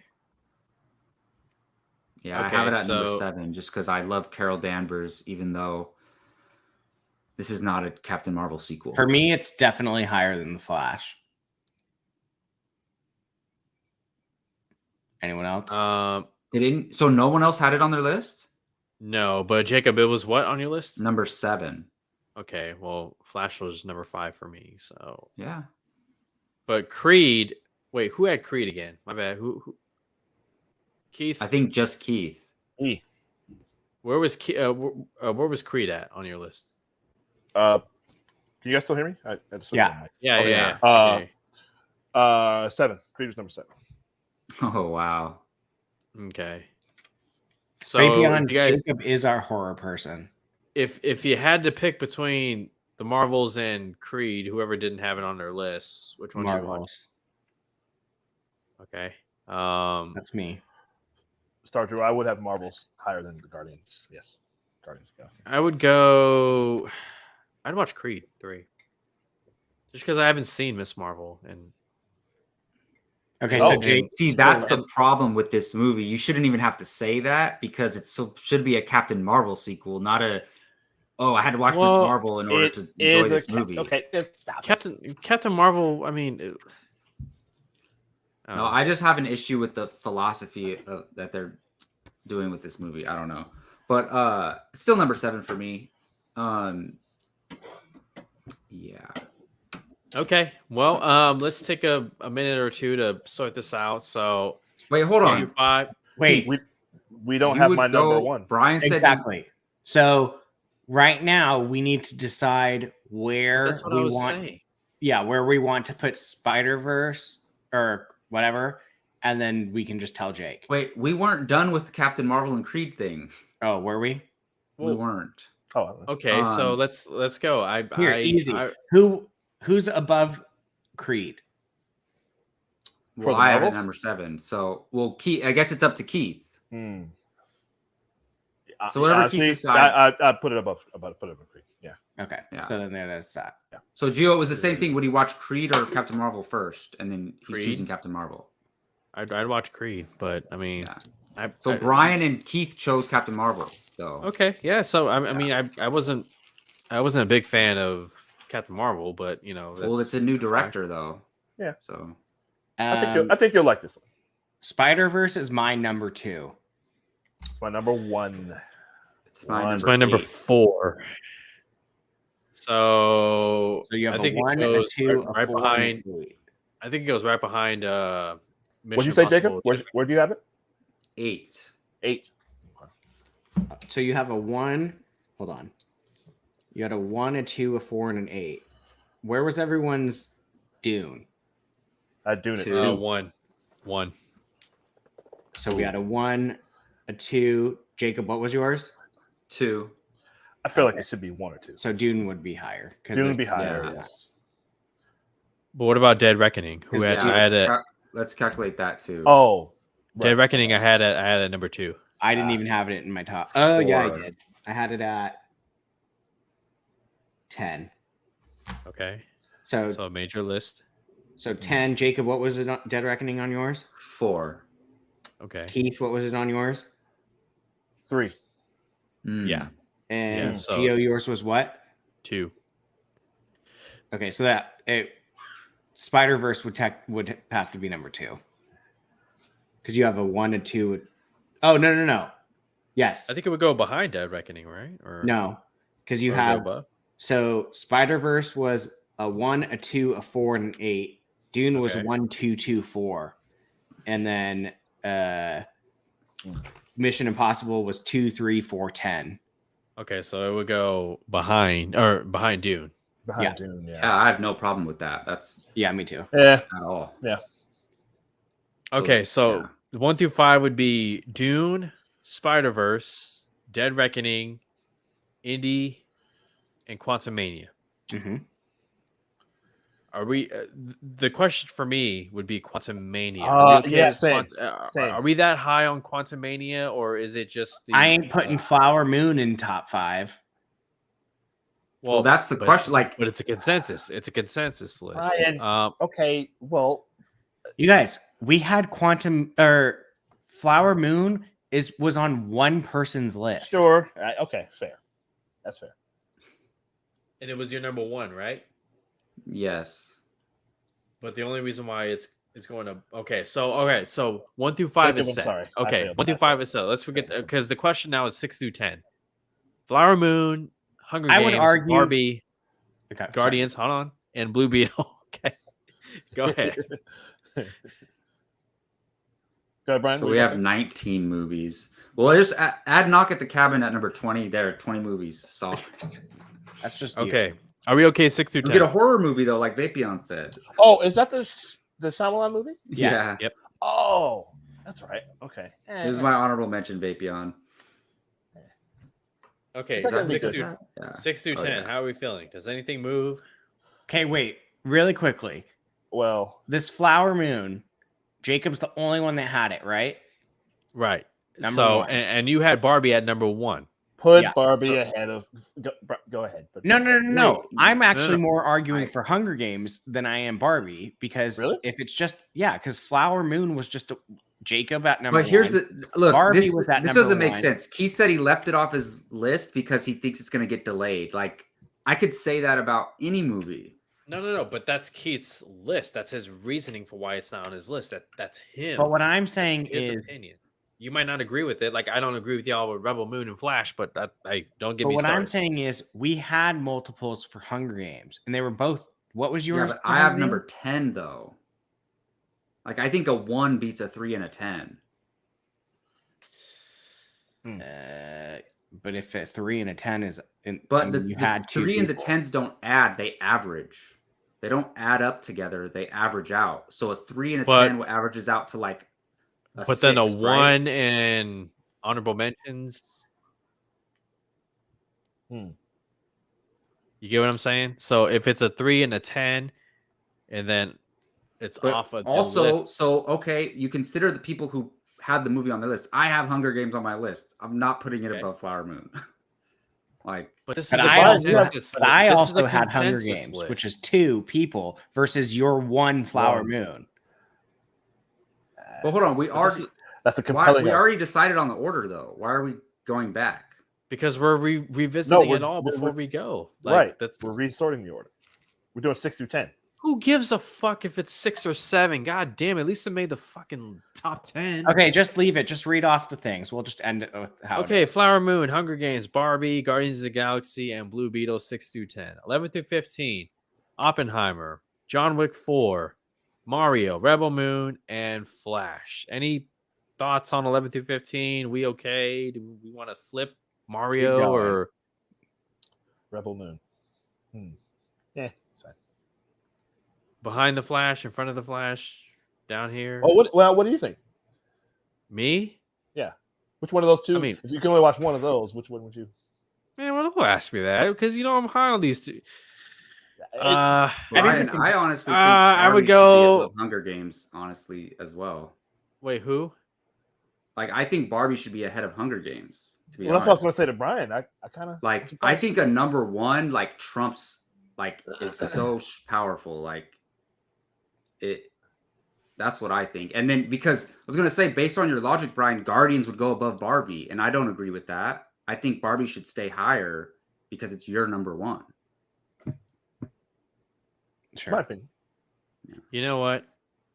Yeah, I Okay, have it at number so- 7 just because I love Carol Danvers, even though this is not a Captain Marvel sequel. For me, it's definitely higher than the Flash. Anyone else? So no one else had it on their list? No, but Jacob, it was what on your list? Number 7. Okay, well, Flash was number 5 for me. So, Yeah. but Creed. Wait, who had Creed again? My bad. Who? Keith. I think just Keith. Where was where was Creed at on your list? Can you guys still hear me? Yeah. Yeah. yeah. Okay. 7. Creed was number 7. Oh, wow. Okay. So Raytheon, if you guys, Jacob is our horror person. if you had to pick between the Marvels and Creed, whoever didn't have it on their list, which one do you watch? Marvels. Okay. That's me. Star Trek. I would have Marvels higher than the Guardians. Yes, Guardians. Yeah. I would go. I'd watch Creed 3, just because I haven't seen Miss Marvel, and Okay, Oh, so Jake, See, that's the problem with this movie. You shouldn't even have to say that because it should be a Captain Marvel sequel, not a. Oh, I had to watch Miss Well, Marvel in order to enjoy this movie. Okay, stop. Captain Marvel. I mean, I don't No, know. I just have an issue with the philosophy that they're doing with this movie. I don't know, but it's still number 7 for me. Yeah. Okay. Well, let's take a minute or two to sort this out. So, Wait, hold you on. 5. wait, We don't You have would my number go- 1. Brian said exactly. So right now we need to decide where That's what I we was want. saying. Yeah, where we want to put Spider-Verse or whatever, and then we can just tell Jake. Wait, we weren't done with the Captain Marvel and Creed thing. Oh, were we? We Well, weren't. Oh, Okay, so Um, let's go. Here, easy. Who's above Creed? For Well, the I have it Marvels? number 7. So, well, Keith. I guess it's up to Keith. So whatever honestly, Keith decides. I put it above. Put it above Creed. Yeah. Okay, Yeah. so then that's that. So Gio, it was the same thing. Would he watch Creed or Captain Marvel first, and then he's Creed. choosing Captain Marvel? I'd watch Creed, but I mean, Yeah. So Brian and Keith chose Captain Marvel, though. Okay, yeah. So I mean, I wasn't a big fan of Captain Marvel, but you know, Well, it's a new director, though. Yeah. So I think you'll like this one. Spider-Verse is my number 2. It's my number 1. it's my It's my number 8. 4. So So you have I think a 1, it a goes 2, right a 4, behind. and an 8. I think it goes right behind. What'd you say, Jacob? Where do you have it? 8. 8. So you have a 1. Hold on. You had a 1, a 2, a 4, and an 8. Where was everyone's Dune? Dune it. 2. 1. So we had a 1, a 2. Jacob, what was yours? 2. I feel like it should be 1 or 2. So Dune would be higher. Dune would be higher. yeah. Yes. But what about Dead Reckoning? Who had? Yeah, I had it. let's calculate that too. Oh, Dead Reckoning. I had it at number 2. I didn't even have it in my top. Oh, yeah, I 4. did. I had it at 10. Okay. So So a major list. 10. Jacob, what was it? Dead Reckoning on yours? 4. Okay. Keith, what was it on yours? 3. Yeah. And Yeah, so- Gio, yours was what? 2. Okay, so that Spider-Verse would have to be number 2 because you have a 1, a 2. Oh no. Yes, I think it would go behind Dead Reckoning, right? Or no, because you or go have above? so Spider-Verse was a 1, a 2, a 4, and an 8. Dune was Okay. 1, 2, 2, 4, and then Mission Impossible was 2, 3, 4, 10. Okay, so it would go behind Dune. Behind Dune, Yeah, I have no problem with that. That's Yeah, me too. Yeah. at all. Yeah. Okay, so 1 through 5 would be Dune, Spider-Verse, Dead Reckoning, Indy, and Quantumania. Mm-hmm. Are we? The question for me would be Quantumania. Are we yeah, with same. Are we that high on Quantumania, or is it just the? I ain't putting Flower Moon in top 5. Well, that's the question. Like, but it's a consensus. It's a consensus list. Ryan, okay, well, You guys, we had Flower Moon was on one person's list. sure. Okay, fair. That's fair. And it was your number 1, right? yes. But the only reason why it's going to so 1 through 5 is I'm set. sorry. Okay, 1 through 5 is set. Let's forget because the question now is 6 through 10. Flower Moon, Hunger Games, I would argue Barbie, Okay, Guardians, hold on, and Blue Beetle. Okay, go ahead. Go ahead, Brian. So we have 19 movies. Well, just add Knock at the Cabin at number 20. There are 20 movies. So That's just Okay. Are we okay 6 through we 10? get a horror movie though, like Vapion said. Oh, is that the Shyamalan movie? Yeah. Yep. Oh, that's right. Okay. This is my honorable mention, Vapion. Okay, Is that so gonna be 6 good? through Yeah. 6 through Oh, 10. yeah. How are we feeling? Does anything move? Okay, wait, really quickly. Well, This Flower Moon, Jacob's the only one that had it, right? Right. Number so 1. and you had Barbie at number 1. put Yeah. Barbie ahead of. Go ahead. But No. Wait, I'm actually no. more arguing I- for Hunger Games than I am Barbie because Really? if it's just because Flower Moon was just Jacob at number But here's 1. the look. Barbie This was at this number doesn't make 1. sense. Keith said he left it off his list because he thinks it's going to get delayed. Like I could say that about any movie. No. But that's Keith's list. That's his reasoning for why it's not on his list. That's him. But what I'm saying his is, opinion. You might not agree with it. Like I don't agree with y'all with Rebel Moon and Flash, but I don't get but me what started. I'm saying is, we had multiples for Hunger Games, and they were both. What was yours? Yeah, but for I have Hunger number Games? 10 though. Like I think a 1 beats a 3 and a 10. But if a 3 and a 10 is, But you had 2 3 and the people. 10s don't add; they average. They don't add up together; they average out. So a 3 and a But- 10 averages out to like. But then a 6, right? 1 and honorable mentions. Hmm. You get what I'm saying? So if it's a 3 and a 10, and then it's But off of the also, list. so okay, you consider the people who had the movie on their list. I have Hunger Games on my list. I'm not putting it Okay. above Flower Moon. Like, But this But is a I also, consensus. but I this is also a had Hunger consensus Games, list. which is 2 people versus your 1 Flower One. Moon. but hold on, That's a we compelling. already decided on the order though. Why are we going back? because we're revisiting we're- it all we're- before we go. right. That's We're resorting the order. We're doing 6 through 10. who gives a fuck if it's 6 or 7? God damn! At least it made the fucking top 10. Okay, just leave it. Just read off the things. We'll just end it with how. Okay, It is. Flower Moon, Hunger Games, Barbie, Guardians of the Galaxy, and Blue Beetle 6 through 10. 11 through 15, Oppenheimer, John Wick 4, Mario, Rebel Moon, and Flash. Any thoughts on 11 through 15? We okay? Do we want to flip Mario going. or Rebel Moon. Yeah. Sorry. behind the Flash, in front of the Flash, down here? Oh, what do you think? Me? Which one of those two? I mean- if you can only watch one of those, which one would you? Man, well, don't ask me that because I'm high on these two. Brian, I honestly think I would Barbie should be go- above Hunger Games, honestly, as well. Wait, who? Like, I think Barbie should be ahead of Hunger Games. To be Well, that's what I was honest, going to say to Brian. I kind of like, I think a number 1 like trumps like is so powerful. Like, it. That's what I think. And then because I was going to say, based on your logic, Brian, Guardians would go above Barbie, and I don't agree with that. I think Barbie should stay higher because it's your number 1. Sure. my opinion. You know what?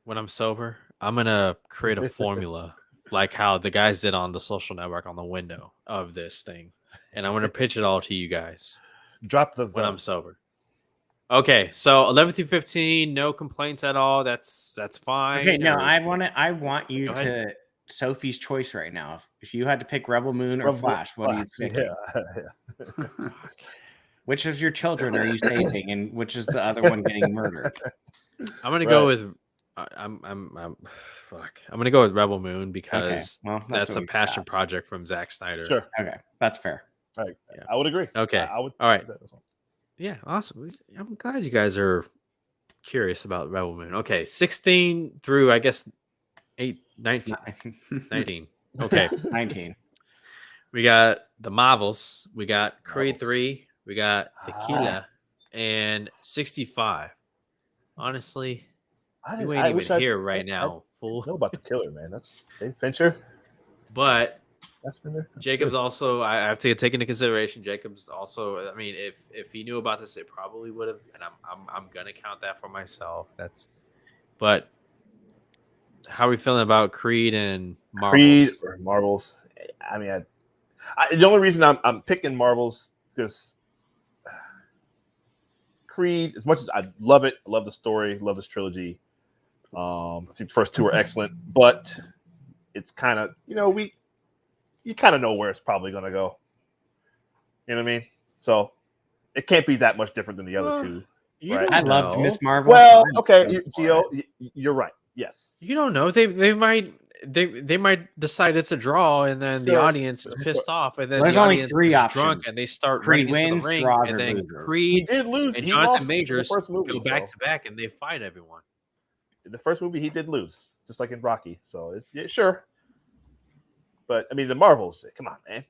When I'm sober, I'm gonna create a formula like how the guys did on the Social Network on the window of this thing, and I'm gonna pitch it all to you guys Drop the. when I'm sober. Okay, so 11 through 15, no complaints at all. That's fine. Okay, no, or- I want you Go to Sophie's choice right now. If you had to pick Rebel Moon or Rebel- Flash, what do you pick? Yeah. Which of your children are you saving, and which is the other one getting murdered? I'm gonna go with I'm fuck. I'm gonna go with Rebel Moon because well, that's what a we passion got. project from Zack Snyder. Sure. Okay, that's fair. Right. Yeah. I would agree. Okay. I would. All right. Yeah, awesome. I'm glad you guys are curious about Rebel Moon. Okay, 16 through I guess 19. Okay. 19. We got the Marvels, we got Creed 3, we got Tequila, and 65. Honestly, you ain't even here right now, fool. Know about the killer, man. That's Dave Fincher. But That's been there. Jacob's also, I have to take into consideration. Jacob's also, I mean, if he knew about this, it probably would have, and I'm gonna count that for myself. But how are we feeling about Creed and Marvels? Creed or Marvels? I mean, the only reason I'm picking Marvels because Creed, as much as I love it, I love the story, love this trilogy. I think the first two are excellent, but it's kind of you kind of know where it's probably going to go. You know what I mean? So it can't be that much different than the other two. Right? I loved Miss Marvel. Well, okay, Gio, you're right. Yes. You don't know. They might decide it's a draw, and then the audience is pissed off, and then there's the only audience 3 is options. drunk, and they start Creed running wins, into the ring, draws, and or then loses. Creed He did lose. and He Jonathan lost Majors in the first movie, go back to back, and they fight everyone. In the first movie, he did lose, just like in Rocky. So sure. But I mean, the Marvels. Come on, man.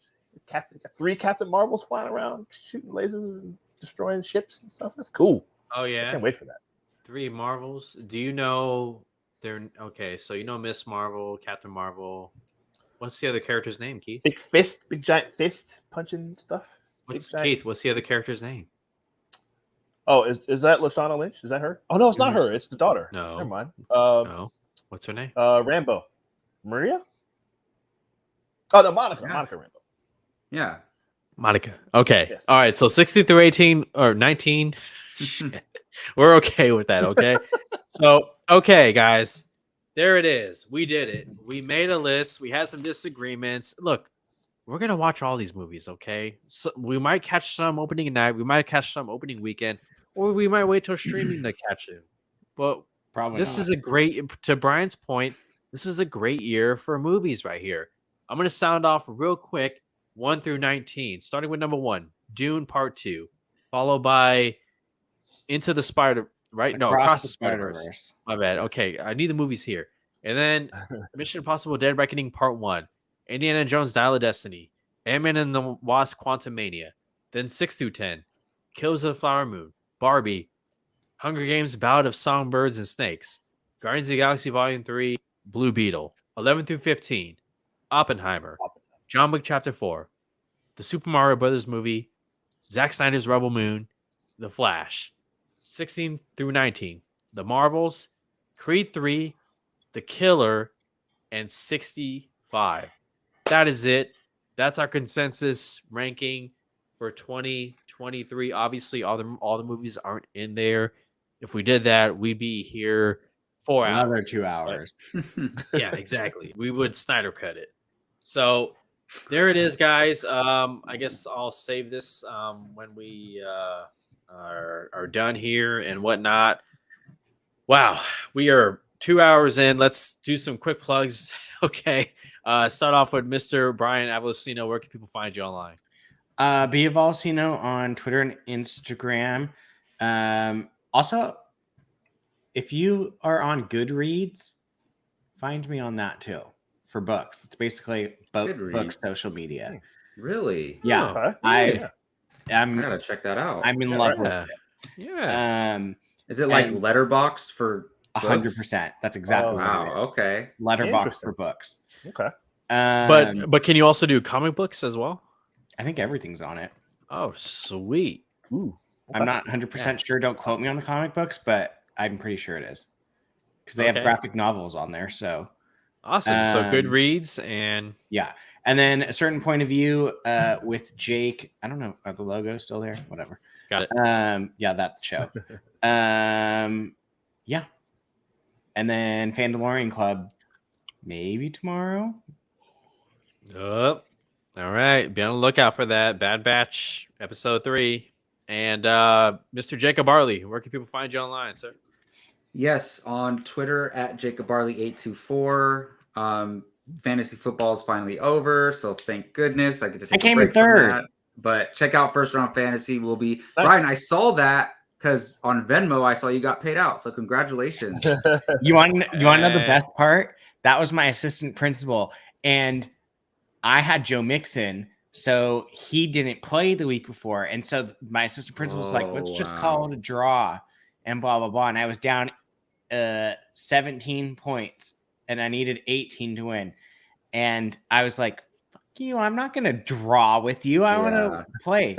Got 3 Captain Marvels flying around, shooting lasers and destroying ships and stuff. That's cool. Oh yeah, I can't wait for that. 3 Marvels. Do you know they're okay? So you know Miss Marvel, Captain Marvel. What's the other character's name, Keith? Big giant fist punching stuff. Keith? What's the other character's name? Oh, is that Lashana Lynch? Is that her? Oh no, it's not her. It's the daughter. No, never mind. No, what's her name? Rambo, Maria. Oh no, Monica. Yeah. Monica Rambo. Yeah. Monica. Okay. Yes. All right. So 16 through 18 or 19. We're okay with that. Okay. So, okay, guys, there it is. We did it. We made a list. We had some disagreements. Look, we're going to watch all these movies. Okay. So we might catch some opening night. We might catch some opening weekend, or we might wait till streaming to catch them. But Probably this not. is a great, to Brian's point, this is a great year for movies right here. I'm going to sound off real quick. 1 through 19, starting with number 1, Dune Part 2, followed by Into the Spider, right? No, Across the Spider-Verse. My bad. Okay, I need the movies here. And then Mission Impossible Dead Reckoning Part 1, Indiana Jones Dial of Destiny, Ant-Man and the Wasp Quantumania, then 6 through 10, Killers of the Flower Moon, Barbie, Hunger Games Ballad of Songbirds and Snakes, Guardians of the Galaxy Volume 3, Blue Beetle, 11 through 15, Oppenheimer, John Wick Chapter 4, the Super Mario Brothers movie, Zack Snyder's Rebel Moon, The Flash, 16 through 19, The Marvels, Creed 3, The Killer, and 65. That is it. That's our consensus ranking for 2023. Obviously, all the movies aren't in there. If we did that, we'd be here 4 hours. Another 2 hours. Yeah, exactly. We would Snyder cut it. So there it is, guys. I guess I'll save this when we are done here and whatnot. Wow, we are 2 hours in. Let's do some quick plugs. Okay. Start off with Mr. Brian Avellino. Where can people find you online? Be Avellino on Twitter and Instagram. Also, if you are on Goodreads, find me on that too for books. It's basically book social media. Really? Yeah, Okay. I I'm gotta check that out. I'm in love with Yeah. it. Yeah. Is it like and- letterboxed for 100%. That's exactly what Wow. it is. Okay. Letterbox Interesting. for books. Okay. But can you also do comic books as well? I think everything's on it. Oh, sweet. Ooh. I'm not 100% sure. Don't quote me on the comic books, but I'm pretty sure it is because they have graphic novels on there. So Awesome. So Goodreads and yeah. And then a certain point of view with Jake. I don't know. Are the logos still there? Whatever. got it. Yeah, that show. Yeah. And then Fandalorian Club, maybe tomorrow. That's All right, be on the lookout for that. Bad Batch episode 3. And Mr. Jacob Barley, where can people find you online, sir? Yes, on Twitter at JacobBarley824. Fantasy football is finally over, so thank goodness I get to take a break from that. But check out First Round Fantasy. We'll be Brian. I saw that because on Venmo I saw you got paid out, so congratulations. You want to know the best part? That was my assistant principal, and I had Joe Mixon, so he didn't play the week before, and so my assistant principal was like, "Let's just call it a draw," and blah blah blah. And I was down 17 points, and I needed 18 to win, and I was like, "Fuck you! I'm not gonna draw with you. I want to play."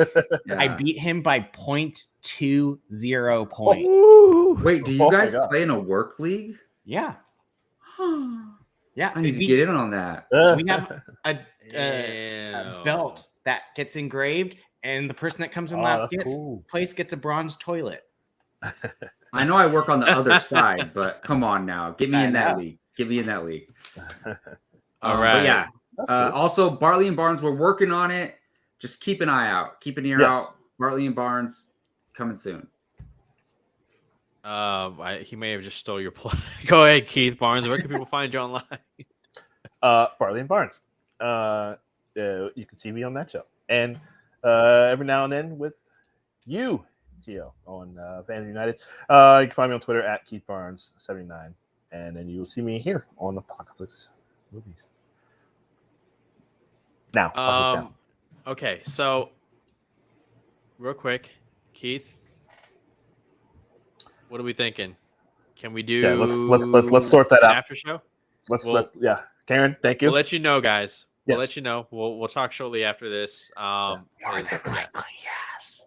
I beat him by 0.20 points. Wait, do you guys play in a work league? Yeah. Yeah, I need to get in on that. We have a belt that gets engraved, and the person that comes in last place gets a bronze toilet. I know I work on the other side, but come on now, get me in that league. Get me in that league. All right. But yeah. Also, Bartley and Barnes, we're working on it. Just keep an eye out. Keep an ear out. Bartley and Barnes coming soon. He may have just stole your play. Go ahead, Keith Barnes. Where can people find you online? Bartley and Barnes. You can see me on that show, and every now and then with you, Gio, on Fans United. You can find me on Twitter at Keith Barnes 79, and then you will see me here on Apocaflix Movies. Now, okay, so real quick, Keith. What are we thinking? Can we do? Yeah, let's sort that out. After show. Let's Karen, thank you. We'll let you know, guys. Yes. We'll let you know. We'll talk shortly after this. More than likely, yes.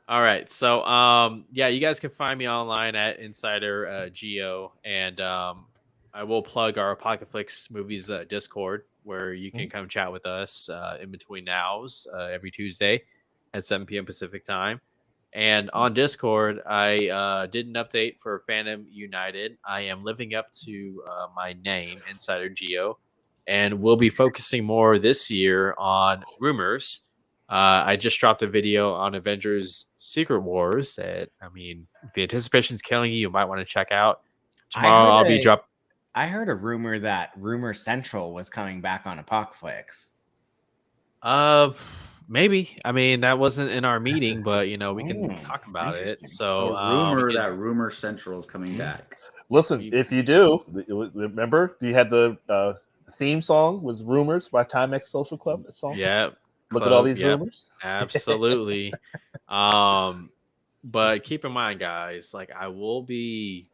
All right. So you guys can find me online at Insider Geo, and I will plug our Apocaflix Movies Discord, where you can come chat with us in between nows every Tuesday at 7 p.m. Pacific time. And on Discord, I did an update for Fandom United. I am living up to my name, Insider Geo, and we'll be focusing more this year on rumors. I just dropped a video on Avengers Secret Wars that, I mean, if the anticipation's killing you, you might want to check out. Tomorrow I'll be dropping. I heard a rumor that Rumor Central was coming back on Apocaflix. Maybe. I mean, that wasn't in our meeting, but we can talk about it. So that Rumor Central is coming back. Listen, if you do, remember you had the theme song was "Rumors" by Timex Social Club. That song. Yeah. Look at all these rumors. Absolutely. But keep in mind, guys, like I will be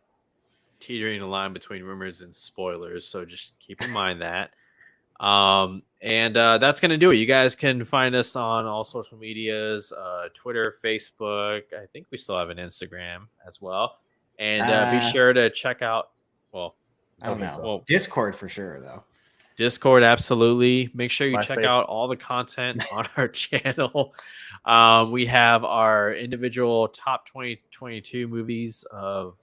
teetering the line between rumors and spoilers, so just keep in mind that. And that's gonna do it. You guys can find us on all social medias, Twitter, Facebook. I think we still have an Instagram as well. And be sure to check out. Well, I don't know. Well, Discord for sure, though. Discord, absolutely. Make sure you MySpace. check out all the content on our channel. We have our individual top 2022 movies of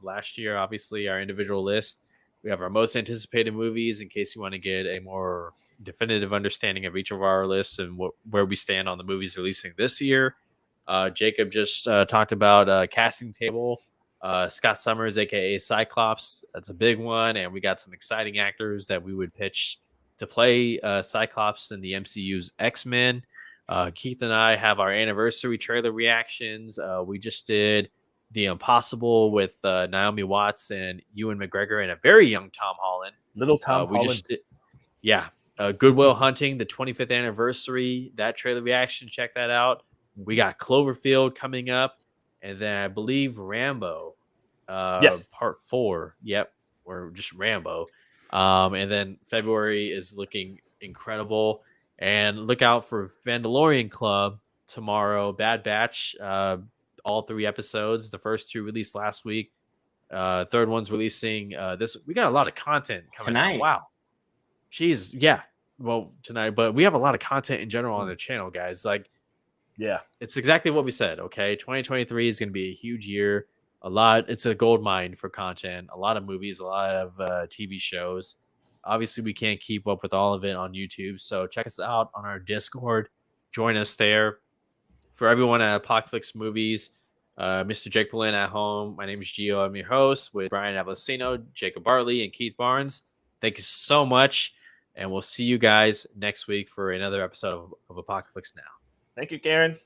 last year. Obviously, our individual list. We have our most anticipated movies in case you want to get a more definitive understanding of each of our lists and where we stand on the movies releasing this year. Jacob just talked about casting table. Scott Summers, a.k.a. Cyclops. That's a big one. And we got some exciting actors that we would pitch to play Cyclops in the MCU's X-Men. Keith and I have our anniversary trailer reactions. We just did The Impossible with Naomi Watts and Ewan McGregor and a very young Tom Holland. Little Tom Holland. Good Will Hunting, the 25th anniversary. That trailer reaction, check that out. We got Cloverfield coming up. And then I believe Rambo, part 4. Yep, or just Rambo. And then February is looking incredible. And look out for Mandalorian Club tomorrow. Bad Batch, all 3 episodes. The first 2 released last week. Third one's releasing this. We got a lot of content coming tonight. Out. Wow. Jeez, yeah. Well, tonight, but we have a lot of content in general on the channel, guys. Like, yeah, it's exactly what we said. Okay, 2023 is going to be a huge year. It's a gold mine for content. A lot of movies, a lot of TV shows. obviously we can't keep up with all of it on YouTube. So check us out on our Discord. Join us there. For everyone at Apocaflix Movies, Mr. Jake Polin at home. My name is Gio. I'm your host with Brian Avellino, Jacob Bartley, and Keith Barnes. Thank you so much. And we'll see you guys next week for another episode of Apocaflix Now. Thank you, Karen.